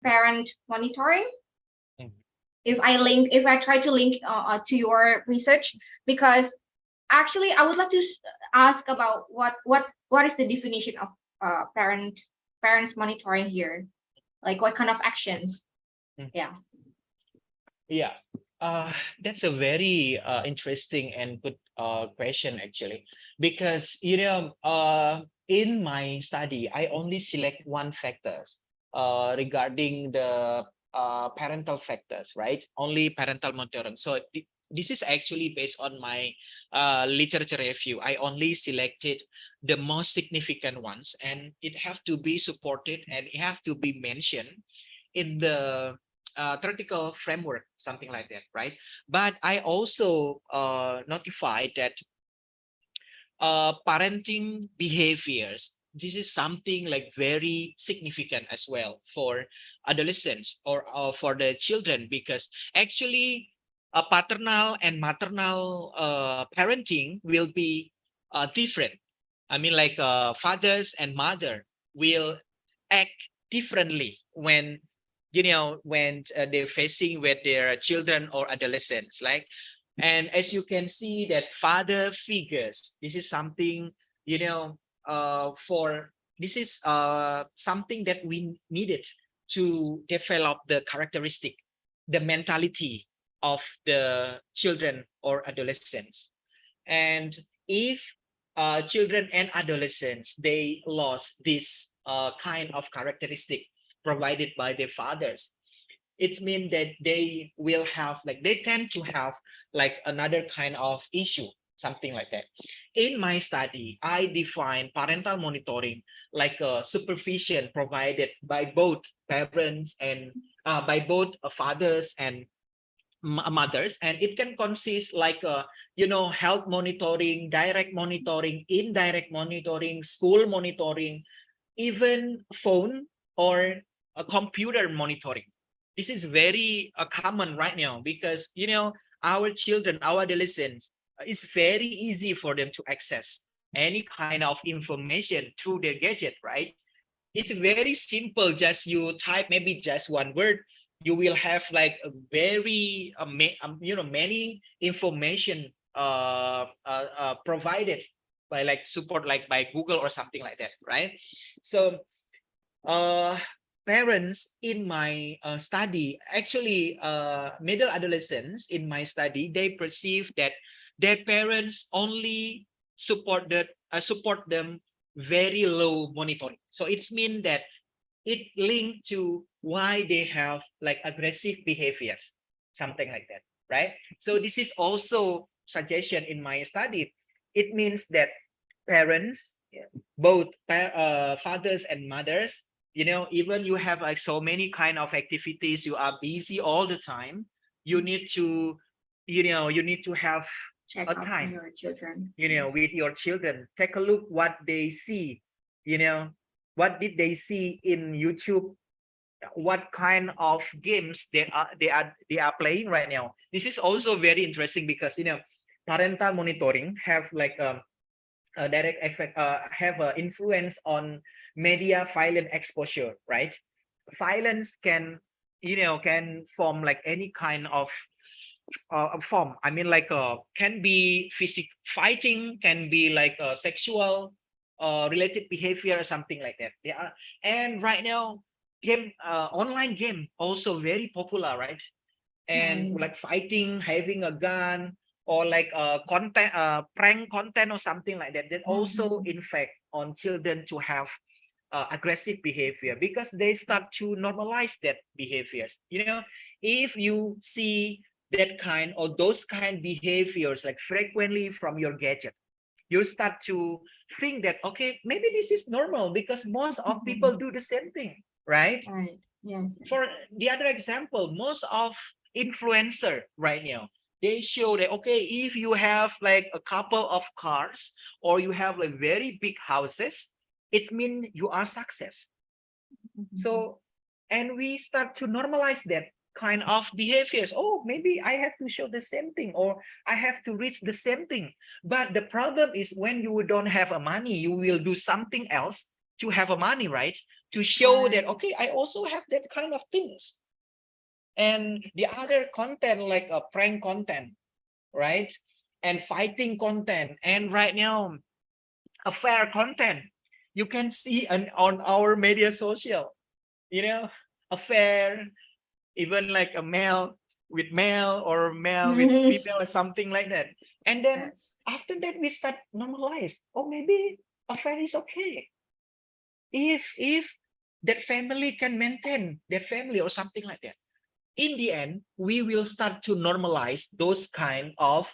parent monitoring? If I try to link to your research, because actually I would like to ask about what is the definition of parents monitoring here, like what kind of actions? Yeah. Yeah, that's a very interesting and good question, actually, because in my study I only select one factors regarding the parental factors, right? Only parental monitoring. So this is actually based on my literature review. I only selected the most significant ones, and it have to be supported and it have to be mentioned in the theoretical framework, something like that, right? But I also notified that parenting behaviors this is something like very significant as well for adolescents or for the children, because actually paternal and maternal parenting will be different. I mean, like fathers and mother will act differently when when they're facing with their children or adolescents, like. And as you can see that father figures, this is something, for this is something that we needed to develop the characteristic, the mentality of the children or adolescents. And if children and adolescents, they lost this kind of characteristic provided by their fathers, it means that they will have like, they tend to have like another kind of issue, something like that. In my study, I define parental monitoring like a supervision provided by both parents and by both fathers and mothers, and it can consist like health monitoring, direct monitoring, indirect monitoring, school monitoring, even phone or a computer monitoring. This is very common right now, because our children, our adolescents, it's very easy for them to access any kind of information through their gadget, right? It's very simple. Just you type maybe just one word, you will have like a very many information provided by like support, like by Google or something like that, right? So parents in my study, actually middle adolescents in my study, they perceive that their parents only support them very low monitoring. So it's mean that it linked to why they have like aggressive behaviors, something like that, right? So this is also suggestion in my study. It means that parents, both fathers and mothers, even you have like so many kind of activities, you are busy all the time, you need to have Check a out on time, your children. with your children. Take a look what they see, what did they see in YouTube, what kind of games they are playing right now. This is also very interesting, because parental monitoring have like a direct effect, have an influence on media violent exposure, right? Violence can can form like any kind of form. I mean, like can be physical fighting, can be like sexual related behavior or something like that. Yeah. And right now, game online game also very popular, right? And like fighting, having a gun, or like content, prank content or something like that, that also in fact on children to have aggressive behavior, because they start to normalize that behaviors. If you see that kind or those kind behaviors like frequently from your gadget, you start to think that, okay, maybe this is normal, because most of people do the same thing, right? Right. Yes. For the other example, most of influencer right now, they show that, okay, if you have like a couple of cars or you have like very big houses, it means you are success. So, and we start to normalize that kind of behaviors. Oh, maybe I have to show the same thing, or I have to reach the same thing. But the problem is, when you don't have a money, you will do something else to have a money, right? To show that, okay, I also have that kind of things. And the other content, like a prank content, right? And fighting content, and right now affair content, you can see on our media social, affair, even like a male with male or male with female or something like that. And then after that we start normalize, oh, maybe affair is okay if that family can maintain their family or something like that. In the end, we will start to normalize those kind of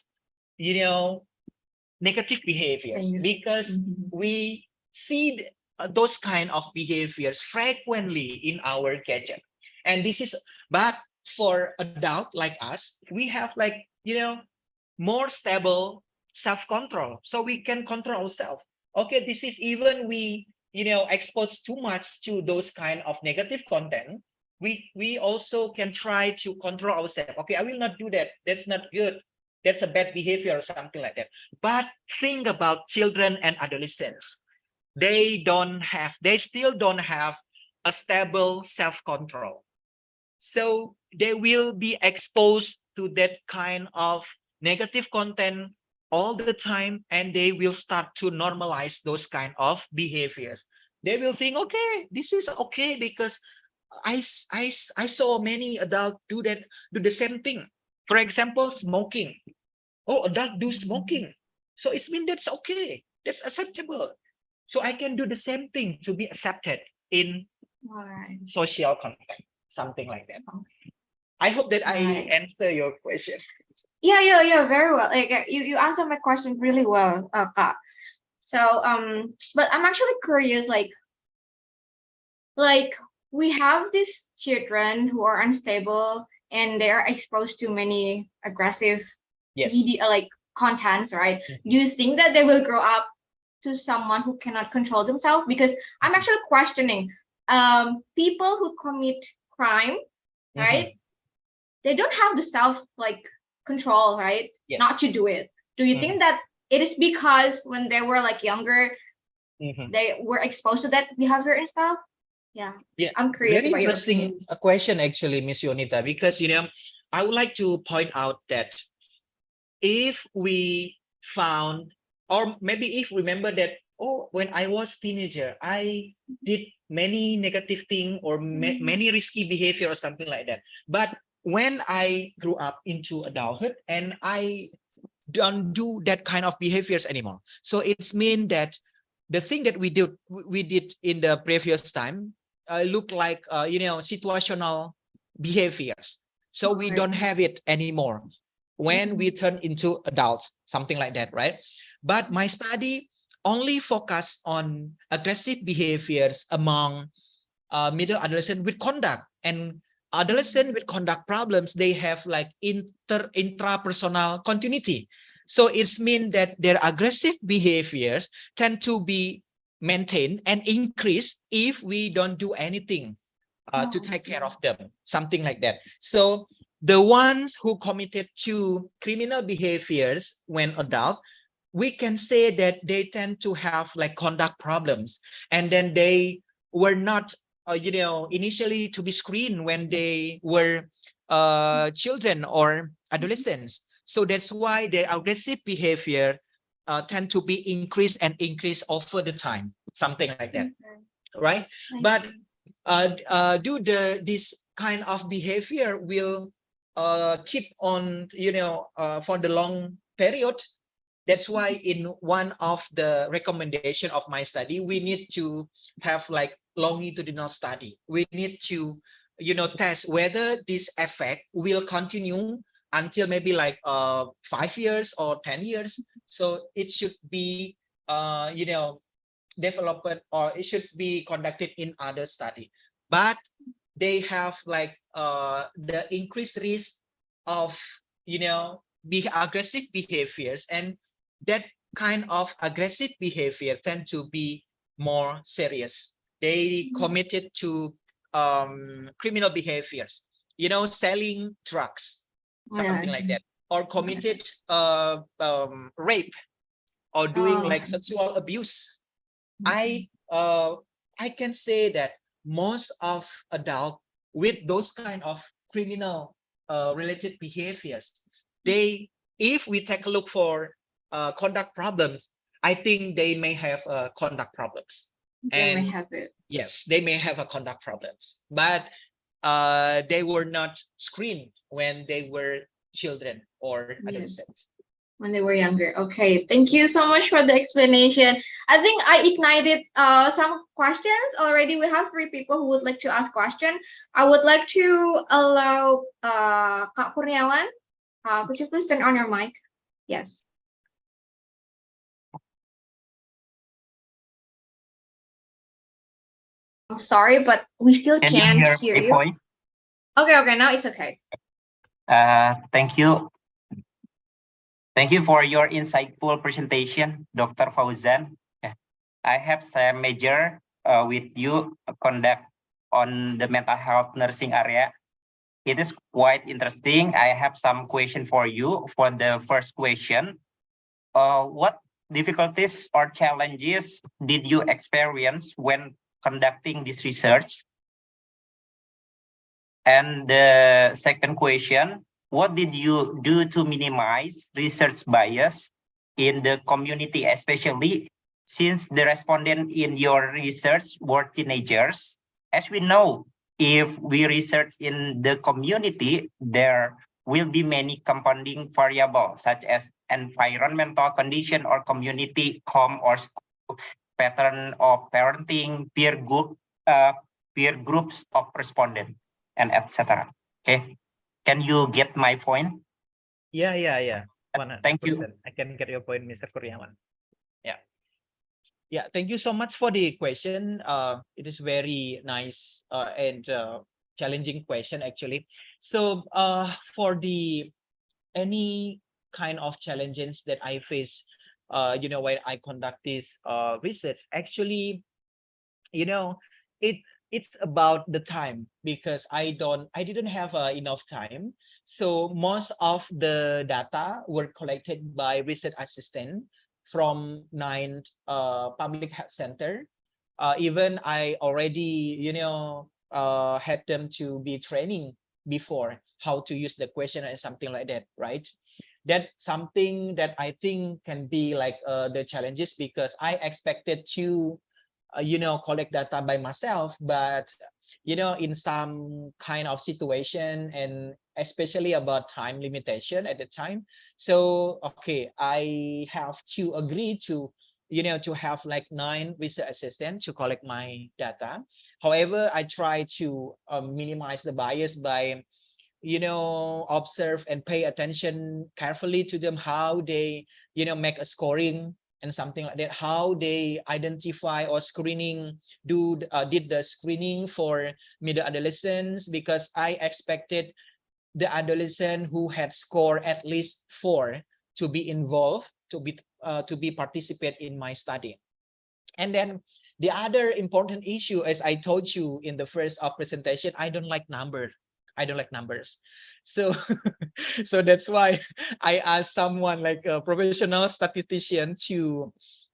negative behaviors, because we see those kind of behaviors frequently in our gadget. And this is, but for adult like us, we have like more stable self-control, so we can control ourselves. Okay, this is even we expose too much to those kind of negative content, we also can try to control ourselves. Okay, I will not do that. That's not good. That's a bad behavior or something like that. But think about children and adolescents. They still don't have a stable self-control. So they will be exposed to that kind of negative content all the time, and they will start to normalize those kind of behaviors. They will think, okay, this is okay because I saw many adults do the same thing. For example, smoking. Oh, adults do smoking. So it means that's okay. That's acceptable. So I can do the same thing to be accepted in social context, something like that. I hope that I answer your question. Yeah, very well. Like you answered my question really well, Kak. So but I'm actually curious, like we have these children who are unstable and they are exposed to many aggressive media, like contents, right? Do you think that they will grow up to someone who cannot control themselves? Because I'm actually questioning people who commit crime, right? They don't have the self control, right? Not to do it. Do you think that it is because when they were younger, they were exposed to that behavior and stuff? Yeah, I'm curious. Very about your interesting opinion. question, actually, Miss Yonita, because I would like to point out that if we found, or maybe if remember that, oh, when I was teenager, I did many negative things or many risky behavior or something like that. But when I grew up into adulthood and I don't do that kind of behaviors anymore. So it's mean that the thing that we did in the previous time look like situational behaviors. So we don't have it anymore when we turn into adults, something like that, right? But my study only focus on aggressive behaviors among middle adolescent with conduct, and adolescent with conduct problems, they have like intrapersonal continuity. So it's mean that their aggressive behaviors tend to be maintained and increase if we don't do anything to take care of them, something like that. So the ones who committed to criminal behaviors when adult, we can say that they tend to have like conduct problems, and then they were not initially to be screened when they were children or adolescents. So that's why their aggressive behavior tend to be increased and increased over the time, something like that, right? But this kind of behavior will keep on for the long period. That's why in one of the recommendation of my study, we need to have like longitudinal study. We need to test whether this effect will continue until maybe like 5 years or 10 years. So it should be developed, or it should be conducted in other study. But they have like the increased risk of aggressive behaviors, and that kind of aggressive behavior tend to be more serious. They committed to criminal behaviors, selling drugs, something like that, or committed rape, or doing like sexual abuse. I can say that most of adults with those kind of criminal related behaviors, if we take a look for conduct problems, I think they may have conduct problems. They may have it. Yes, they may have a conduct problems, but they were not screened when they were children or adolescents. When they were younger. Okay, thank you so much for the explanation. I think I ignited some questions already. We have 3 people who would like to ask questions. I would like to allow Kak Kurniawan. Could you please turn on your mic? Yes. I'm sorry, but we still can't hear you. Voice? Okay, now it's okay. Thank you. Thank you for your insightful presentation, Dr. Fauzan. I have some major with you conduct on the mental health nursing area. It is quite interesting. I have some question for you. For the first question, what difficulties or challenges did you experience when conducting this research? And the second question, what did you do to minimize research bias in the community, especially since the respondent in your research were teenagers? As we know, if we research in the community, there will be many compounding variables such as environmental condition or community, home or school, pattern of parenting, peer groups of respondent, and etc. Okay, can you get my point? Yeah. Thank you. 100%. I can get your point, Mr. Kuryawan. Yeah, thank you so much for the question. It is very nice and challenging question actually. So for the any kind of challenges that I face, when I conduct this research, actually, it's about the time, because I didn't have enough time. So most of the data were collected by research assistant from 9 public health center. Even I already had them to be training before how to use the question and something like that, right? That's something that I think can be like the challenges, because I expected to collect data by myself, but in some kind of situation, and especially about time limitation at the time. So okay, I have to agree to to have like 9 research assistants to collect my data. However, I try to minimize the bias by observe and pay attention carefully to them, how they make a scoring and something like that, how they identify or screening, did the screening for middle adolescents, because I expected the adolescent who had scored at least 4 to be involved, to be participate in my study. And then the other important issue, as I told you in the first presentation, I don't like numbers. So so that's why I asked someone like a professional statistician to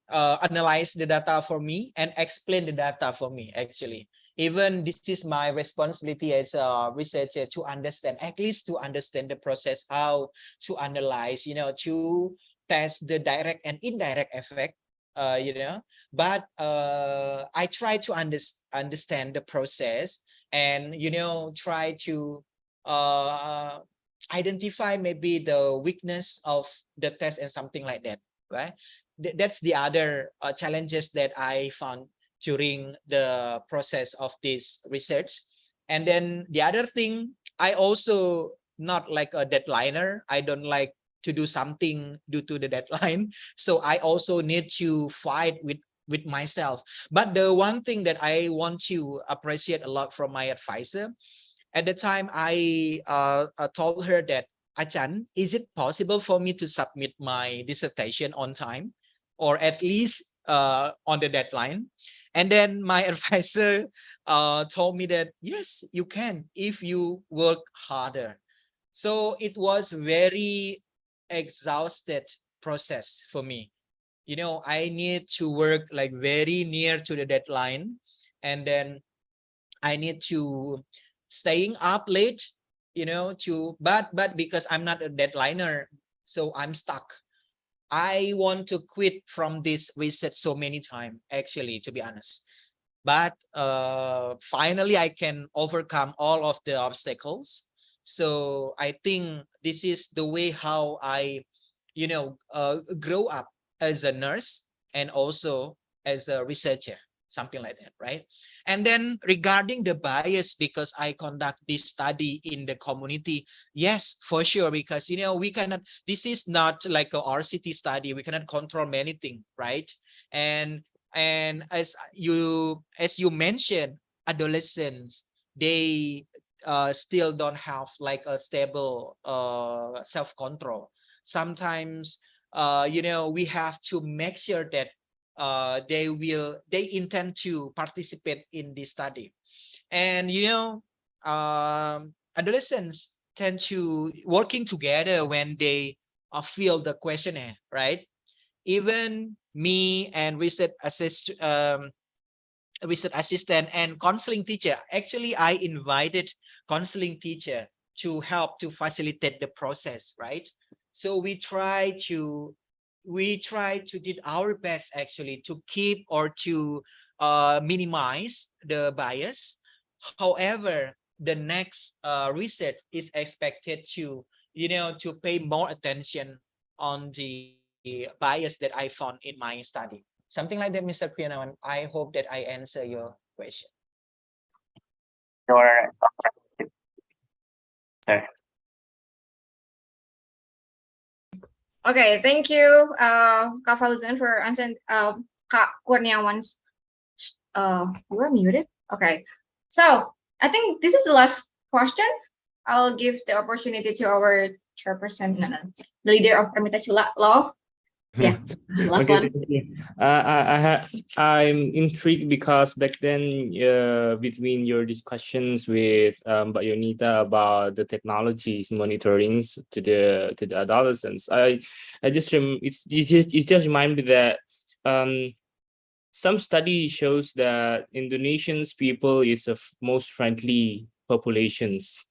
analyze the data for me and explain the data for me. Actually, even this is my responsibility as a researcher, to understand, at least to understand the process, how to analyze, to test the direct and indirect effect, but I try to understand the process, and try to identify maybe the weakness of the test and something like that, right? That's the other challenges that I found during the process of this research. And then the other thing, I also not like a deadliner. I don't like to do something due to the deadline. So I also need to fight with myself. But the one thing that I want to appreciate a lot from my advisor, at the time I told her that, Achan, is it possible for me to submit my dissertation on time, or at least on the deadline? And then my advisor told me that yes, you can, if you work harder. So it was very exhausted process for me. I need to work like very near to the deadline, and then I need to staying up late, but because I'm not a deadliner, so I'm stuck. I want to quit from this research so many times, actually, to be honest. But finally, I can overcome all of the obstacles. So I think this is the way how I, grow up as a nurse and also as a researcher, something like that, right? And then regarding the bias, because I conduct this study in the community, yes, for sure, because we cannot, this is not like a RCT study, we cannot control many things, right? And as you mentioned, adolescents, they still don't have like a stable self-control. Sometimes we have to make sure that they intend to participate in this study. And adolescents tend to working together when they fill the questionnaire, right? Even me and research assistant and counseling teacher, actually I invited counseling teacher to help to facilitate the process, right? So we try to did our best actually to keep or to minimize the bias. However, the next research is expected to to pay more attention on the bias that I found in my study. Something like that, Mr. Krianawan. I hope that I answer your question. Your sir. Okay, thank you, Kak Fauzan, for answering Kak Kurniawan's. You are muted. Okay, so I think this is the last question. I'll give the opportunity to our chairperson, the leader of Permita Law. Yeah, last Okay, one. thank you. I'm intrigued because back then, between your discussions with Mbak Yonita about the technologies monitoring to the adolescents, it just remind me that some study shows that Indonesians people is of most friendly populations,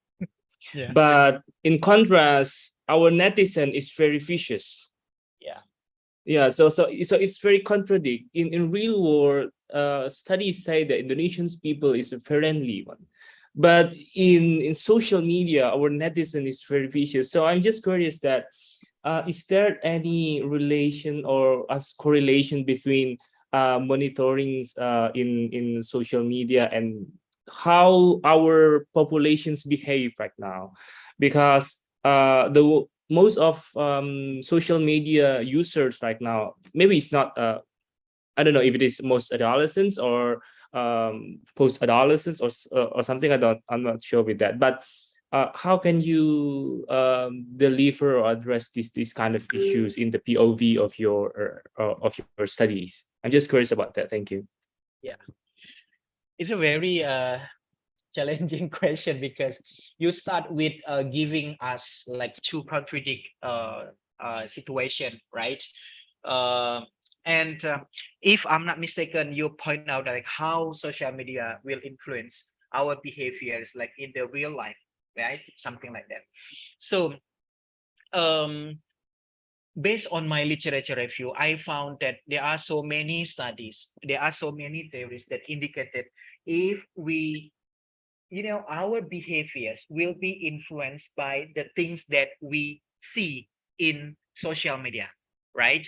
Yeah. but in contrast, our netizen is very vicious. Yeah, so it's very contradict. In real world, studies say that Indonesians people is a friendly one, but in social media, our netizen is very vicious. So I'm just curious that is there any relation or as correlation between monitoring in social media and how our populations behave right now? Because the most of social media users right now, maybe it's not, I don't know if it is most adolescents or post-adolescents or something. I'm not sure with that. But how can you deliver or address these kind of issues in the POV of your studies? I'm just curious about that. Thank you. Yeah, it's a very challenging question because you start with giving us like two contradict situation, right? And if I'm not mistaken, you point out like how social media will influence our behaviors like in the real life, right? Something like that. So based on my literature review, I found that there are so many studies, there are so many theories that indicated if we our behaviors will be influenced by the things that we see in social media, right?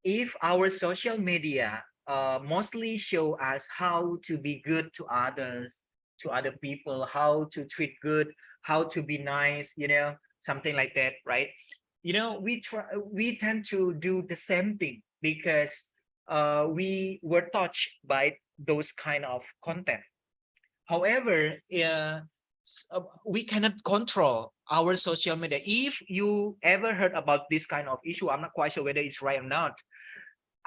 If our social media mostly show us how to be good to others, to other people, how to treat good, how to be nice, something like that, right? We tend to do the same thing because we were touched by those kind of content. However, we cannot control our social media. If you ever heard about this kind of issue, I'm not quite sure whether it's right or not.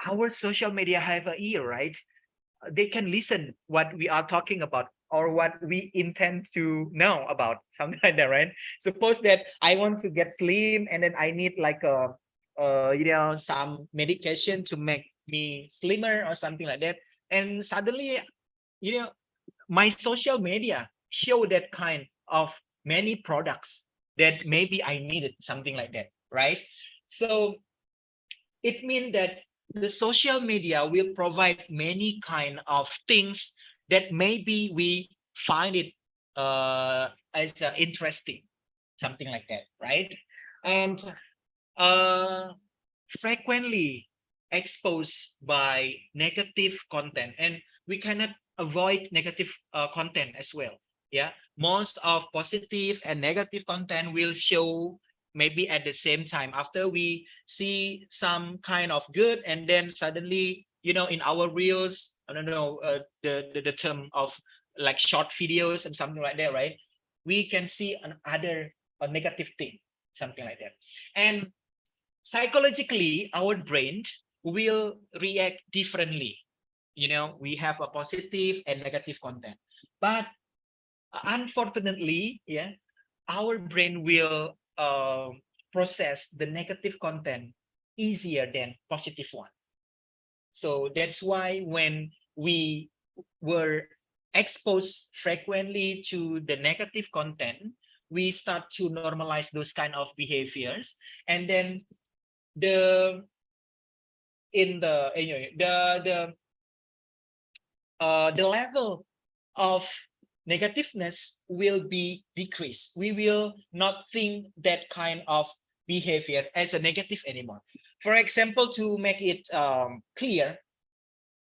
Our social media have an ear, right? They can listen what we are talking about or what we intend to know about, something like that, right? Suppose that I want to get slim and then I need like some medication to make me slimmer or something like that, and suddenly you know my social media show that kind of many products that maybe I needed, something like that, right? So it means that the social media will provide many kind of things that maybe we find it as interesting, something like that, right? And frequently exposed by negative content, and we cannot avoid negative content as well. Yeah, most of positive and negative content will show maybe at the same time after we see some kind of good, and then suddenly in our reels, I don't know the term of like short videos and something like that, right? We can see another a negative thing, something like that. And psychologically, our brain will react differently. You know, we have a positive and negative content, but unfortunately, yeah, our brain will process the negative content easier than positive one. So that's why when we were exposed frequently to the negative content, we start to normalize those kind of behaviors, and then the the level of negativeness will be decreased. We will not think that kind of behavior as a negative anymore. For example, to make it clear,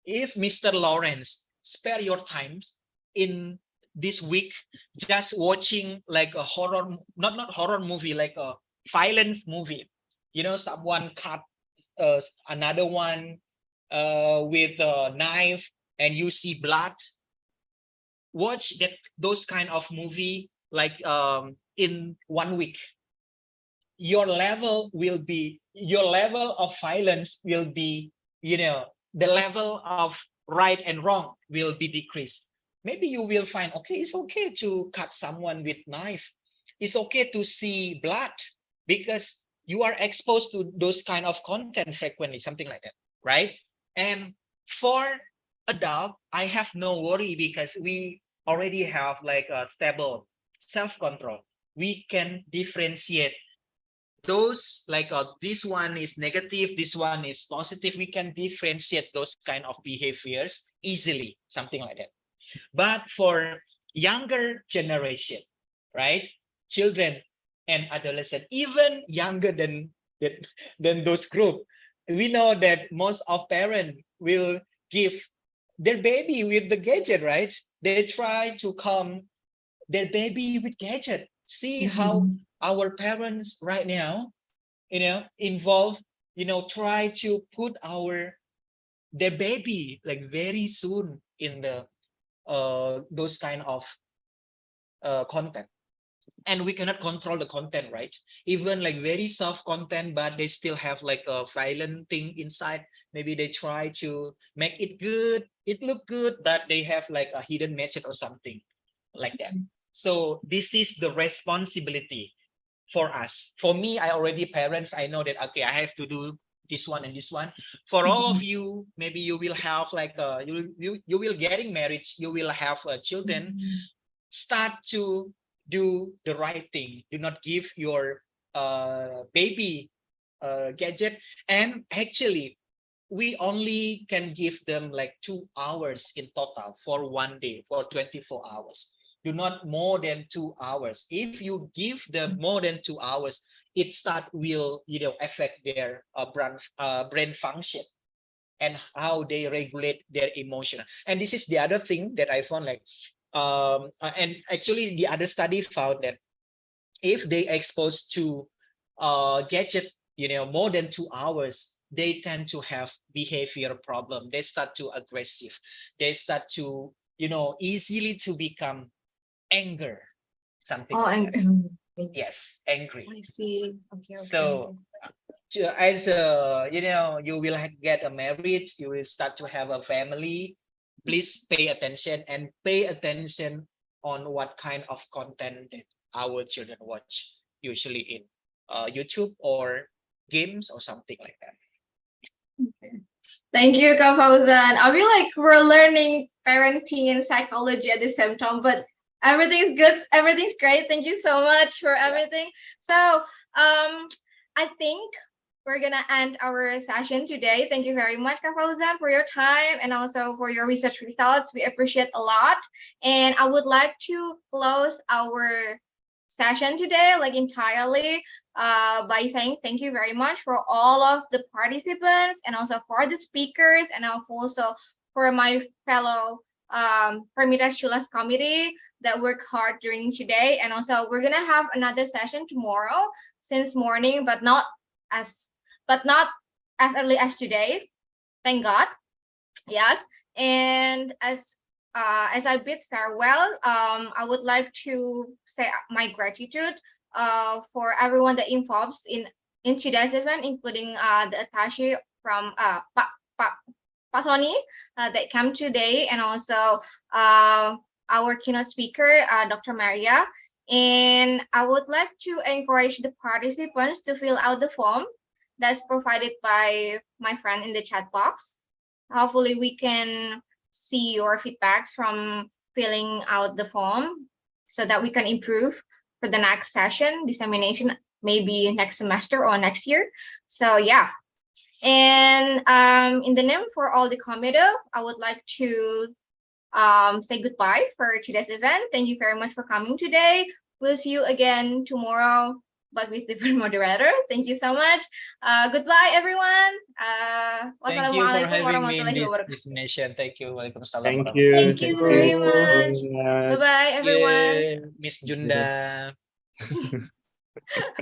if Mr. Lawrence spare your time in this week just watching like a horror, not horror movie, like a violence movie, you know, someone cut another one with a knife and you see blood, watch those kind of movie like in 1 week, your level of violence will be, you know, the level of right and wrong will be decreased. Maybe you will find, okay, it's okay to cut someone with knife, it's okay to see blood, because you are exposed to those kind of content frequently, something like that, right? And for adult, I have no worry because we already have like a stable self-control. We can differentiate those, like this one is negative, this one is positive. We can differentiate those kind of behaviors easily, something like that. But for younger generation, right, children and adolescent, even younger than those group, we know that most of parents will give their baby with the gadget, right? They try to calm their baby with gadget. See how our parents right now, you know, involve, you know, try to put their baby like very soon in the those kind of content, and we cannot control the content, right? Even like very soft content, but they still have like a violent thing inside. Maybe they try to make it good, it look good, but they have like a hidden message or something like that. So this is the responsibility for us. For me, I already parents, I know that, okay, I have to do this one and this one. For all of you, maybe you will have like you will getting married, you will have children. Start to do the right thing. Do not give your baby gadget. And actually, we only can give them like 2 hours in total for 1 day, for 24 hours. Do not more than 2 hours. If you give them more than 2 hours, it will, you know, affect their brain function and how they regulate their emotion. And this is the other thing that I found, like and actually the other study found that if they exposed to gadget, you know, more than 2 hours, they tend to have behavior problem. They start to aggressive. They start to, you know, easily to become anger, something like that. Yes, angry. I see. Okay. So as you know, you will get a marriage, you will start to have a family. Please pay attention, and pay attention on what kind of content that our children watch, usually in YouTube or games or something like that. Thank you, Kak Fauzan. I feel like we're learning parenting and psychology at the same time, but everything's good. Everything's great. Thank you so much for everything. So, I think we're gonna end our session today. Thank you very much, Kak Fauzan, for your time and also for your research results. We appreciate a lot. And I would like to close our session today, like entirely, by saying thank you very much for all of the participants and also for the speakers and also for my fellow Permitas Chulas committee that work hard during today. And also we're gonna have another session tomorrow since morning, but not as early as today. Thank God. Yes. And as I bid farewell, I would like to say my gratitude for everyone that involves in today's event, including the attaché from Pak Sony that came today, and also our keynote speaker, Dr. Maria. And I would like to encourage the participants to fill out the form that's provided by my friend in the chat box. Hopefully we can see your feedbacks from filling out the form so that we can improve for the next session, dissemination, maybe next semester or next year. So yeah. And in the name for all the committee, I would like to say goodbye for today's event. Thank you very much for coming today. We'll see you again tomorrow, but with different moderator. Thank you so much. Goodbye, everyone. Thank you for Wassalamualaikum having me in warahmatullahi this wabarakatuh. dissemination. Thank you. Waalaikumsalam. Thank you. Thank you very so much. much. Bye-bye, everyone. Yeah, Miss Junda.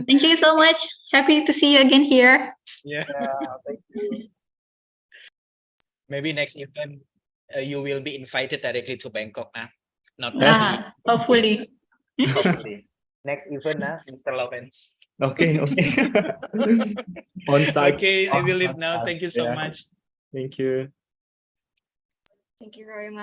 Thank you so much. Happy to see you again here. Yeah. Thank you. Maybe next event you will be invited directly to Bangkok now. Not Hopefully. hopefully. Next event, Mr. Lawrence. Okay, okay. On site. Okay, I will leave on-site now. class, Thank you so yeah. much. Thank you. Thank you very much.